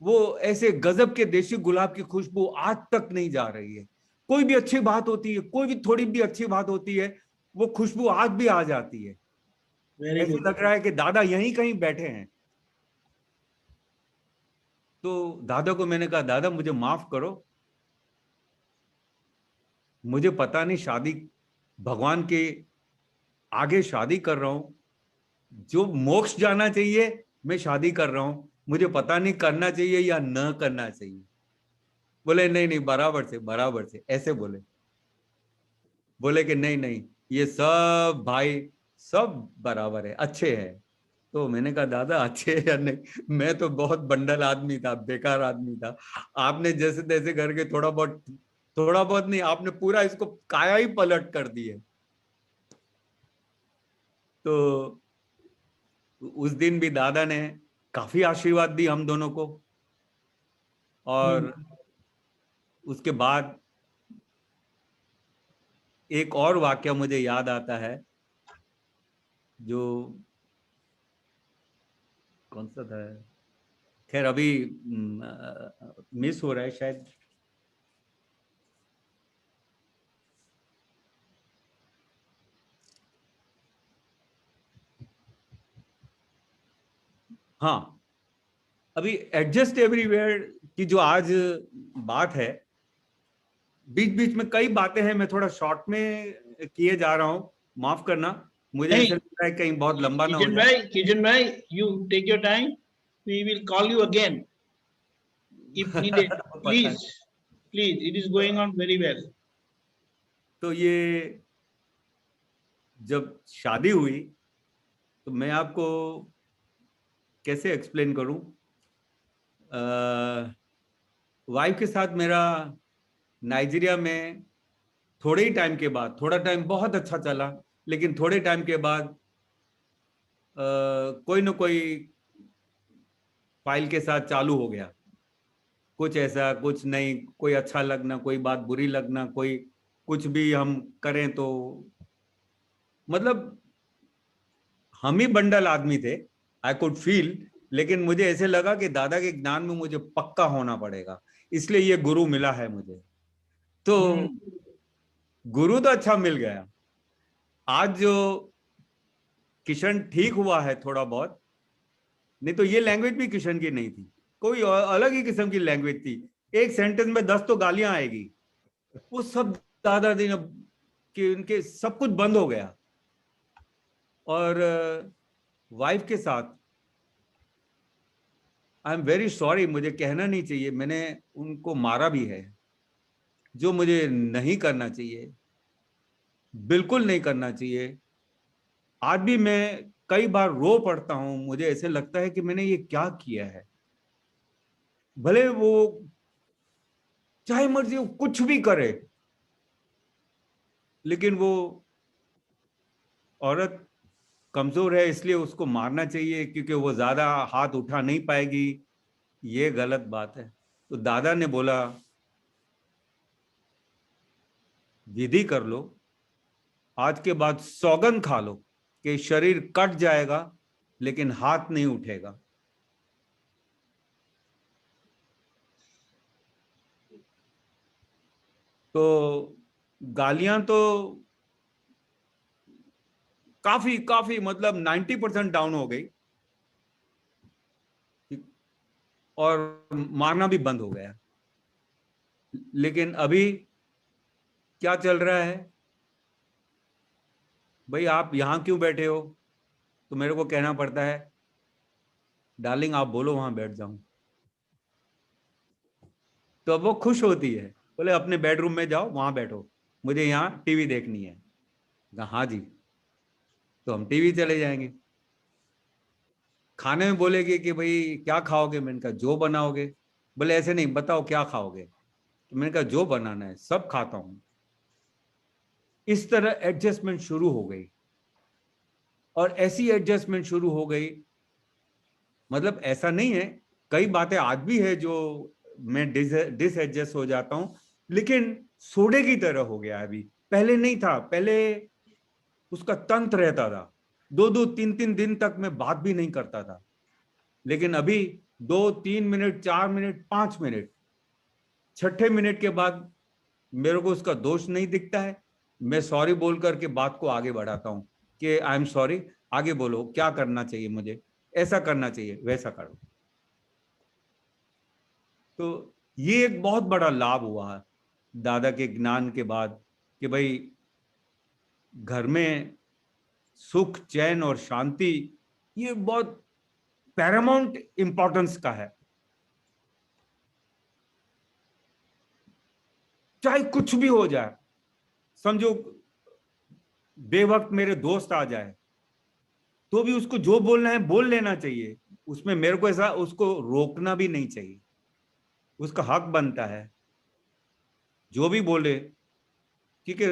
वो ऐसे गजब के देशी गुलाब की खुशबू आज तक नहीं जा रही है। कोई भी अच्छी बात होती है, कोई भी थोड़ी भी अच्छी बात होती है, वो खुशबू आज भी आ जाती है। ऐसे लग रहा है कि दादा यहीं कहीं बैठे हैं। तो दादा को मैंने कहा, दादा मुझे माफ करो, मुझे पता नहीं, शादी भगवान के आगे शादी कर रहा हूं, जो मोक्ष जाना चाहिए मैं शादी कर रहा हूं, मुझे पता नहीं करना चाहिए या न करना चाहिए। बोले नहीं नहीं, बराबर से ऐसे बोले। बोले कि नहीं नहीं, ये सब भाई सब बराबर है, अच्छे हैं। तो मैंने कहा दादा अच्छे या नहीं, मैं तो बहुत बंडल आदमी था, बेकार आदमी था। आपने जैसे तैसे करके थोड़ा बहुत नहीं, आपने पूरा इसको काया ही पलट कर दी है। तो उस दिन भी दादा ने काफी आशीर्वाद दी हम दोनों को। और उसके बाद एक और वाक्य मुझे याद आता है, जो कौन सा था, खैर अभी मिस हो रहा है शायद। हाँ, अभी एडजस्ट एवरीवेयर की जो आज बात है, बीच बीच में कई बातें हैं, मैं थोड़ा शॉर्ट में किए जा रहा हूं, माफ करना। मुझे ऐसा लगता है कहीं बहुत लंबा ना हो जाए। किशन भाई, you take your time. We will call you again if needed. Please, it is going on very well. तो ये जब शादी हुई तो मैं आपको कैसे एक्सप्लेन करूं, वाइफ के साथ मेरा नाइजीरिया में थोड़े ही टाइम के बाद, थोड़ा टाइम बहुत अच्छा चला, लेकिन थोड़े टाइम के बाद कोई ना कोई फाइल के साथ चालू हो गया, कुछ ऐसा कुछ नहीं, कोई अच्छा लगना, कोई बात बुरी लगना, कोई कुछ भी हम करें तो मतलब हम ही बंडल आदमी थे, आई कुड फील, लेकिन मुझे ऐसे लगा कि दादा के ज्ञान में मुझे पक्का होना पड़ेगा, इसलिए ये गुरु मिला है मुझे। तो गुरु तो अच्छा मिल गया। आज जो किशन ठीक हुआ है थोड़ा बहुत, नहीं तो ये लैंग्वेज भी किशन की नहीं थी, कोई अलग ही किस्म की लैंग्वेज थी। एक सेंटेंस में 10 तो गालियां आएगी, वो सब दादा दिन कि उनके सब कुछ बंद हो गया। और वाइफ के साथ आई एम वेरी सॉरी, मुझे कहना नहीं चाहिए, मैंने उनको मारा भी है, जो मुझे नहीं करना चाहिए, बिल्कुल नहीं करना चाहिए। आज भी मैं कई बार रो पड़ता हूं, मुझे ऐसे लगता है कि मैंने ये क्या किया है। भले वो चाहे मर्जी वो कुछ भी करे, लेकिन वो औरत कमजोर है इसलिए उसको मारना चाहिए क्योंकि वो ज्यादा हाथ उठा नहीं पाएगी, ये गलत बात है। तो दादा ने बोला विधि कर लो, आज के बाद सौगंध खा लो कि शरीर कट जाएगा लेकिन हाथ नहीं उठेगा। तो गालियां तो काफी काफी मतलब 90% डाउन हो गई और मारना भी बंद हो गया। लेकिन अभी क्या चल रहा है, भाई आप यहां क्यों बैठे हो, तो मेरे को कहना पड़ता है डार्लिंग आप बोलो वहां बैठ जाऊं। तो अब वो खुश होती है, बोले अपने बेडरूम में जाओ वहां बैठो, मुझे यहाँ टीवी देखनी है। हाँ जी, तो हम टीवी चले जाएंगे। खाने में बोलेगी कि भाई क्या खाओगे, मैंने कहा जो बनाओगे। बोले ऐसे नहीं, बताओ क्या खाओगे, तो मैंने कहा जो बनाना है सब खाता हूं। इस तरह एडजस्टमेंट शुरू हो गई, और ऐसी एडजस्टमेंट शुरू हो गई, मतलब ऐसा नहीं है, कई बातें आज भी है जो मैं डिसएडजस्ट हो जाता हूं, लेकिन सोडे की तरह हो गया अभी। पहले नहीं था, पहले उसका तंत्र रहता था, 2-2 3-3 दिन तक मैं बात भी नहीं करता था, लेकिन अभी 2-3 मिनट 4 मिनट 5 मिनट, 6ठे मिनट के बाद मेरे को उसका दोष नहीं दिखता है, मैं सॉरी बोल करके बात को आगे बढ़ाता हूं कि आई एम सॉरी, आगे बोलो क्या करना चाहिए, मुझे ऐसा करना चाहिए वैसा करो। तो ये एक बहुत बड़ा लाभ हुआ है दादा के ज्ञान के बाद कि भाई घर में सुख चैन और शांति ये बहुत पैरामाउंट इंपॉर्टेंस का है। चाहे कुछ भी हो जाए, समझो बेवक्त मेरे दोस्त आ जाए तो भी उसको जो बोलना है बोल लेना चाहिए, उसमें मेरे को ऐसा उसको रोकना भी नहीं चाहिए, उसका हक बनता है जो भी बोले, क्योंकि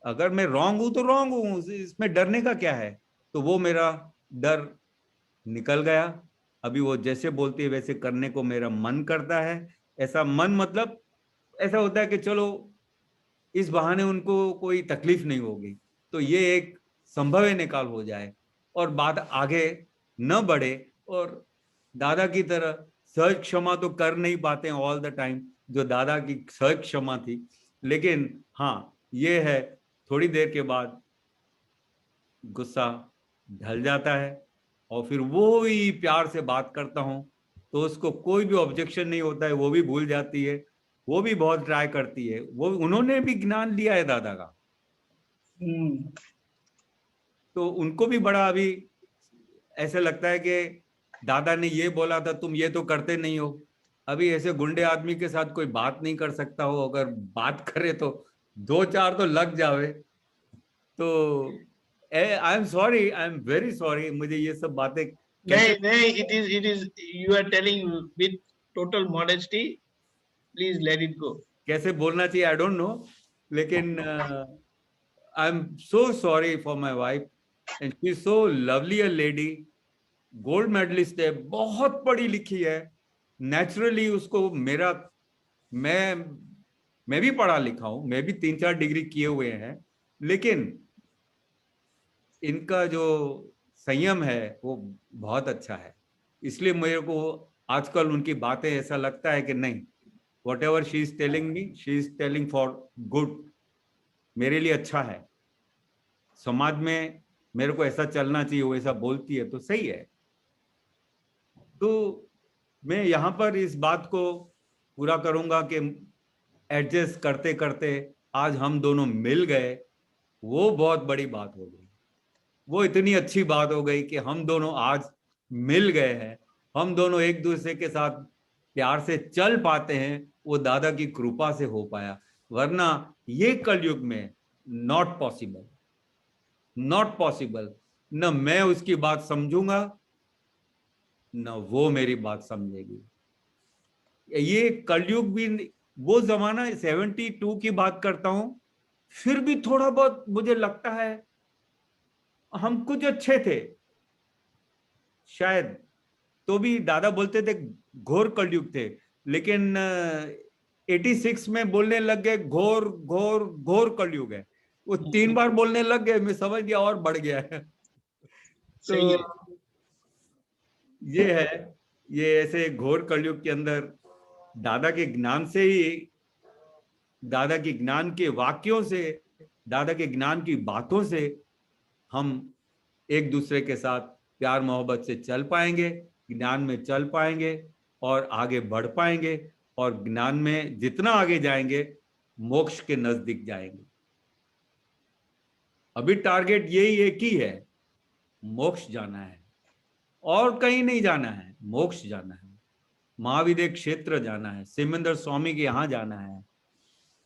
अगर मैं रॉन्ग हूं तो रॉन्ग हूं, इसमें डरने का क्या है। तो वो मेरा डर निकल गया, अभी वो जैसे बोलती है वैसे करने को मेरा मन करता है। ऐसा मन मतलब ऐसा होता है कि चलो इस बहाने उनको कोई तकलीफ नहीं होगी, तो ये एक संभव निकाल हो जाए और बात आगे न बढ़े। और दादा की तरह सहज क्षमा तो कर नहीं पाते ऑल द टाइम जो दादा की सहज क्षमा थी, लेकिन हाँ ये है थोड़ी देर के बाद गुस्सा ढल जाता है और फिर वो ही प्यार से बात करता हूं तो उसको कोई भी ऑब्जेक्शन नहीं होता है, वो भी भूल जाती है, वो भी बहुत ट्राई करती है, वो उन्होंने भी ज्ञान लिया है दादा का, तो उनको भी बड़ा अभी ऐसे लगता है कि दादा ने ये बोला था तुम ये तो करते नहीं हो। अभी ऐसे गुंडे आदमी के साथ कोई बात नहीं कर सकता हो, अगर बात करे तो 2-4 तो लग जावे। तो I am sorry, I am very sorry, मुझे ये सब बातें नहीं, it is you are telling with total modesty. Please let it go. कैसे बोलना चाहिए आई डोंट नो, लेकिन I am so sorry for my wife and she is so lovely a lady, gold medalist है, बहुत पढ़ी लिखी है, नेचुरली उसको मेरा मैं भी पढ़ा लिखा हूं, मैं भी 3-4 डिग्री किए हुए हैं, लेकिन इनका जो संयम है वो बहुत अच्छा है। इसलिए मेरे को आजकल उनकी बातें ऐसा लगता है कि नहीं, whatever she is telling me, she is telling for good, मेरे लिए अच्छा है। समाज में मेरे को ऐसा चलना चाहिए, वो ऐसा बोलती है तो सही है। तो मैं यहाँ पर इस बात को पूरा करूंगा कि एडजस्ट करते करते आज हम दोनों मिल गए, वो बहुत बड़ी बात हो गई, वो इतनी अच्छी बात हो गई कि हम दोनों आज मिल गए हैं, हम दोनों एक दूसरे के साथ प्यार से चल पाते हैं, वो दादा की कृपा से हो पाया, वरना ये कलयुग में नॉट पॉसिबल। न मैं उसकी बात समझूंगा न वो मेरी बात समझेगी। ये कलयुग भी वो जमाना 72 की बात करता हूं, फिर भी थोड़ा बहुत मुझे लगता है हम कुछ अच्छे थे शायद, तो भी दादा बोलते थे घोर कलयुग थे, लेकिन 86 में बोलने लग गए घोर घोर घोर कलयुग है। वो 3 बार बोलने लग गए, मैं समझ गया और बढ़ गया है। तो ये है, ये ऐसे घोर कलयुग के अंदर दादा के ज्ञान से ही, दादा के ज्ञान के वाक्यों से, दादा के ज्ञान की बातों से हम एक दूसरे के साथ प्यार मोहब्बत से चल पाएंगे, ज्ञान में चल पाएंगे और आगे बढ़ पाएंगे, और ज्ञान में जितना आगे जाएंगे मोक्ष के नजदीक जाएंगे। अभी टारगेट यही एक ही है, मोक्ष जाना है, और कहीं नहीं जाना है, मोक्ष जाना है, महाविद्य क्षेत्र जाना है, सिमंदर स्वामी के यहाँ जाना है।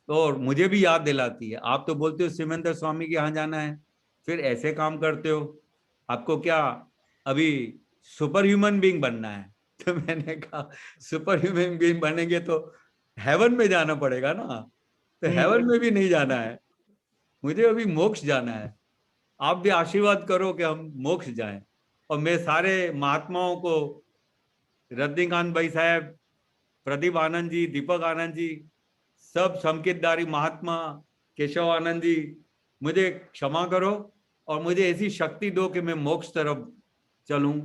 तो मुझे भी याद दिलाती है, आप तो बोलते हो सिमंदर स्वामी के यहाँ जाना है, फिर ऐसे काम करते हो, आपको क्या अभी सुपर ह्यूमन बीइंग बनना है? तो मैंने कहा सुपर ह्यूमन बीइंग बनेंगे तो हेवन में जाना पड़ेगा ना, तो हेवन में भी नहीं जाना है, मुझे अभी मोक्ष जाना है। आप भी आशीर्वाद करो कि हम मोक्ष जाएं। और मैं सारे महात्माओं को, रजनीकांत भाई साहब, प्रदीप आनंद जी, दीपक आनंद जी, सब संकेतदारी महात्मा, केशव आनंद जी, मुझे क्षमा करो और मुझे ऐसी शक्ति दो कि मैं मोक्ष तरफ चलूं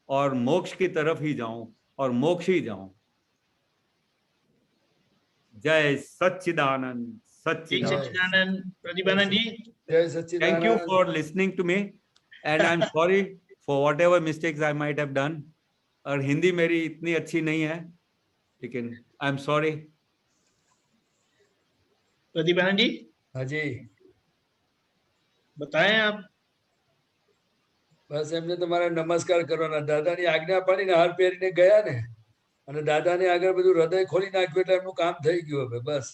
और मोक्ष की तरफ ही जाऊं और मोक्ष ही जाऊं। जय सच्चिदानंद। सच्चिदानंद। प्रदीप आनंद जी, जय सच्चिदानंद। Thank you for listening to me and I'm sorry for whatever mistakes I might have done। और हिंदी मेरी इतनी अच्छी नहीं है, लेकिन I am sorry. Pradeep Anand ji. हाँ जी, बताएं आप। બસ એમને તમારે નમસ્કાર કરવાના, દાદાની આજ્ઞા પાડીને હાર પહેરીને ગયા ને, અને દાદાને આગળ બધું હૃદય ખોલી નાખ્યું એટલે એમનું કામ થઈ ગયું। હવે બસ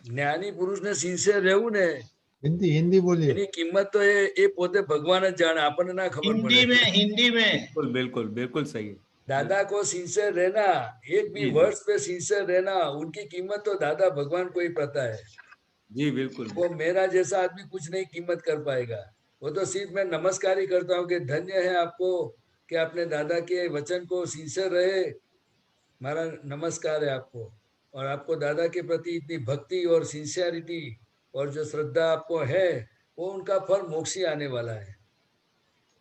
જ્ઞાની પુરુષને સિન્સિયર રહેવું ને, हिंदी बोलिए। એની કિંમત તો એ પોતે ભગવાન જ જાણે, આપણને ના ખબર પડે। हिंदी में बिल्कुल बिल्कुल बिल्कुल सही है। दादा को सिंसियर रहना, एक भी वर्ड्स पे सिंसियर रहना, उनकी कीमत तो दादा भगवान को ही पता है जी। बिल्कुल, वो मेरा जैसा आदमी कुछ नहीं कीमत कर पाएगा। वो तो सिर्फ मैं नमस्कार ही करता हूँ कि धन्य है आपको कि आपने दादा के वचन को सिंसियर रहे। मेरा नमस्कार है आपको, और आपको दादा के प्रति इतनी भक्ति और सिंसियरिटी और जो श्रद्धा आपको है, वो उनका फल मोक्ष ही आने वाला है।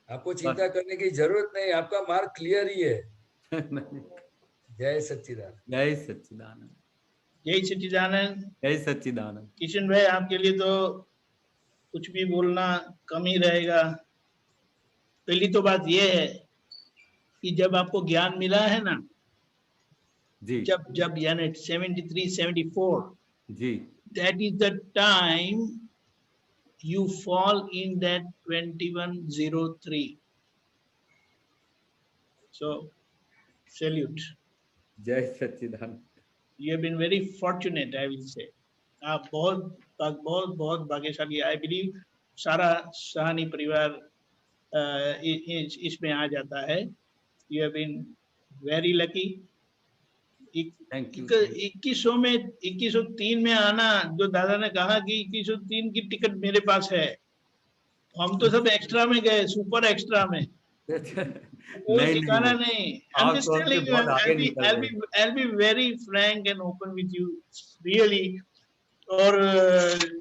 आपको चिंता करने की जरूरत नहीं, आपका मार्ग क्लियर ही है। जय सच्चिदानंद। जय सच्चिदानंद। जय सच्चिदानंद। जय सच्चिदानंद। किशन भाई, आपके लिए तो कुछ भी बोलना कम ही रहेगा। पहली तो बात यह है कि जब आपको ज्ञान मिला है ना जी, जब यानी 73-74 जी, that is the time you fall in that 2103. So salute. जय सच्चिदानंद। You have been very fortunate, I will say. आप बहुत बहुत बहुत भाग्यशाली। आई बिलीव सारा सहानी परिवार इसमें आ जाता है। You have been very lucky. 2103 में आना, जो दादा ने कहा कि 2103 की टिकट मेरे पास है, हम तो सब एक्स्ट्रा में गए, सुपर एक्स्ट्रा में। कोई ठिकाना नहीं। I'm just telling you, I'll be very frank and open with you, really. और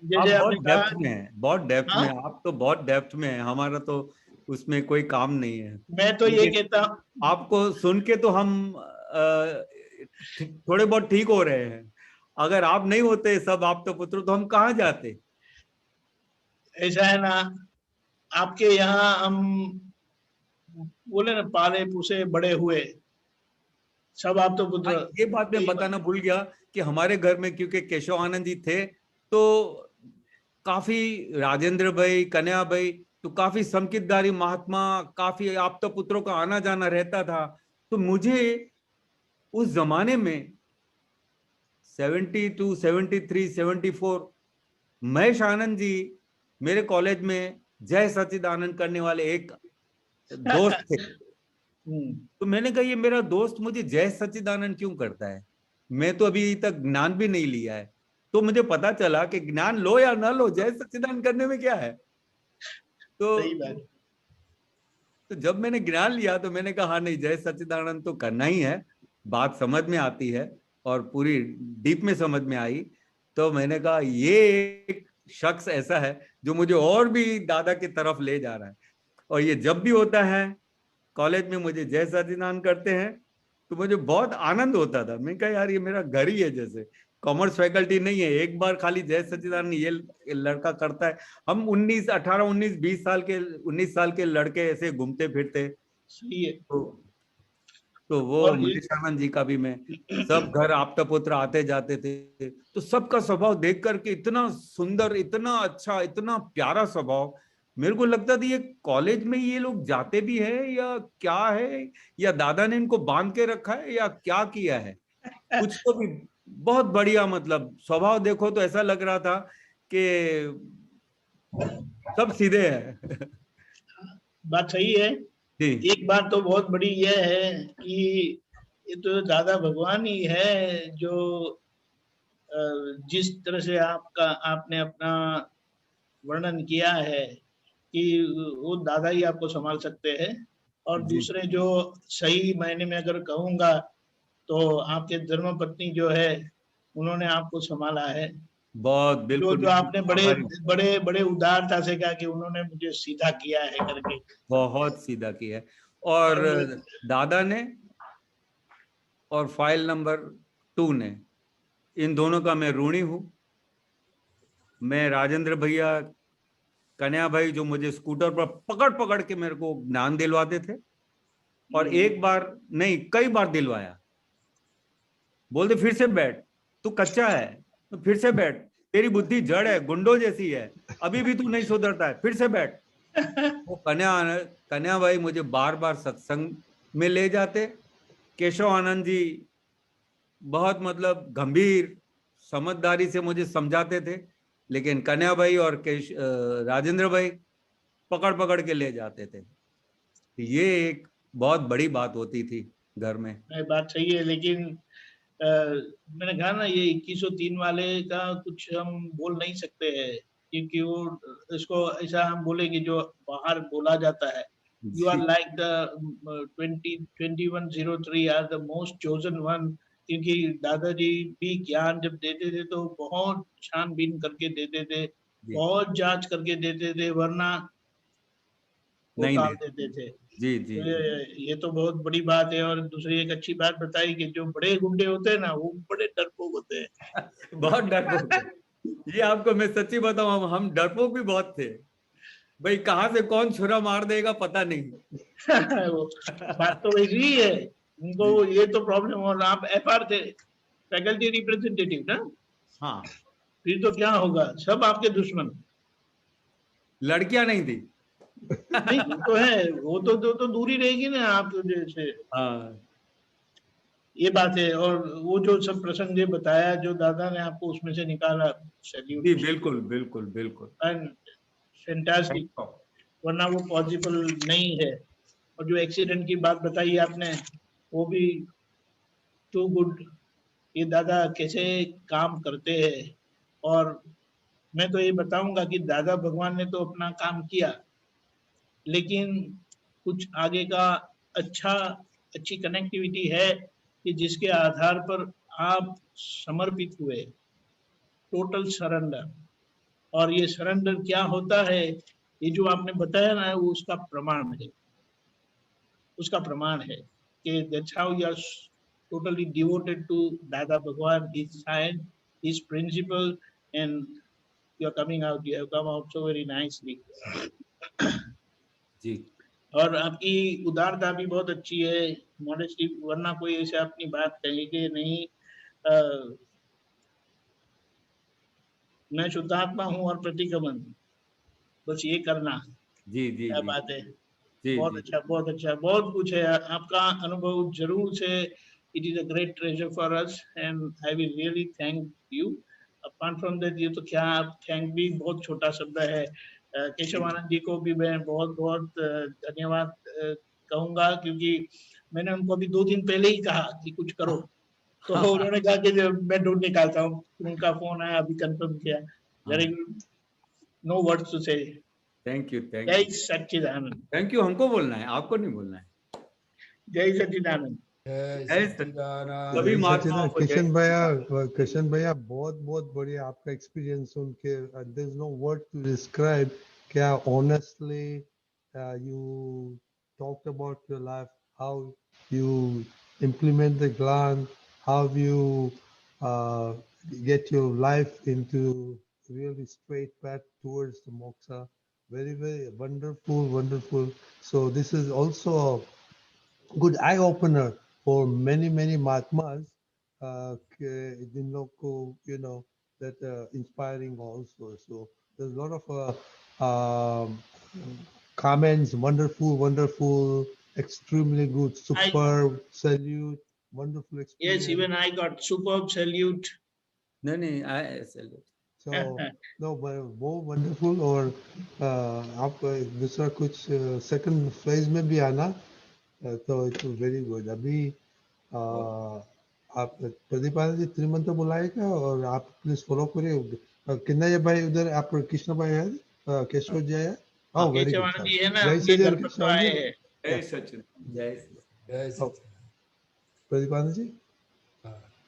जैसे आपने कहा, बहुत डेप्थ में, आप तो बहुत डेप्थ में है, हमारा तो उसमें कोई काम नहीं है। मैं तो ये कहता हूँ, आपको सुन के तो हम थोड़े बहुत ठीक हो रहे हैं। अगर आप नहीं होते सब आप तो पुत्र, तो हम कहाँ जाते? ऐसा है ना, आपके यहाँ हम बोले ना, पाले पुसे बड़े हुए सब आप तो पुत्र। ये बात मैं बताना भूल गया कि हमारे घर में क्योंकि केशव आनंद जी थे, तो काफी राजेंद्र भाई, कन्हैया भाई, तो काफी संकितधारी महात्मा, काफी आप्त पुत्रों का आना जाना रहता था। तो मुझे उस जमाने में 72, 73, 74 महेश आनंद जी मेरे कॉलेज में जय सच्चिदानंद करने वाले एक दोस्त थे। तो मैंने कहा ये मेरा दोस्त मुझे जय सच्चिदानंद क्यों करता है, मैं तो अभी तक ज्ञान भी नहीं लिया है। तो मुझे पता चला कि ज्ञान लो या ना लो, जय सच्चिदानंद करने में क्या है। तो जब मैंने ज्ञान लिया तो मैंने कहा हाँ नहीं, जय सच्चिदानंद तो करना ही है। बात समझ में आती है और पूरी डीप में समझ में आई। तो मैंने कहा ये एक शख्स ऐसा है जो मुझे और भी दादा की तरफ ले जा रहा है। और ये जब भी होता है कॉलेज में मुझे जय सच्चिदानंद करते हैं तो मुझे बहुत आनंद होता था। मैं कहा यार ये मेरा घर ही है, जैसे कॉमर्स फैकल्टी नहीं है, एक बार खाली जय सच्चिदानंद ये लड़का करता है। हम 18, 19, 20 साल के 19 साल के लड़के ऐसे घूमते फिरते। सही है। तो वो महेश आनंद जी का भी मैं सब घर आपता पुत्र आते जाते थे, तो सबका स्वभाव देख करके इतना सुंदर, इतना अच्छा, इतना प्यारा स्वभाव। मेरे को लगता था ये कॉलेज में ये लोग जाते भी है या क्या है, या दादा ने इनको बांध के रखा है या क्या किया है। कुछ तो भी बहुत बढ़िया, मतलब स्वभाव देखो तो ऐसा लग रहा था कि सब सीधे है। बात सही है। एक बात तो बहुत बड़ी यह है कि ये तो दादा भगवान ही है जो जिस तरह से आपने अपना वर्णन किया है कि वो दादा ही आपको संभाल सकते हैं। और दूसरे जो सही मायने में अगर कहूँगा तो आपके धर्मपत्नी जो है उन्होंने आपको संभाला है बहुत। बिल्कुल जो आपने बड़े उदारता से कहा कि उन्होंने मुझे सीधा किया है करके, बहुत सीधा किया है। और दादा ने और फाइल नंबर 2 ने, इन दोनों का मैं ऋणी हूं। मैं राजेंद्र भैया, कन्हैया भाई जो मुझे स्कूटर पर पकड़ पकड़ के मेरे को ज्ञान दिलवाते थे, और एक बार नहीं कई बार दिलवाया। बोलते फिर से बैठ, तू कच्चा है तो फिर से बैठ, तेरी बुद्धि जड़ है, गुंडों जैसी है, अभी भी तू नहीं सुधरता है, फिर से बैठ। वो कन्हैया भाई मुझे बार बार सत्संग में ले जाते। केशव आनंद जी बहुत मतलब गंभीर समझदारी से मुझे समझाते थे, लेकिन कन्हैया भाई और राजेंद्र भाई पकड़ पकड़ के ले जाते थे। ये एक बहुत बड़ी बात होती थी घर में। बात सही है, लेकिन मैंने कहा ना ये 2103 वाले का कुछ हम बोल नहीं सकते हैं, क्योंकि वो इसको ऐसा हम बोलेंगे जो बाहर बोला जाता है। You are like the 2103 are the most chosen one, क्योंकि दादाजी भी ज्ञान जब देते थे तो बहुत छानबीन करके देते थे, बहुत जांच करके देते थे, वरना नहीं देते थे। जी जी, ये तो बहुत बड़ी बात है। और दूसरी एक अच्छी बात बताई कि जो बड़े गुंडे होते हैं ना वो बड़े डरपोक होते हैं। बहुत डरपोक। ये आपको मैं सच्ची बताऊं, हम डरपोक भी बहुत थे भाई, कहाँ से कौन छुरा मार देगा पता नहीं। बात तो वैसी ही है, उनको ये तो प्रॉब्लम। और आप FR थे, फैकल्टी रिप्रेजेंटेटिव ना? हाँ। फिर तो क्या होगा, सब आपके दुश्मन। लड़कियां नहीं थी। नहीं तो है, वो तो दूरी रहेगी ना आप जैसे। हाँ, ये बात है। और वो जो सब प्रसंग ये बताया जो दादा ने आपको उसमें से निकाला, जी बिल्कुल बिल्कुल बिल्कुल, फैंटास्टिक। वरना वो पॉसिबल नहीं है। और जो एक्सीडेंट की बात बताई आपने वो भी टू गुड। ये दादा कैसे काम करते हैं। और मैं तो ये बताऊंगा कि दादा भगवान ने तो अपना काम किया, लेकिन कुछ आगे का अच्छी कनेक्टिविटी है कि जिसके आधार पर आप समर्पित हुए, टोटल सरेंडर। और ये सरेंडर क्या होता है, ये जो आपने बताया ना, वो उसका प्रमाण है कि that's how you are totally devoted to Dada Bhagwan, his science, his principle, and you are coming out. You have come out so very nicely. जी। और आपकी उदारता भी बहुत अच्छी है, मॉडेस्टी, वरना कोई ऐसे अपनी बात कहेंगे नहीं। मैं शुद्धात्मा हूँ और प्रतिगमन, बस ये करना। जी जी क्या जी, बात है। जी बहुत जी। अच्छा, बहुत अच्छा, बहुत कुछ है आपका अनुभव जरूर से। It is a great treasure for us and I will really thank you. Apart from that, ये तो क्या, आप थैंक भी बहुत छोटा शब्द है। केशवानंद जी को भी मैं बहुत बहुत धन्यवाद कहूंगा, क्योंकि मैंने उनको अभी 2 दिन पहले ही कहा कि कुछ करो, तो उन्होंने कहा कि मैं ढूंढ निकालता हूँ। उनका फोन आया, अभी कंफर्म किया। Very good, no words to say. Thank you, thank जय यू, सच्चिदानंद। Thank you. हमको बोलना है, आपको नहीं बोलना है। जय सच्चिदानंद। जय सच्चिदानंद। सभी महात्माओं को जय। किशन भैया बहुत बहुत बढ़िया आपका एक्सपीरियंस सुन के। There is no word to describe क्या honestly you talked about your life, how you implement the Gyan, how you get your life into really straight path towards the moksha. Very, very wonderful, wonderful. So this is also a good eye opener for many, many Mahatmas. जिन लोग को, you know, that inspiring also. So there's a lot of comments. Wonderful, wonderful. Extremely good, superb, salute, wonderful experience. Yes, even I got superb salute. नहीं, I salute. So no, वो wonderful। और आप दूसरा कुछ second phase में भी आना, तो इट्स वेरी गुड। अभी आप प्रदीपानंद जी त्रिमंत्र बुलाएगा और आप प्लीज फॉलो करिए। किन्ना ये भाई उधर आप कृष्ण भाई है, केशव जी है। Oh, very good. जय सच्चिदानंद कृष्ण जी। जय सच्चिदानंद, जय सच्चिदानंद। प्रदीपानंद जी।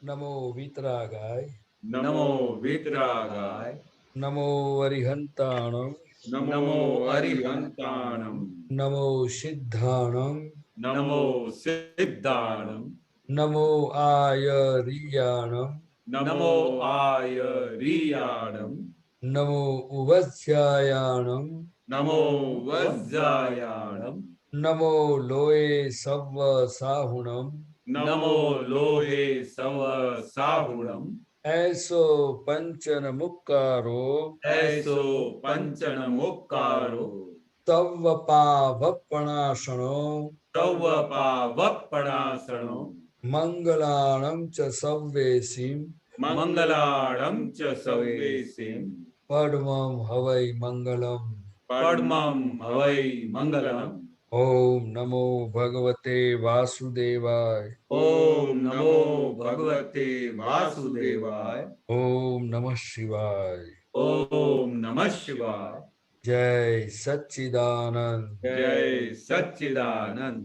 नमो वीतरागाय, नमो वीतरागाय, नमो अरिहंताणं, नमो अरिहंताणं, नमो सिद्धाणं, नमो सिद्धाणं, नमो आयरियाणं, नमो आयरियाणं, नमो उवस्यायाणं, नमो वज्रायाणं, नमो लोये सव्व साहुणं, नमो लोहे सव साहुणं, ऐसो पंचन मुक्कारो, ऐसो पंचन मुक्कारो, तव पावपणासनो, तव पावपणासनो, मंगलाणं च सव्वेसिं, मंगलाणं च सवेसिं, पद्मं हवै मंगलम्, पद्मं हवै मंगलम्। ओम नमो भगवते वासुदेवाय, ओम नमो भगवते वासुदेवाय, ओम नमः शिवाय, ओम नमः शिवाय। जय सच्चिदानंद, जय सच्चिदानंद।